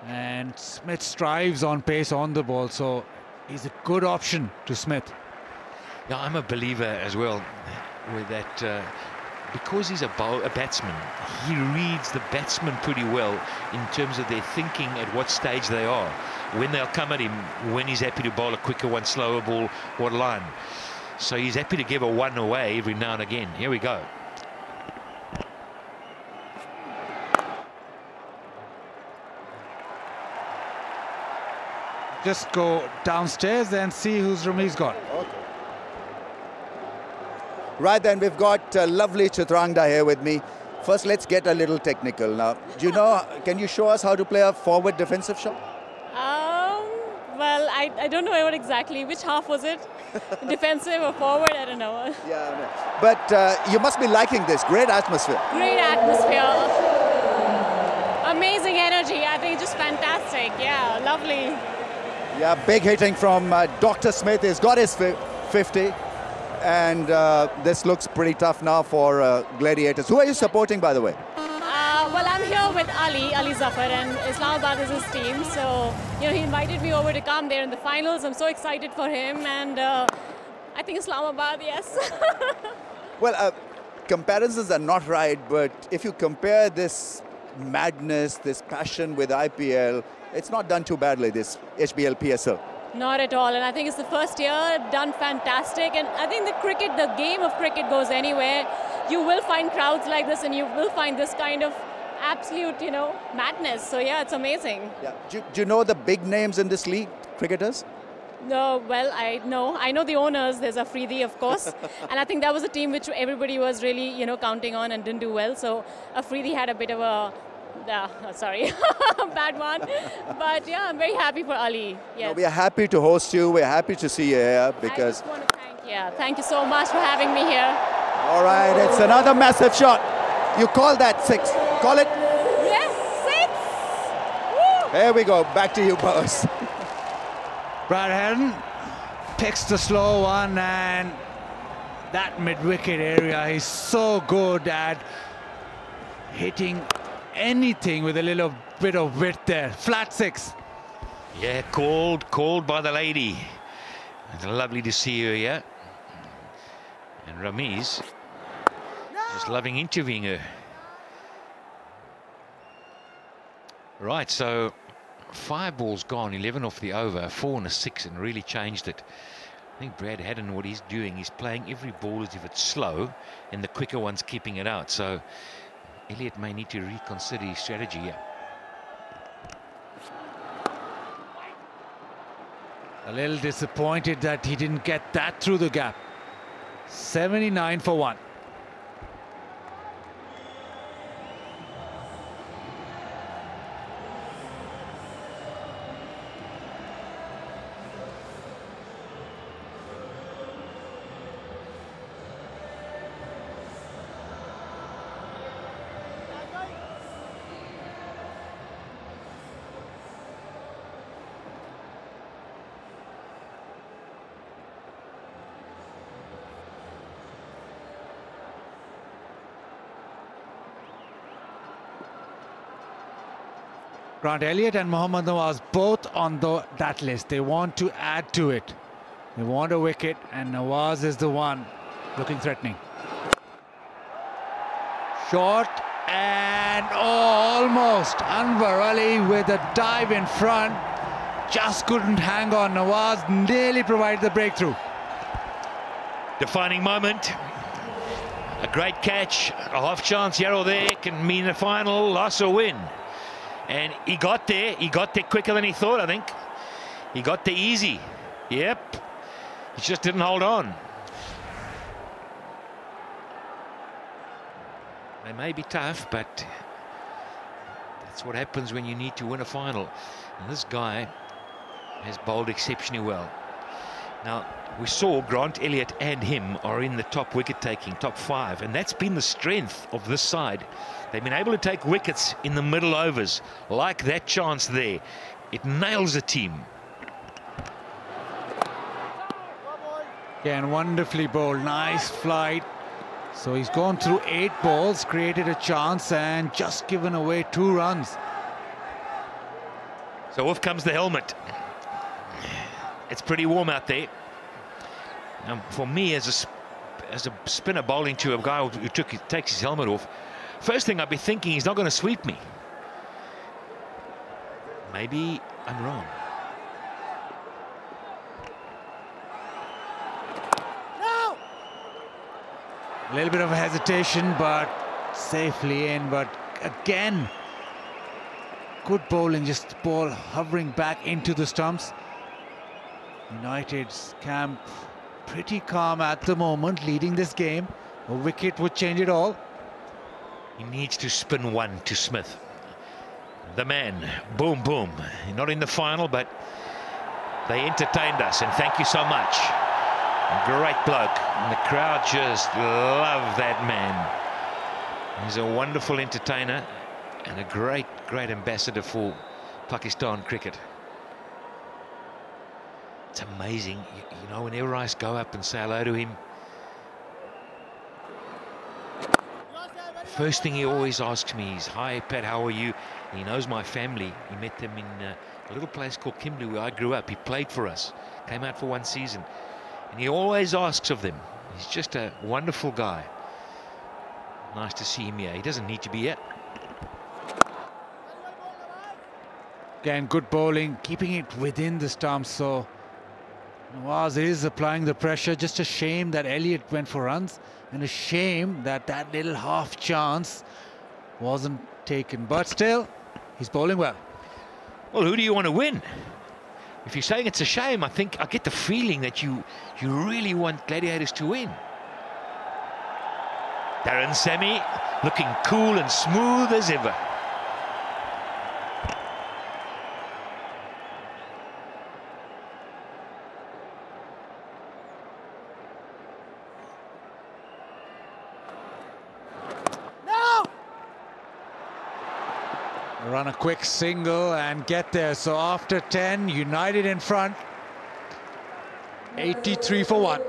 and Smith strives on pace on the ball, so he's a good option to Smith.
Yeah, I'm a believer as well with that, because he's a batsman, he reads the batsman pretty well in terms of their thinking at what stage they are, when they'll come at him, when he's happy to bowl a quicker one, slower ball, what line. So he's happy to give a one away every now and again. Here we go.
Just go downstairs and see whose room he's got.
Okay. Right then, we've got lovely Chitrangda here with me. First, let's get a little technical. Now, do you know, can you show us how to play a forward defensive shot?
Well, I don't know what exactly. Which half was it? Defensive or forward? I don't know.
Yeah, but you must be liking this. Great atmosphere.
Great atmosphere. Amazing energy. I think just fantastic. Yeah, lovely.
Yeah, big hitting from Dr. Smith. He's got his 50. And this looks pretty tough now for Gladiators. Who are you supporting, by the way?
Well, I'm here with Ali Zafar, and Islamabad is his team. So, you know, he invited me over to come there in the finals. I'm so excited for him, and I think Islamabad, yes.
Well, comparisons are not right, but if you compare this madness, this passion with IPL, it's not done too badly, this HBL PSL.
Not at all, and I think it's the first year, done fantastic, and I think the game of cricket goes anywhere. You will find crowds like this, and you will find this kind of absolute, you know, madness. So yeah, it's amazing. Yeah.
Do you know the big names in this league, cricketers?
No, well, I know the owners. There's Afridi, of course, and I think that was a team which everybody was really, you know, counting on and didn't do well. So Afridi had a bit of a bad one. But yeah, I'm very happy for Ali. Yes.
No, we are happy to host you. We're happy to see you here because...
I just want to thank you so much for having me here.
All right, it's another massive shot. You call that 6. Call it?
Yes, 6. Woo.
There we go. Back to you, boss.
Brad Haddon picks the slow one, and that mid-wicket area, he's so good at hitting anything with a little bit of width there. Flat 6.
Yeah, called by the lady. It's lovely to see her here. And Ramiz just loving interviewing her. Right, so 5 balls gone, 11 off the over, 4 and a 6, and really changed it. I think Brad Haddon, what he's doing, he's playing every ball as if it's slow, and the quicker one's keeping it out. So Elliott may need to reconsider his strategy here.
A little disappointed that he didn't get that through the gap. 79 for 1. Grant Elliott and Mohammad Nawaz both on that list. They want to add to it. They want a wicket, and Nawaz is the one looking threatening. Short, and almost Anwar Ali with a dive in front. Just couldn't hang on. Nawaz nearly provided the breakthrough.
Defining moment. A great catch, a half chance here or there can mean a final loss or win. And he got there quicker than he thought, I think. He got there easy. Yep. He just didn't hold on. They may be tough, but that's what happens when you need to win a final. And this guy has bowled exceptionally well. Now, we saw Grant Elliott and him are in the top wicket-taking, top 5, and that's been the strength of this side. They've been able to take wickets in the middle overs, like that chance there. It nails the team.
Again, wonderfully bowled, nice flight. So he's gone through 8 balls, created a chance, and just given away 2 runs.
So off comes the helmet. It's pretty warm out there. Now, for me, as a spinner bowling to a guy who takes his helmet off, first thing I'd be thinking, he's not going to sweep me. Maybe I'm wrong.
No!
A little bit of hesitation, but safely in. But again, good bowling, just ball hovering back into the stumps. United's camp pretty calm at the moment, leading this game. A wicket would change it all.
He needs to spin one to Smith. The man, boom, boom. Not in the final, but they entertained us, and thank you so much. A great bloke, and the crowd just love that man. He's a wonderful entertainer and a great, great ambassador for Pakistan cricket. It's amazing, you know, whenever I go up and say hello to him, first thing he always asks me is, "Hi Pat, how are you?" And he knows my family. He met them in a little place called Kimberley where I grew up. He played for us, came out for 1 season, and he always asks of them. He's just a wonderful guy. Nice to see him here. He doesn't need to be here.
Again, good bowling, keeping it within the stumps. So Nawaz is applying the pressure. Just a shame that Elliott went for runs, and a shame that that little half chance wasn't taken. But still, he's bowling well.
Well, who do you want to win? If you're saying it's a shame, I think I get the feeling that you really want Gladiators to win. Darren Sammy looking cool and smooth as ever.
Run a quick single and get there. So after 10, United in front. 83 for 1.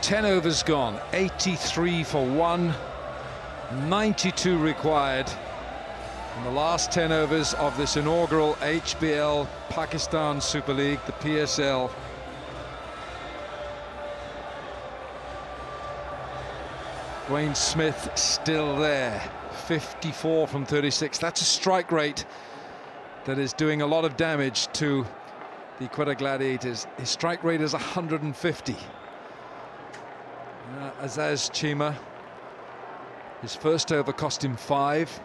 10 overs gone, 83 for 1, 92 required in the last 10 overs of this inaugural HBL Pakistan Super League, the PSL. Dwayne Smith still there, 54 from 36. That's a strike rate that is doing a lot of damage to the Quetta Gladiators. His strike rate is 150. Azaz Chima, his first over cost him 5.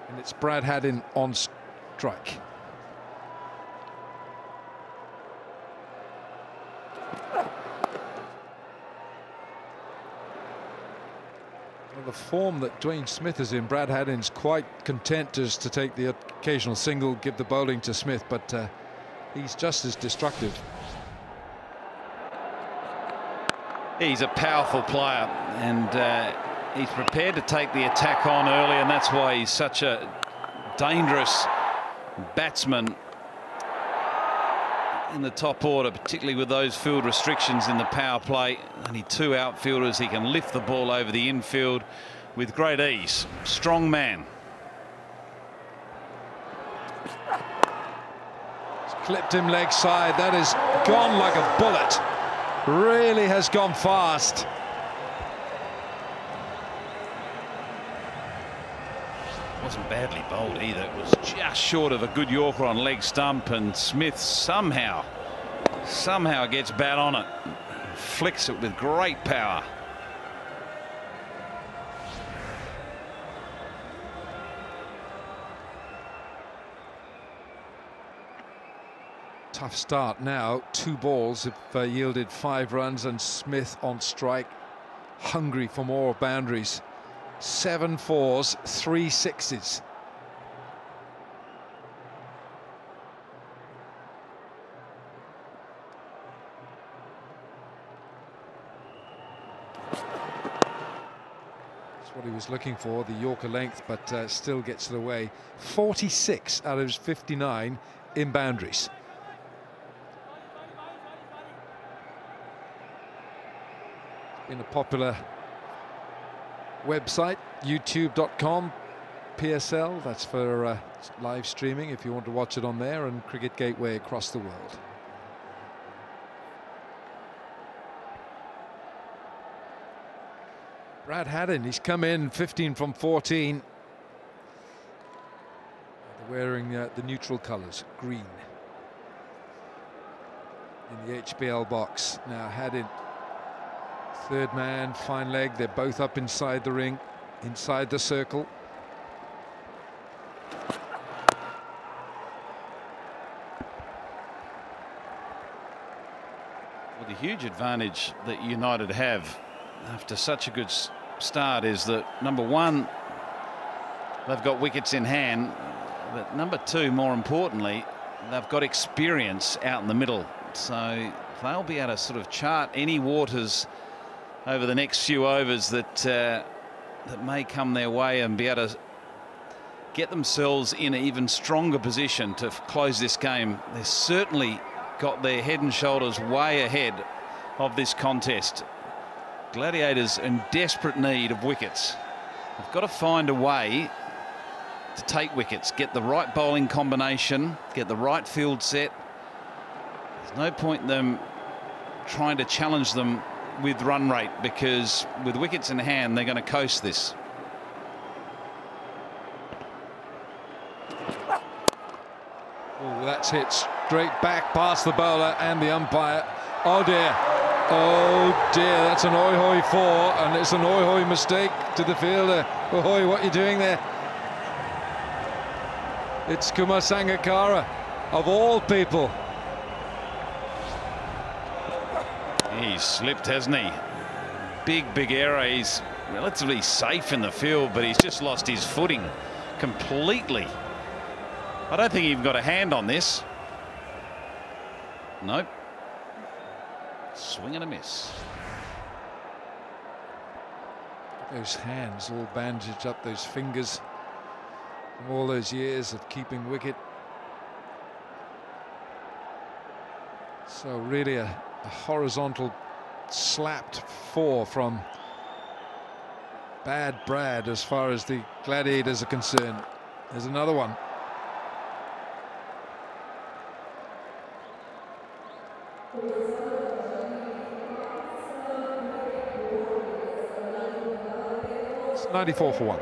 And it's Brad Haddin on strike. Well, the form that Dwayne Smith is in, Brad Haddin's quite content just to take the occasional single, give the bowling to Smith, but he's just as destructive.
He's a powerful player, and he's prepared to take the attack on early, and that's why he's such a dangerous batsman in the top order, particularly with those field restrictions in the power play. Only 2 outfielders. He can lift the ball over the infield with great ease. Strong man.
He's clipped him leg side. That has gone like a bullet. Really has gone fast.
Wasn't badly bowled either. It was just short of a good Yorker on leg stump, and Smith somehow gets bat on it, flicks it with great power.
Tough start now. 2 balls have yielded 5 runs, and Smith on strike, hungry for more boundaries. 7 4s, 3 6s. That's what he was looking for, the Yorker length, but still gets it away. 46 out of his 59 in boundaries. In a popular website, youtube.com PSL. That's for live streaming if you want to watch it on there, and Cricket Gateway across the world. Brad Haddin, he's come in 15 from 14. They're wearing the neutral colours, green, in the HBL box. Now Haddin, third man, fine leg. They're both up inside the ring, inside the circle.
Well, the huge advantage that United have after such a good start is that, number one, they've got wickets in hand, but number two, more importantly, they've got experience out in the middle. So they'll be able to sort of chart any waters over the next few overs that may come their way, and be able to get themselves in an even stronger position to close this game. They've certainly got their head and shoulders way ahead of this contest. Gladiators in desperate need of wickets. They've got to find a way to take wickets, get the right bowling combination, get the right field set. There's no point in them trying to challenge them with run rate, because with wickets in hand they're going to coast this.
Oh, that's hit straight back past the bowler and the umpire. Oh dear, oh dear, that's an oi hoi 4, and it's an oi hoi mistake to the fielder. Oh hoi, what are you doing there? It's Kumar Sangakkara, of all people.
He's slipped, hasn't he? Big error. He's relatively safe in the field, but he's just lost his footing completely. I don't think he even got a hand on this. Nope. Swing and a miss.
Those hands all bandaged up, those fingers from all those years of keeping wicket. So really a horizontal slapped 4 from Bad Brad as far as the Gladiators are concerned. There's another one. It's 94 for 1.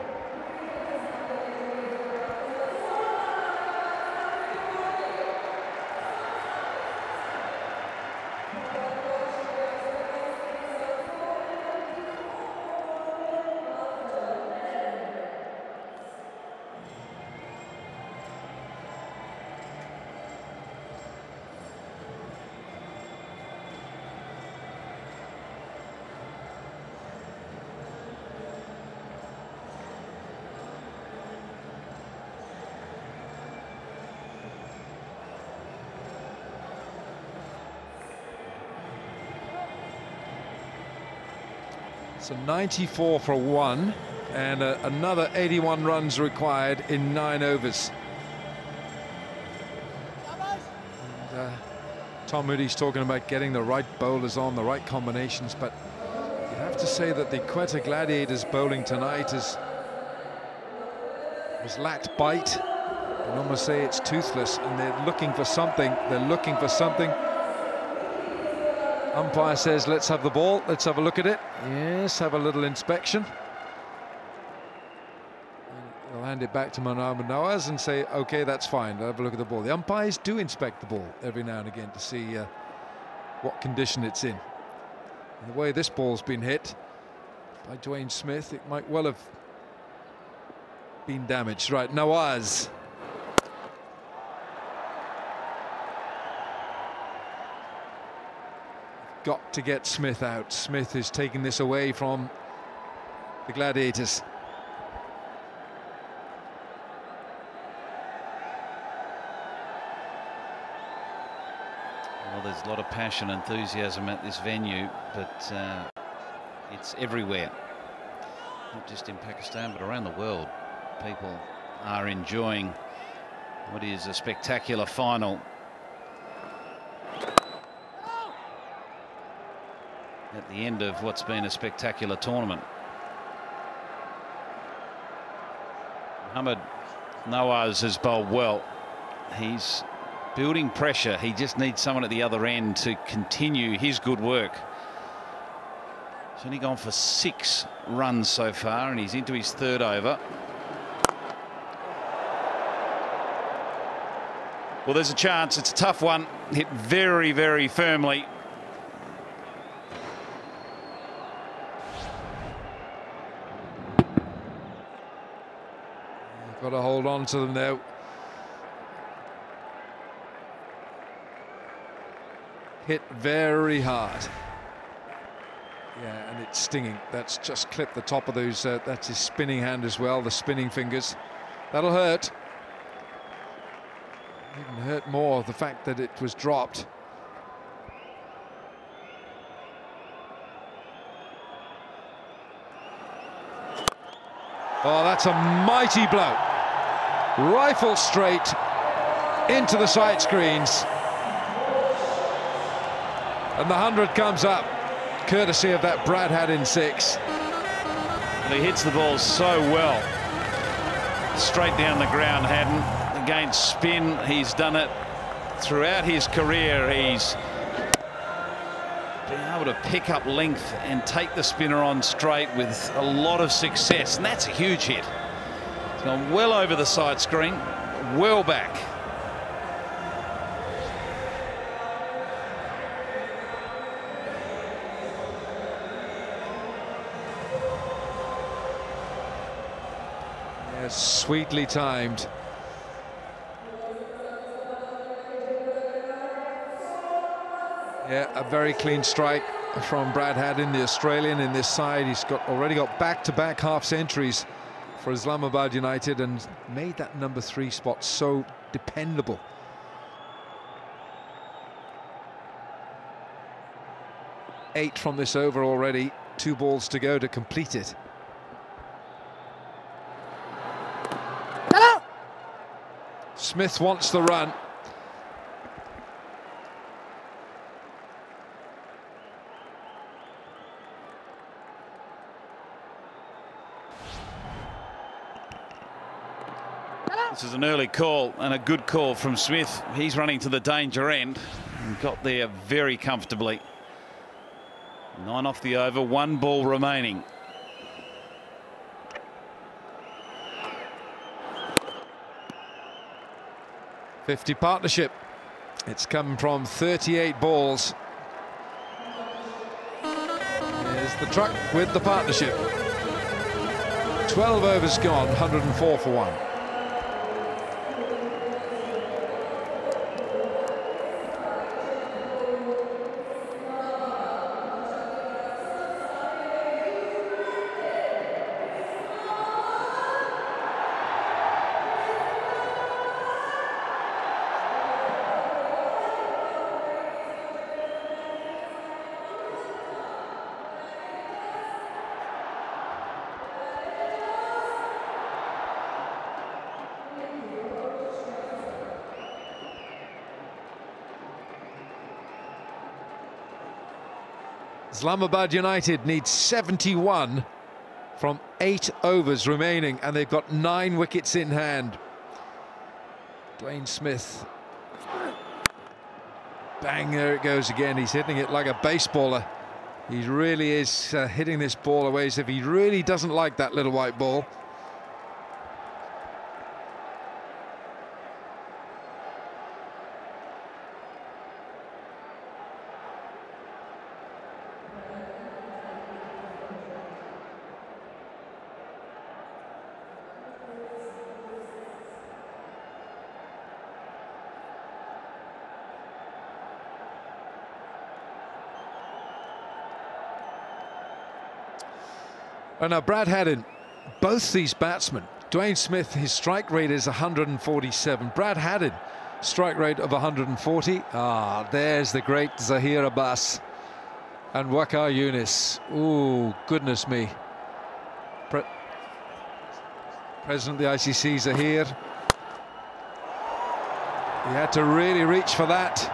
So 94 for 1, and another 81 runs required in 9 overs. And, Tom Moody's talking about getting the right bowlers on, the right combinations, but you have to say that the Quetta Gladiators bowling tonight has lacked bite. You can almost say it's toothless, and they're looking for something. They're looking for something. Umpire says, let's have the ball, let's have a look at it. Yes, have a little inspection. They'll hand it back to Nawaz and say, okay, that's fine, have a look at the ball. The umpires do inspect the ball every now and again to see what condition it's in. And the way this ball's been hit by Dwayne Smith, it might well have been damaged. Right, Nawaz. Got to get Smith out. Smith is taking this away from the Gladiators.
Well, there's a lot of passion and enthusiasm at this venue, but it's everywhere. Not just in Pakistan, but around the world. People are enjoying what is a spectacular final. At the end of what's been a spectacular tournament. Mohammad Nawaz has bowled well. He's building pressure. He just needs someone at the other end to continue his good work. He's only gone for 6 runs so far, and he's into his 3rd over. Well, there's a chance. It's a tough one. Hit very, very firmly.
Got to hold on to them now. Hit very hard. Yeah, and it's stinging. That's just clipped the top of those. That's his spinning hand as well, the spinning fingers. That'll hurt. Even hurt more the fact that it was dropped. Oh, that's a mighty blow. Rifle straight into the side screens. And the 100 comes up, courtesy of that Brad had in 6.
And he hits the ball so well. Straight down the ground, Haddon. Against spin, he's done it throughout his career. He's been able to pick up length and take the spinner on straight with a lot of success, and that's a huge hit. It's gone well over the side screen, well back.
Yes, sweetly timed. Yeah, a very clean strike from Brad Haddin, the Australian, in this side. He's already got back-to-back half centuries for Islamabad United and made that number 3 spot so dependable. Eight from this over already, 2 balls to go to complete it. Smith wants the run.
This is an early call and a good call from Smith. He's running to the danger end and got there very comfortably. 9 off the over, 1 ball remaining.
.50 partnership. It's come from 38 balls. Here's the truck with the partnership. 12 overs gone, 104 for 1. Islamabad United need 71 from 8 overs remaining, and they've got 9 wickets in hand. Dwayne Smith. Bang, there it goes again. He's hitting it like a baseballer. He really is hitting this ball away as if he really doesn't like that little white ball. And now Brad Haddin, both these batsmen, Dwayne Smith, his strike rate is 147. Brad Haddin, strike rate of 140. Ah, there's the great Zahir Abbas and Waqar Younis. Ooh, goodness me. President of the ICC, Zahir. He had to really reach for that.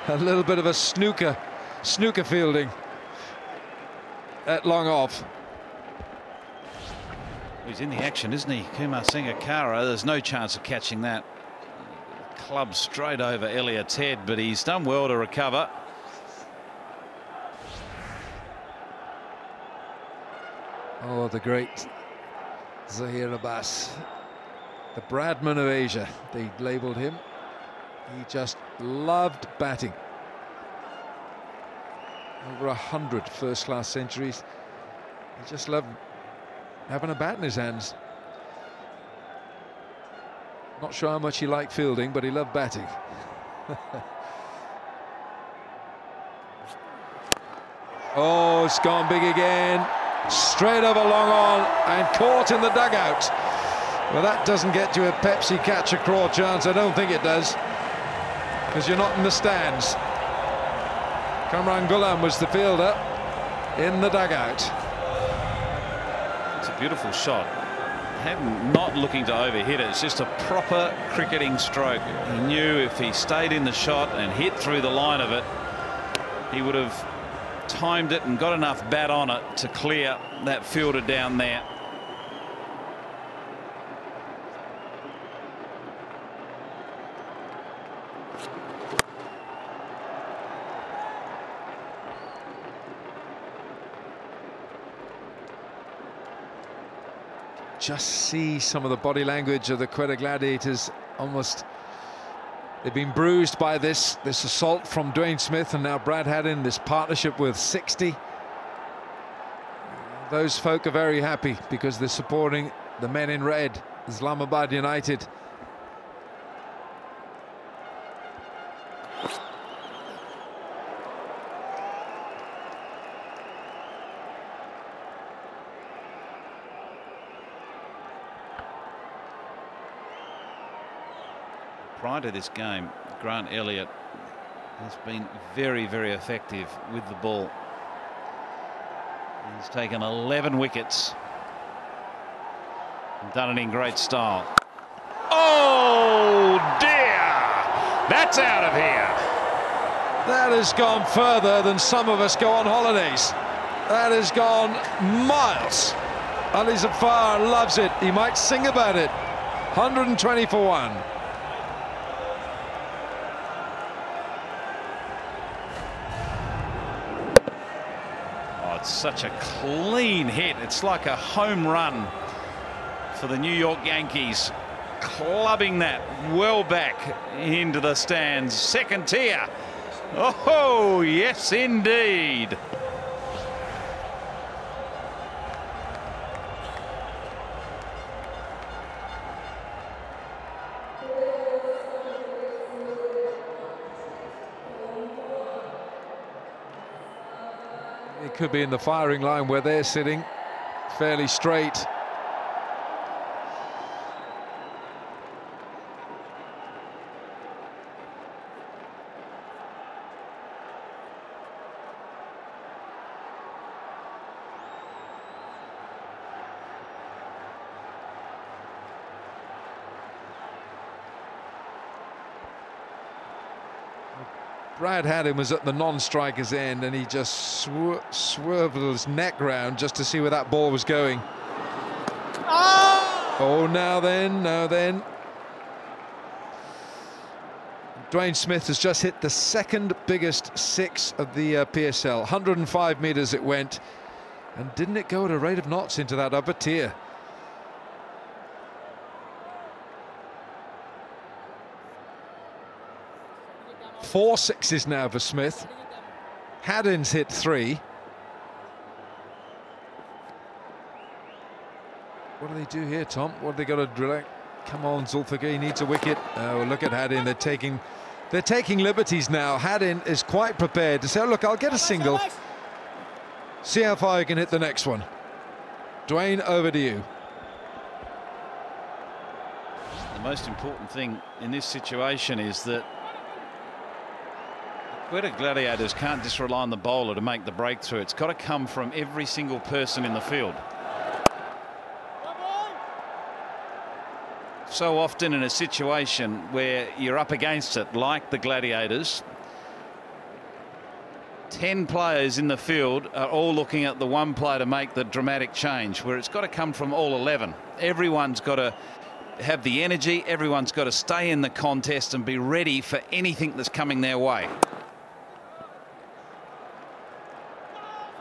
A little bit of a snooker fielding at long off.
He's in the action, isn't he? Kumar Sangakkara, there's no chance of catching that. Club straight over Elliott's head, but he's done well to recover.
Oh, the great Zahir Abbas, the Bradman of Asia, they labelled him. He just loved batting. Over 100 first-class centuries. He just loved having a bat in his hands. Not sure how much he liked fielding, but he loved batting. Oh, it's gone big again. Straight over long on and caught in the dugout. Well, that doesn't get you a Pepsi catch a craw chance. I don't think it does, because you're not in the stands. Kamran Ghulam was the fielder in the dugout.
It's a beautiful shot. Not looking to overhit it. It's just a proper cricketing stroke. He knew if he stayed in the shot and hit through the line of it, he would have timed it and got enough bat on it to clear that fielder down there.
Just see some of the body language of the Quetta Gladiators. Almost, they've been bruised by this assault from Dwayne Smith, and now Brad Haddin, this partnership with 60. Those folk are very happy because they're supporting the men in red, Islamabad United.
Prior to this game, Grant Elliott has been very, very effective with the ball. He's taken 11 wickets and done it in great style.
Oh dear! That's out of here.
That has gone further than some of us go on holidays. That has gone miles. Ali Zafar loves it. He might sing about it. 120 for 1.
Oh, it's such a clean hit. It's like a home run for the New York Yankees. Clubbing that well back into the stands. Second tier. Oh, yes, indeed.
It could be in the firing line where they're sitting, fairly straight. Brad Haddon was at the non-striker's end and he just swerved his neck round just to see where that ball was going. Oh, now then. Dwayne Smith has just hit the second biggest six of the PSL. 105 metres it went. And didn't it go at a rate of knots into that upper tier? Four sixes now for Smith. Haddon's hit 3. What do they do here, Tom? What have they got to drill? Come on, Zulfikar needs a wicket. Oh, look at Haddon. They're taking liberties now. Haddon is quite prepared to say, oh, look, I'll get a single. See how far you can hit the next one. Dwayne, over to you.
The most important thing in this situation is that Quetta Gladiators can't just rely on the bowler to make the breakthrough. It's got to come from every single person in the field. So often in a situation where you're up against it, like the Gladiators, 10 players in the field are all looking at the one player to make the dramatic change, where it's got to come from all 11. Everyone's got to have the energy, everyone's got to stay in the contest and be ready for anything that's coming their way.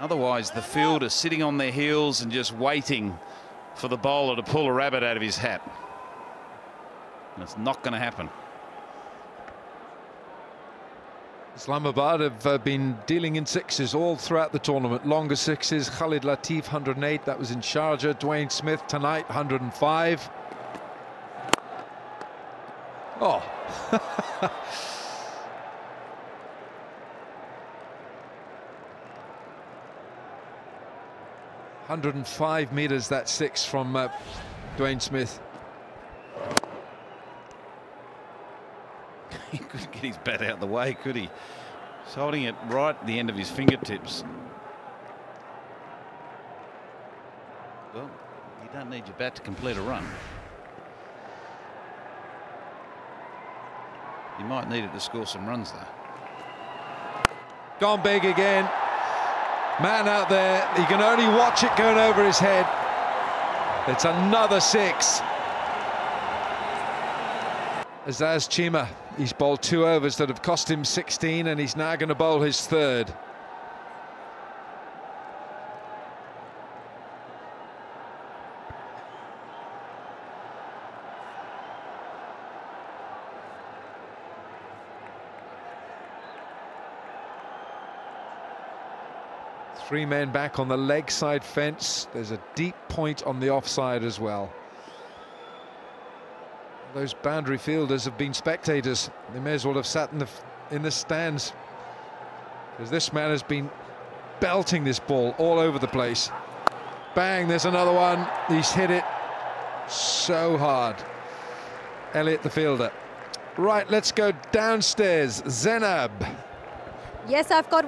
Otherwise, the field is sitting on their heels and just waiting for the bowler to pull a rabbit out of his hat. And it's not going to happen.
Islamabad have been dealing in sixes all throughout the tournament. Longer sixes, Khalid Latif 108, that was in Sharjah. Dwayne Smith tonight 105. Oh. 105 metres, that six from Dwayne Smith.
He couldn't get his bat out of the way, could he? He's holding it right at the end of his fingertips. Well, you don't need your bat to complete a run. You might need it to score some runs, though.
Gone big again. Man out there, he can only watch it going over his head. It's another six. Azaz Chima, he's bowled 2 overs that have cost him 16 and he's now going to bowl his third. Three men back on the leg side fence. There's a deep point on the offside as well. Those boundary fielders have been spectators. They may as well have sat in the stands, because this man has been belting this ball all over the place. Bang, there's another one. He's hit it so hard. Elliott the fielder. Right, let's go downstairs. Zainab.
Yes, I've got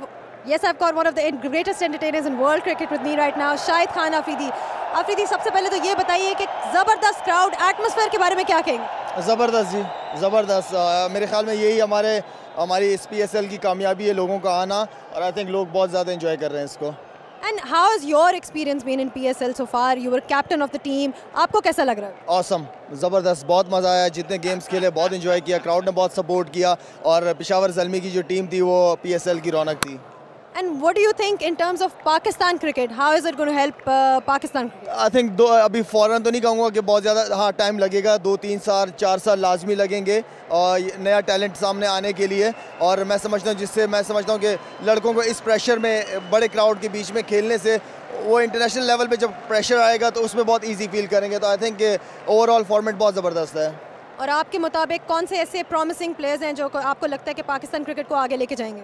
one of the greatest entertainers in world cricket with me right now, Shahid Khan Afridi. Afridi, सबसे पहले तो ये बताइए कि ज़बरदस्त crowd atmosphere के बारे में क्या कहेंगे?
ज़बरदस्त जी, ज़बरदस्त। मेरे ख्याल में यही हमारी इस PSL की कामयाबी है, लोगों का आना, और आई थिंक लोग बहुत ज़्यादा एंजॉय कर रहे हैं इसको।
And how has your experience been in PSL so far? You were captain of the team. आपको कैसा लग रहा है?
Awesome, ज़बरदस्त, बहुत मज़ा आया. जितने गेम्स खेले बहुत enjoy किया, crowd ने बहुत support किया और पेशावर ज़ल्मी की जो टीम थी वो PSL की रौनक थी.
And what do you think in terms of Pakistan cricket? How is it going to help Pakistan cricket?
I think अभी फौरन तो नहीं कहूँगा कि बहुत ज़्यादा, हाँ टाइम लगेगा, 2-3 साल 4 साल लाजमी लगेंगे और नया टैलेंट सामने आने के लिए. और मैं समझता हूँ कि लड़कों को इस प्रेशर में बड़े क्राउड के बीच में खेलने से वो इंटरनेशनल लेवल पे जब प्रेशर आएगा तो उसमें बहुत इजी फील करेंगे. तो आई थिंक ओवरऑल फॉर्मेट बहुत ज़बरदस्त है.
और आपके मुताबिक कौन से ऐसे प्रॉमिसिंग प्लेयर्स हैं जो आपको लगता है कि पाकिस्तान क्रिकेट को आगे लेके जाएंगे?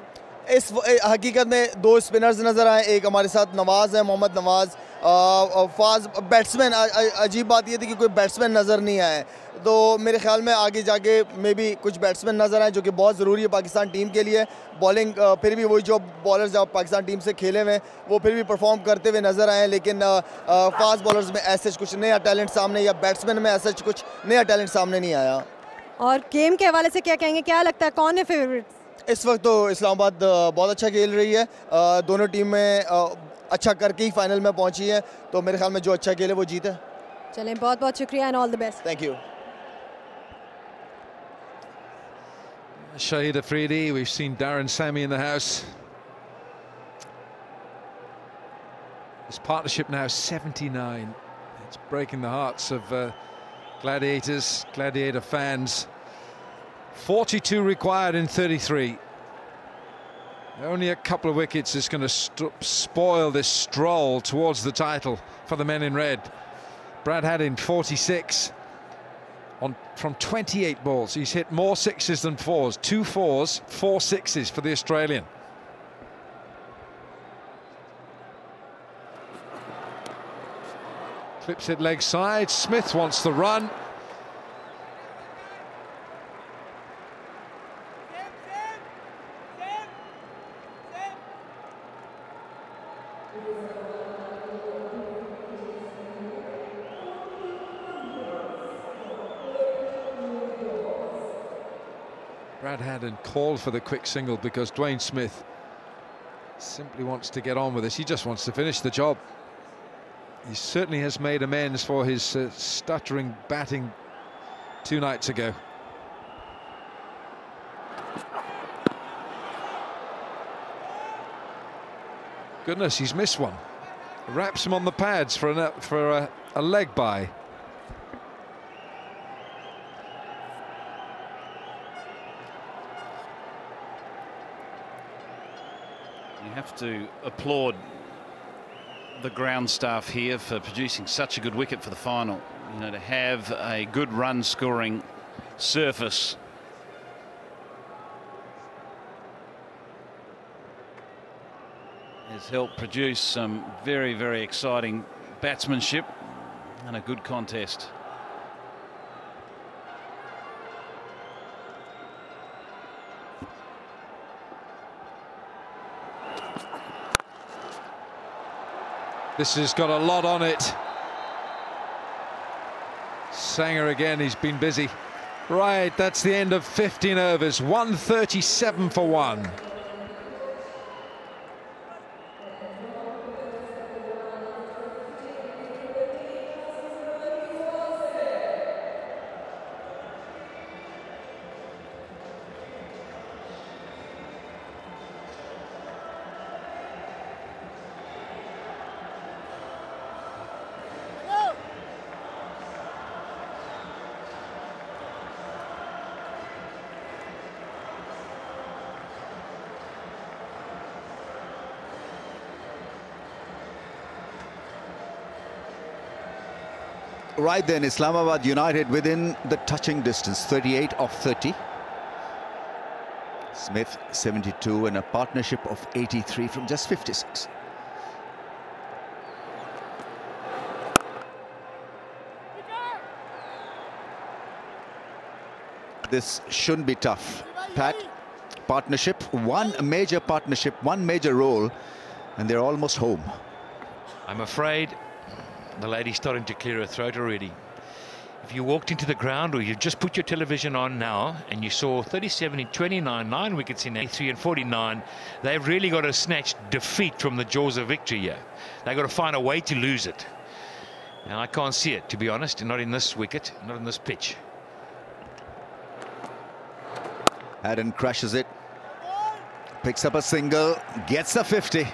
इस हकीकत में 2 स्पिनर्स नज़र आए. एक हमारे साथ नवाज़ है, मोहम्मद नवाज़. फाज बैट्समैन, अजीब बात ये थी कि कोई बैट्समैन नज़र नहीं आए. तो मेरे ख्याल में आगे जाके मे बी कुछ बैट्समैन नज़र आए जो कि बहुत ज़रूरी है पाकिस्तान टीम के लिए. बॉलिंग फिर भी वही जो बॉलर्स जब पाकिस्तान टीम से खेले हुए वो फिर भी परफॉर्म करते हुए नज़र आए. लेकिन फास्ट बॉलर्स में ऐसे कुछ नया टैलेंट सामने, या बैट्समैन में ऐसा कुछ नया टैलेंट सामने नहीं आया.
और गेम के हवाले से क्या कहेंगे? क्या लगता है कौन है फेवरेट?
इस वक्त तो इस्लामाबाद बहुत अच्छा खेल रही है. दोनों टीमें अच्छा करके ही फाइनल में पहुंची है. तो मेरे ख्याल में जो अच्छा खेले वो जीते.
चलें, बहुत बहुत शुक्रिया and all the best.
Thank you.
Shahid Afridi, we've seen Darren Sammy in the house. This partnership now 79. It's breaking the hearts of Gladiators, Gladiator fans. 42 required in 33. Only a couple of wickets is going to spoil this stroll towards the title for the men in red. Brad Haddin 46 from 28 balls. He's hit more sixes than fours. 2 fours, 4 sixes for the Australian. Clips it leg side. Smith wants the run. Brad Haddin called for the quick single because Dwayne Smith simply wants to get on with this. He just wants to finish the job. He certainly has made amends for his stuttering batting 2 nights ago. Goodness, he's missed one. Wraps him on the pads for a leg bye.
You have to applaud the ground staff here for producing such a good wicket for the final. You know, to have a good run scoring surface has helped produce some very, very exciting batsmanship and a good contest.
This has got a lot on it. Sanger again, he's been busy. Right, that's the end of 15 overs, 137 for 1.
Right then, Islamabad United within the touching distance, 38 of 30. Smith 72 and a partnership of 83 from just 56. This shouldn't be tough. Pat, partnership, one major partnership, one major role, and they're almost home.
I'm afraid the lady's starting to clear her throat already. If you walked into the ground or you just put your television on now and you saw 37 in 29, 9 wickets in 83 and 49, they've really got to snatch defeat from the jaws of victory here. They've got to find a way to lose it. And I can't see it, to be honest, not in this wicket, not in this pitch.
Haddon crushes it, picks up a single, gets a 50.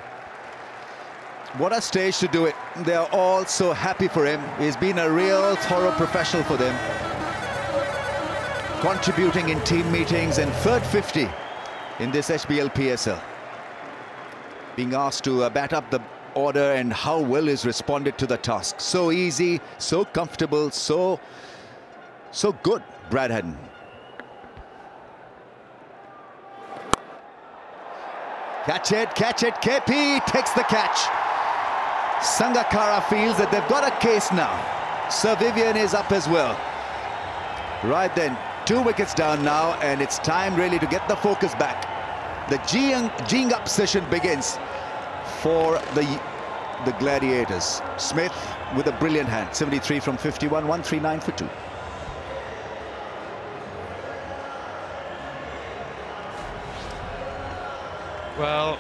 What a stage to do it. They are all so happy for him. He's been a real thorough professional for them, contributing in team meetings, and third 50 in this HBL PSL. Being asked to bat up the order, and how well he's responded to the task. So easy, so comfortable, so good, Brad Haddon. Catch it, KP takes the catch. Sangakkara feels that they've got a case now. Sir Vivian is up as well. Right then, 2 wickets down now, and it's time really to get the focus back. The geeing up session begins for the Gladiators. Smith with a brilliant hand, 73 from 51, 139 for 2.
Well,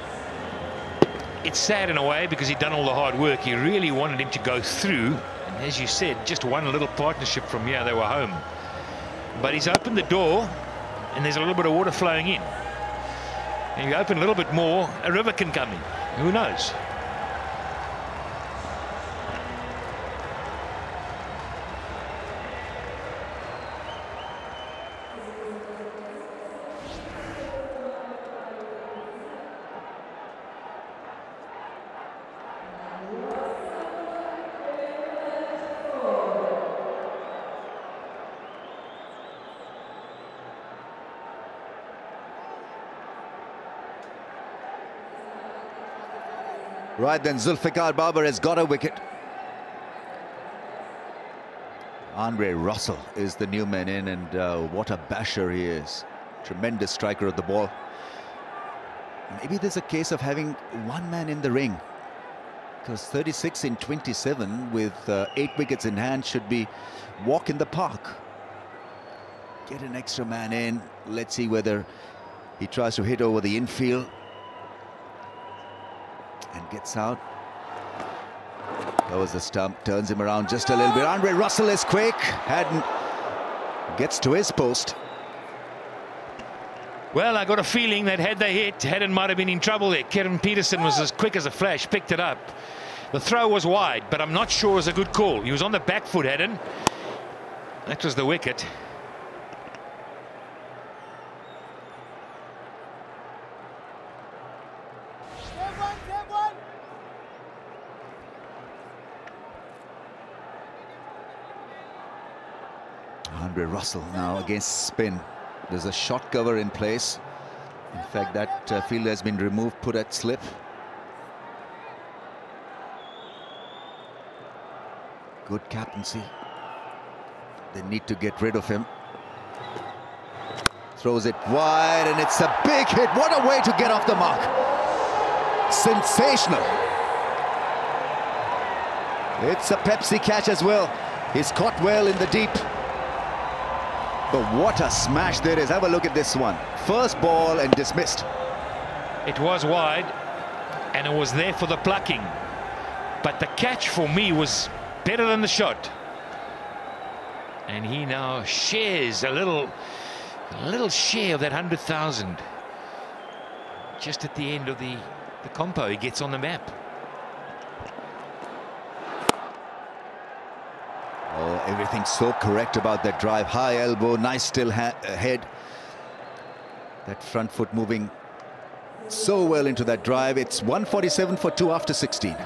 it's sad in a way because he'd done all the hard work. He really wanted him to go through, and as you said, just one little partnership from here, they were home. But he's opened the door, and there's a little bit of water flowing in. And you open a little bit more, a river can come in. Who knows?
Right then, Zulfikar Babar has got a wicket. Andre Russell is the new man in, and what a basher he is. Tremendous striker of the ball. Maybe there's a case of having one man in the ring, because 36 in 27 with 8 wickets in hand should be walk in the park. Get an extra man in. Let's see whether he tries to hit over the infield and gets out. That was the stump, turns him around just a little bit. Andre Russell is quick. Haddon gets to his post.
Well, I got a feeling that had they hit, Haddon might have been in trouble there. Kevin Peterson was as quick as a flash, picked it up. The throw was wide, but I'm not sure it was a good call. He was on the back foot, Haddon. That was the wicket.
Andre Russell now against spin. There's a shot cover in place. In fact, that fielder has been removed, put at slip. Good captaincy. They need to get rid of him. Throws it wide, and it's a big hit. What a way to get off the mark. Sensational. It's a Pepsi catch as well. He's caught well in the deep. But what a smash there is. Have a look at this one. First ball and dismissed.
It was wide, and it was there for the plucking. But the catch for me was better than the shot. And he now shares a little share of that 100,000. Just at the end of the compo, he gets on the map.
Oh, everything's so correct about that drive. High elbow, nice still head. That front foot moving so well into that drive. It's 147 for 2 after 16.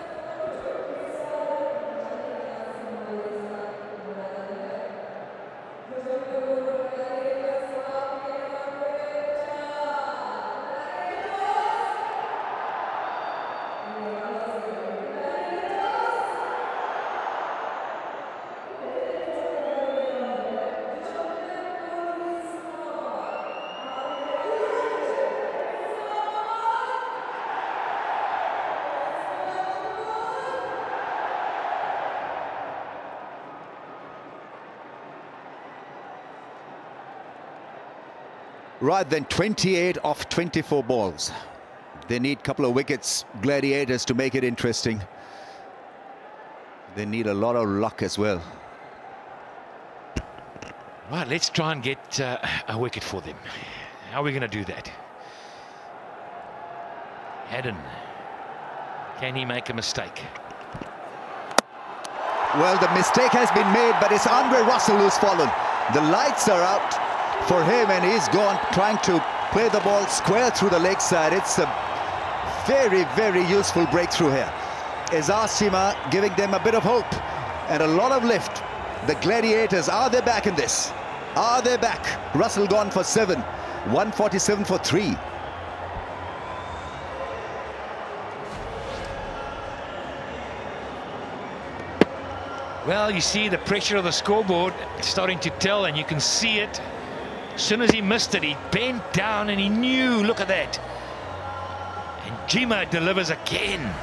Right then, 28 off 24 balls. They need a couple of wickets, Gladiators, to make it interesting. They need a lot of luck as well.
Right, let's try and get a wicket for them. How are we going to do that? Haddon, can he make a mistake?
Well, the mistake has been made, but it's Andre Russell who's fallen. The lights are out for him, and he's gone trying to play the ball square through the leg side. It's a very, very useful breakthrough here. Azar giving them a bit of hope and a lot of lift. The Gladiators, are they back in this? Are they back? Russell gone for 7, 147 for 3.
Well, you see the pressure of the scoreboard starting to tell, and you can see it. As soon as he missed it, he bent down and he knew, look at that. And Jima delivers again.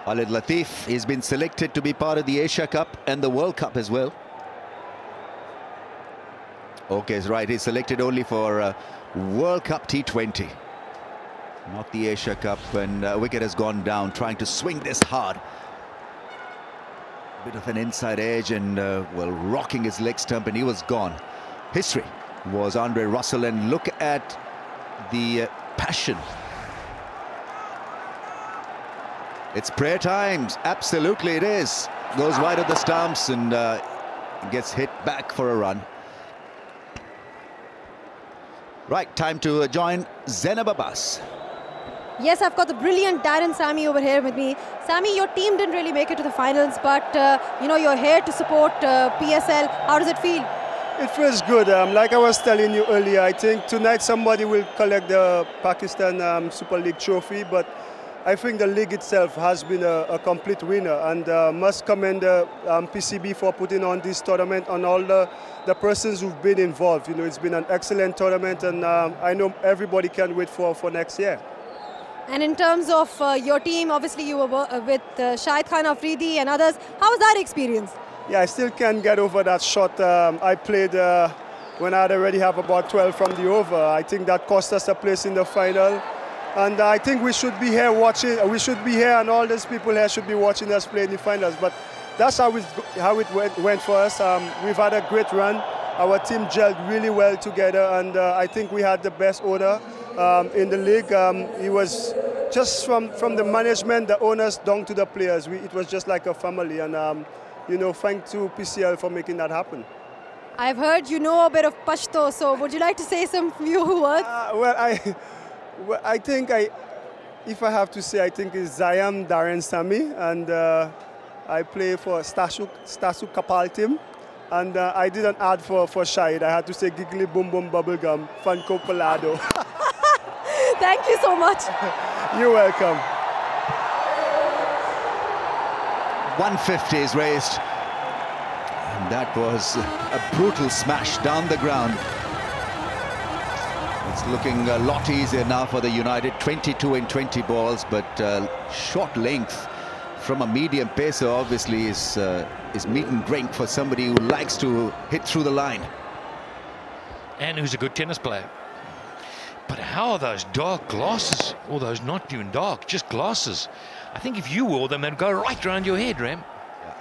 Khalid Latif, he's been selected to be part of the Asia Cup and the World Cup as well. Okay, is right, he's selected only for World Cup T20, not the Asia Cup, and wicket has gone down, trying to swing this hard. Bit of an inside edge and, well, rocking his leg stump, and he was gone. History was Andre Russell, and look at the passion. It's prayer times, absolutely it is. Goes wide of the stumps and gets hit back for a run. Right, time to join Zainab Abbas.
Yes, I've got the brilliant Darren Sammy over here with me. Sammy, your team didn't really make it to the finals, but you know, you're here to support PSL. How does it feel?
It feels good. Like I was telling you earlier, I think tonight somebody will collect the Pakistan Super League trophy, but I think the league itself has been a complete winner, and must commend the PCB for putting on this tournament and all the persons who've been involved. You know, it's been an excellent tournament, and I know everybody can wait for next year.
And in terms of your team, obviously you were with Shahid Khan Afridi and others. How was that experience?
Yeah, I still can't get over that shot I played when I'd already have about 12 from the over. I think that cost us a place in the final. And I think we should be here watching, we should be here, and all these people here should be watching us play in the finals. But that's how it went for us. We've had a great run. Our team gelled really well together, and I think we had the best owner in the league. He was just from the management, the owners, down to the players. It was just like a family, and you know, thanks to PCL for making that happen.
I've heard you know a bit of Pashto, so would you like to say some few words?
Well, I think if I have to say, I think it's Zayam Darren Sami, and I play for Stasuk Kapal team, and I did an ad for Shahid. I had to say Giggly Boom Boom Bubblegum, Funko Pelado.
Thank you so much.
You're welcome.
150 is raised, and that was a brutal smash down the ground. It's looking a lot easier now for the United. 22 in 20 balls, but short length from a medium pacer obviously is meat and drink for somebody who likes to hit through the line.
And who's a good tennis player. But how are those dark glasses? Or those not even dark, just glasses. I think if you wore them, they'd go right around your head, Ram.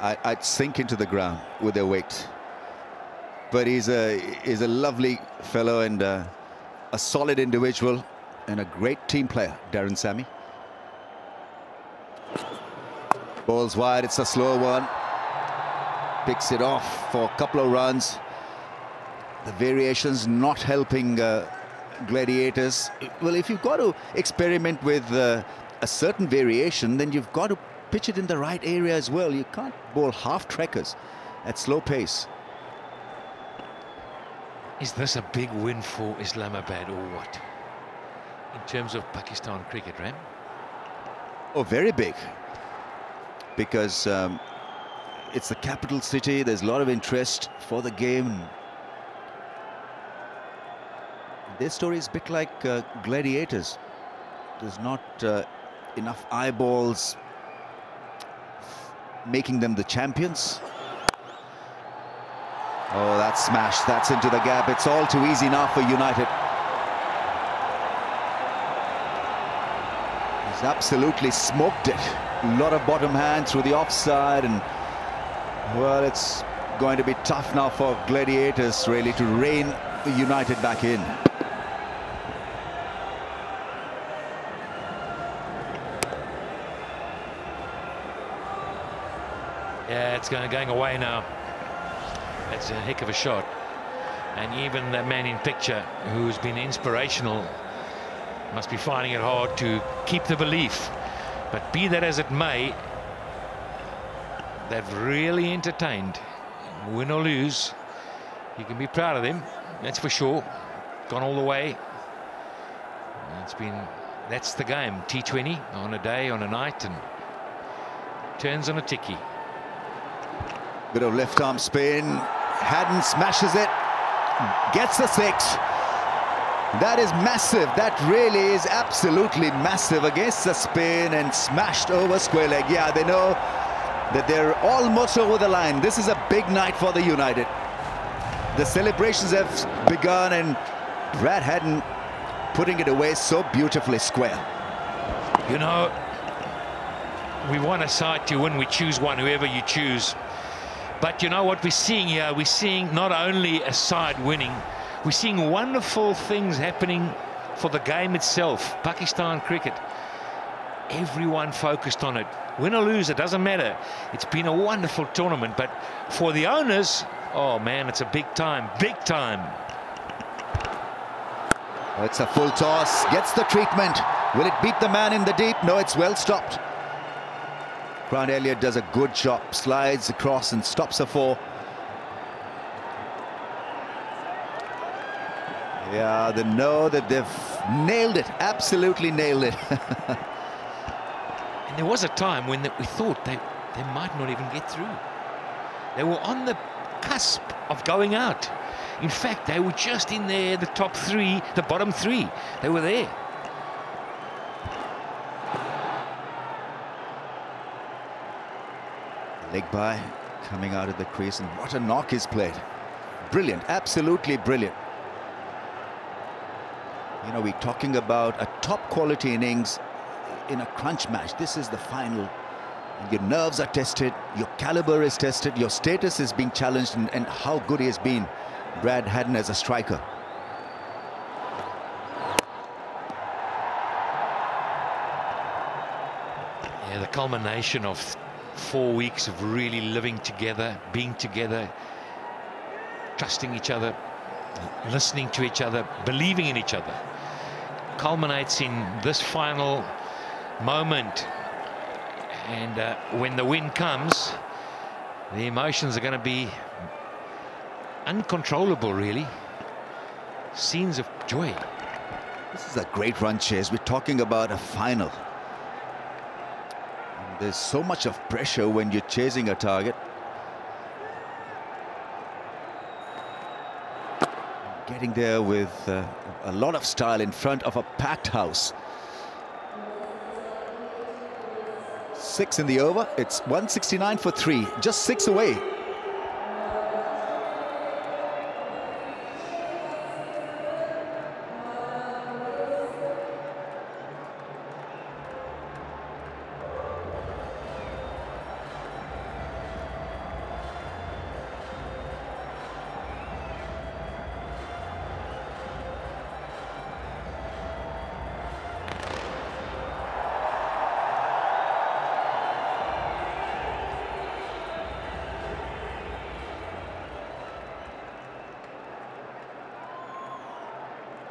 I'd sink into the ground with their weight. But he's a lovely fellow and a solid individual and a great team player, Darren Sammy. Ball's wide, it's a slow one. Picks it off for a couple of runs. The variations not helping Gladiators. Well, if you've got to experiment with a certain variation, then you've got to pitch it in the right area as well. You can't bowl half trackers. at slow pace.
Is this a big win for Islamabad or what? In terms of Pakistan cricket, Ram?
Oh, very big. Because it's the capital city. There's a lot of interest for the game. Their story is a bit like Gladiators. There's not enough eyeballs making them the champions. Oh, that's smashed. That's into the gap. It's all too easy now for United. He's absolutely smoked it. A lot of bottom hand through the offside, and well, it's going to be tough now for Gladiators really to rein United back in.
Yeah, it's going away now. That's a heck of a shot. And even the man in picture, who's been inspirational, must be finding it hard to keep the belief. But be that as it may, they've really entertained. Win or lose, you can be proud of them, that's for sure. Gone all the way. That's the game. T20 on a day, on a night, and turns on a ticky.
Bit of left arm spin. Haddon smashes it. Gets the 6. That is massive. That really is absolutely massive against the spin and smashed over square leg. Yeah, they know that they're almost over the line. This is a big night for the United. The celebrations have begun, and Brad Haddon putting it away so beautifully square.
You know, we want a side to win. We choose one, whoever you choose. But you know what we're seeing here? We're seeing not only a side winning, we're seeing wonderful things happening for the game itself. Pakistan cricket, everyone focused on it. Win or lose, it doesn't matter. It's been a wonderful tournament, but for the owners, oh man, it's a big time, big time.
It's a full toss, gets the treatment. Will it beat the man in the deep? No, it's well stopped. Grant Elliott does a good job, slides across and stops a 4. Yeah, they know that they've nailed it, absolutely nailed it.
And there was a time when we thought they might not even get through. They were on the cusp of going out. In fact, they were just in there, the top 3, the bottom 3. They were there.
Leg by, coming out of the crease, and what a knock is played. Brilliant, absolutely brilliant. You know, we're talking about a top quality innings in a crunch match. This is the final. Your nerves are tested, your caliber is tested, your status is being challenged, and how good he has been, Brad Haddon, as a striker.
Yeah, the culmination of 4 weeks of really living together, being together, trusting each other, listening to each other, believing in each other, culminates in this final moment. And when the win comes, the emotions are going to be uncontrollable, really. Scenes of joy.
This is a great run chase. We're talking about a final. There's so much of pressure when you're chasing a target. Getting there with a lot of style in front of a packed house. 6 in the over. It's 169 for 3. Just 6 away.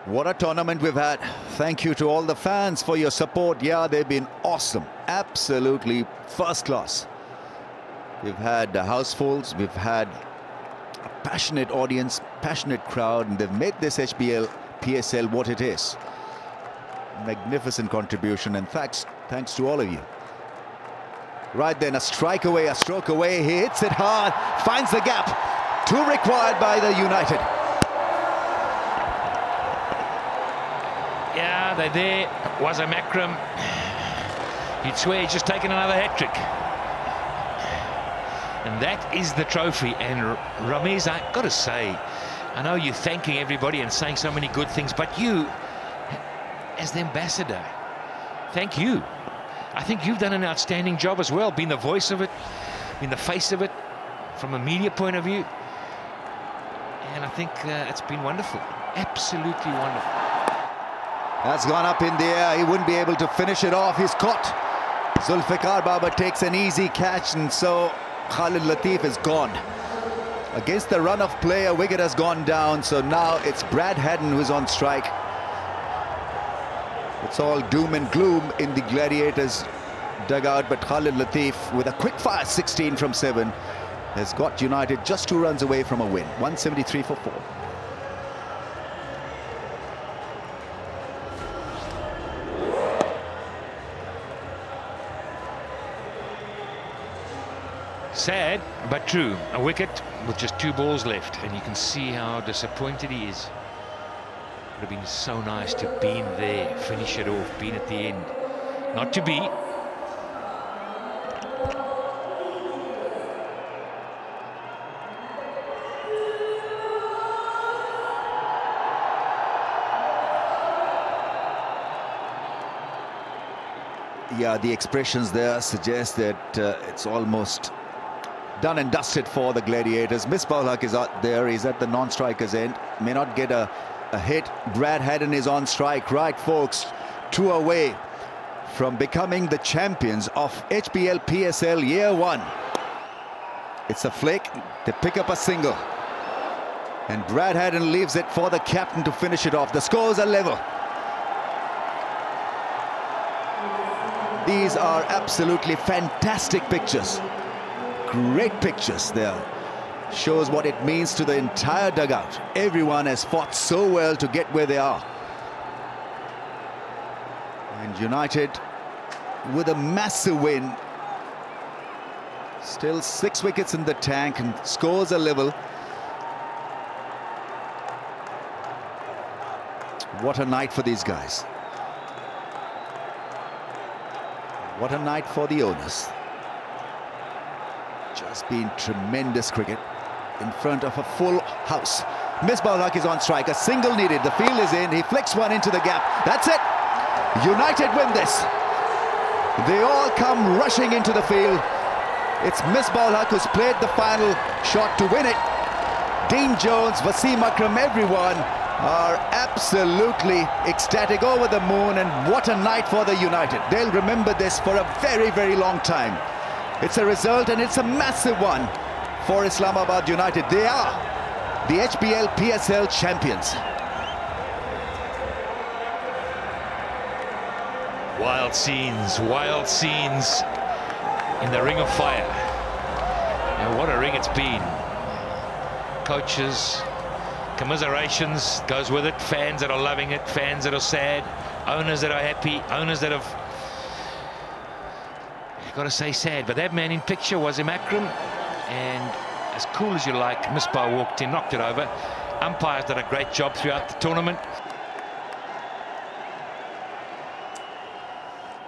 What a tournament we've had. Thank you to all the fans for your support. Yeah, they've been awesome. Absolutely first class. We've had housefuls, we've had a passionate audience, passionate crowd, and they've made this HBL PSL what it is. Magnificent contribution, and thanks to all of you. Right then, a strike away, a stroke away. He hits it hard, finds the gap. 2 required by the United.
Yeah, they're there. Was a Makram. You'd swear he's just taken another hat-trick. And that is the trophy. And Rameez, I've got to say, I know you're thanking everybody and saying so many good things, but you, as the ambassador, thank you. I think you've done an outstanding job as well, being the voice of it, being the face of it, from a media point of view. And I think it's been wonderful. Absolutely wonderful.
That's gone up in the air. He wouldn't be able to finish it off. He's caught. Zulfikar Baba takes an easy catch, and so Khalid Latif is gone. Against the run of play, a wicket has gone down, so now it's Brad Haddon who's on strike. It's all doom and gloom in the Gladiators dugout, but Khalid Latif with a quick fire 16 from 7 has got United just 2 runs away from a win. 173 for 4.
Sad, but true. A wicket with just 2 balls left, and you can see how disappointed he is. Would have been so nice to been there, finish it off, been at the end. Not to be.
Yeah, the expressions there suggest that it's almost done and dusted for the Gladiators. Misbah Haq is out there. He's at the non-striker's end. May not get a hit. Brad Haddon is on strike. Right, folks, 2 away from becoming the champions of HBL PSL Year 1. It's a flick. They pick up a single. And Brad Haddon leaves it for the captain to finish it off. The scores are level. These are absolutely fantastic pictures. Great pictures there. Shows what it means to the entire dugout. Everyone has fought so well to get where they are. And United with a massive win. Still 6 wickets in the tank and scores are level. What a night for these guys. What a night for the owners. Just been tremendous cricket in front of a full house. Misbah Haq is on strike. A single needed. The field is in. He flicks one into the gap. That's it. United win this. They all come rushing into the field. It's Misbah Haq who's played the final shot to win it. Dean Jones, Wasim Akram, everyone are absolutely ecstatic, over the moon, and what a night for the United. They'll remember this for a very, very long time. It's a result, and it's a massive one for Islamabad United. They are the HBL PSL champions.
Wild scenes in the Ring of Fire. And what a ring it's been. Coaches, commiserations goes with it, fans that are loving it, fans that are sad, owners that are happy, owners that have, got to say, sad. But that man in picture was Akram, and as cool as you like, Misbah walked in, knocked it over. Umpires did a great job throughout the tournament.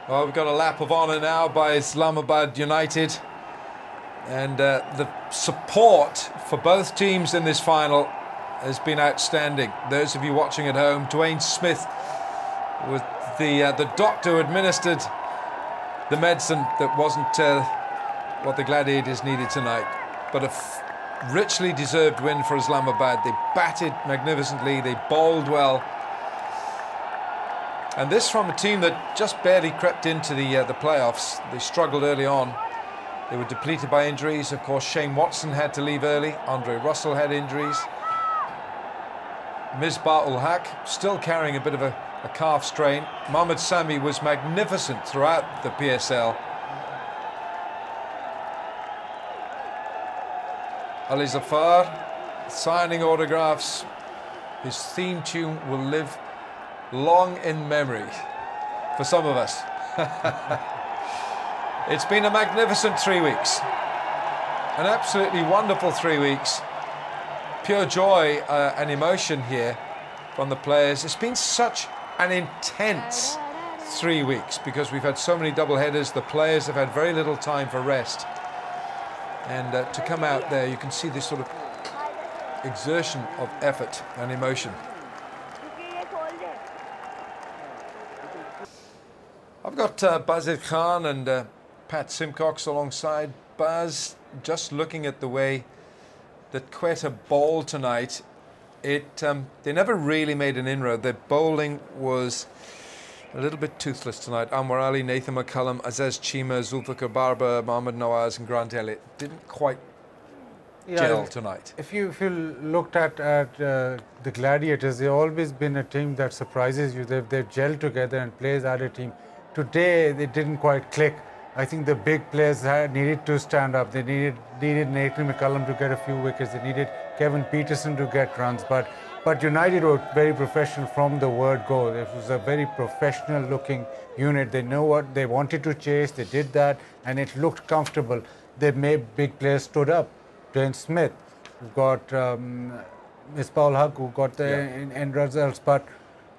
Well, we've got a lap of honour now by Islamabad United, and the support for both teams in this final has been outstanding. Those of you watching at home, Dwayne Smith with the doctor who administered the medicine that wasn't what the Gladiators needed tonight, but a richly deserved win for Islamabad. They batted magnificently, they bowled well, and this from a team that just barely crept into the playoffs. They struggled early on. They were depleted by injuries. Of course, Shane Watson had to leave early. Andre Russell had injuries. Misbah Haq still carrying a bit of a calf strain. Mohammad Sami was magnificent throughout the PSL.
Ali Zafar signing autographs. His theme tune will live long in memory for some of us. It's been a magnificent 3 weeks. An absolutely wonderful 3 weeks. Pure joy and emotion here from the players. It's been such an intense 3 weeks because we've had so many double headers. The players have had very little time for rest. And to come out there, you can see this sort of exertion of effort and emotion. I've got Bazir Khan and Pat Simcox alongside. Baz, just looking at the way that Quetta bowled tonight, they never really made an inroad. Their bowling was a little bit toothless tonight. Anwar Ali, Nathan McCullum, Azaz Chima, Zulfikar Barber, Mohammad Nawaz and Grant Elliott didn't quite gel tonight.
If you looked at the Gladiators, they've always been a team that surprises you. They've gelled together and plays as a team. Today, they didn't quite click. I think the big players needed to stand up. They needed Nathan McCullum to get a few wickets. They needed Kevin Peterson to get runs. But United were very professional from the word go. It was a very professional-looking unit. They know what they wanted to chase. They did that, and it looked comfortable. They made big players stood up. Dwayne Smith, who got Misbah Haq, who got the end results, but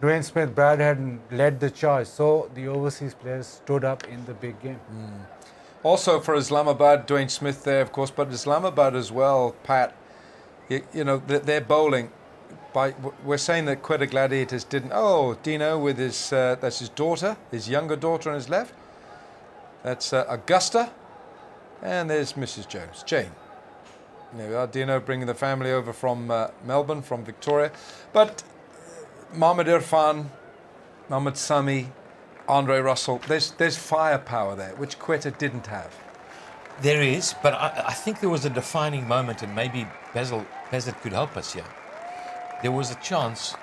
Dwayne Smith, Brad hadn't led the charge, so the overseas players stood up in the big game.
Also for Islamabad, Dwayne Smith there, of course, but Islamabad as well, Pat, you know, they're bowling. We're saying that Quetta Gladiators didn't. Oh, Dino with his, that's his daughter, his younger daughter on his left. That's Augusta. And there's Mrs. Jones, Jane. There we are, Dino bringing the family over from Melbourne, from Victoria. But Mohammad Irfan, Mohammad Sami, Andre Russell, there's firepower there, which Quetta didn't have.
There is, but I think there was a defining moment, and maybe Basil could help us here. There was a chance,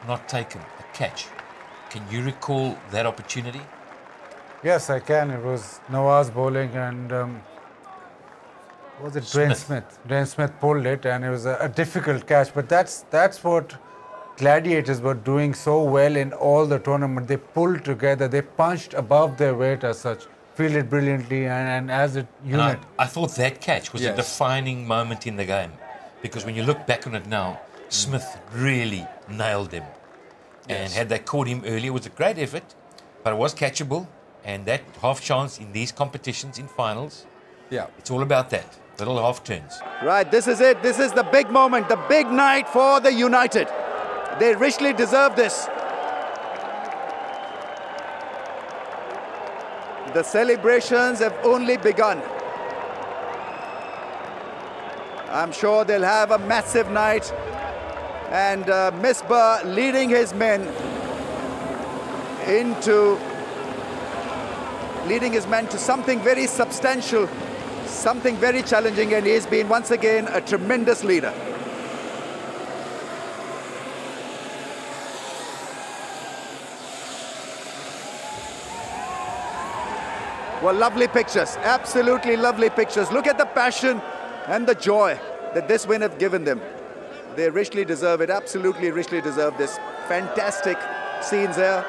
not taken, a catch. Can you recall that opportunity?
Yes, I can. It was Nawaz bowling and was it Dwayne Smith? Dwayne Smith pulled it, and it was a difficult catch. But that's what Gladiators were doing so well in all the tournament. They pulled together. They punched above their weight as such, fielded brilliantly, and as a unit.
I thought that catch was a defining moment in the game, because when you look back on it now, Smith really nailed him. And had they caught him earlier, it was a great effort, but it was catchable. And that half chance in these competitions, in finals, it's all about that. Little half turns.
Right, this is it. This is the big moment, the big night for the United. They richly deserve this. The celebrations have only begun. I'm sure they'll have a massive night. And Misbah leading his men to something very substantial, something very challenging, and he's been once again a tremendous leader. Well, lovely pictures, absolutely lovely pictures. Look at the passion and the joy that this win have given them. They richly deserve it, absolutely richly deserve this. Fantastic scenes here,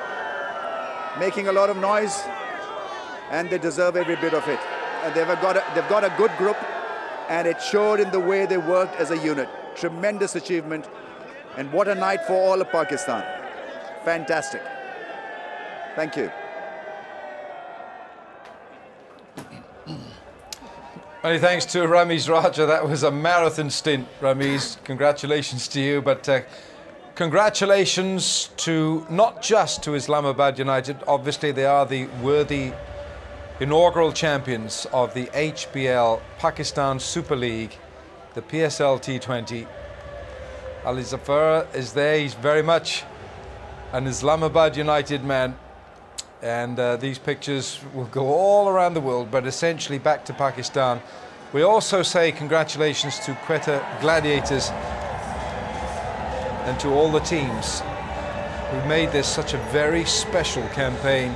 making a lot of noise, and they deserve every bit of it. And they've got a good group, and it showed in the way they worked as a unit. Tremendous achievement, and what a night for all of Pakistan. Fantastic. Thank you.
Many thanks to Ramiz Raja. That was a marathon stint, Ramiz. Congratulations to you, but congratulations to not just to Islamabad United. Obviously, they are the worthy inaugural champions of the HBL Pakistan Super League, the PSL T20. Ali Zafar is there. He's very much an Islamabad United man. And these pictures will go all around the world, but essentially back to Pakistan. We also say congratulations to Quetta Gladiators and to all the teams who made this such a very special campaign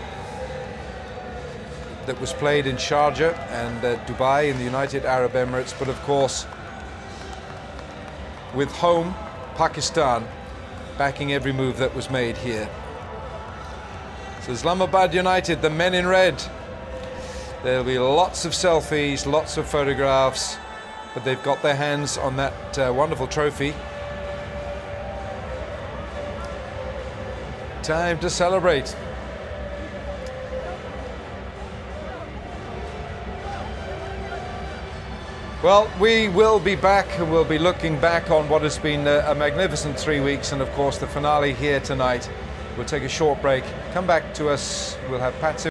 that was played in Sharjah and Dubai in the United Arab Emirates. But of course, with home Pakistan backing every move that was made here. So Islamabad United, the men in red. There'll be lots of selfies, lots of photographs, but they've got their hands on that wonderful trophy. Time to celebrate. Well, we will be back and we'll be looking back on what has been a magnificent 3 weeks, and of course the finale here tonight. We'll take a short break, come back to us, we'll have Pat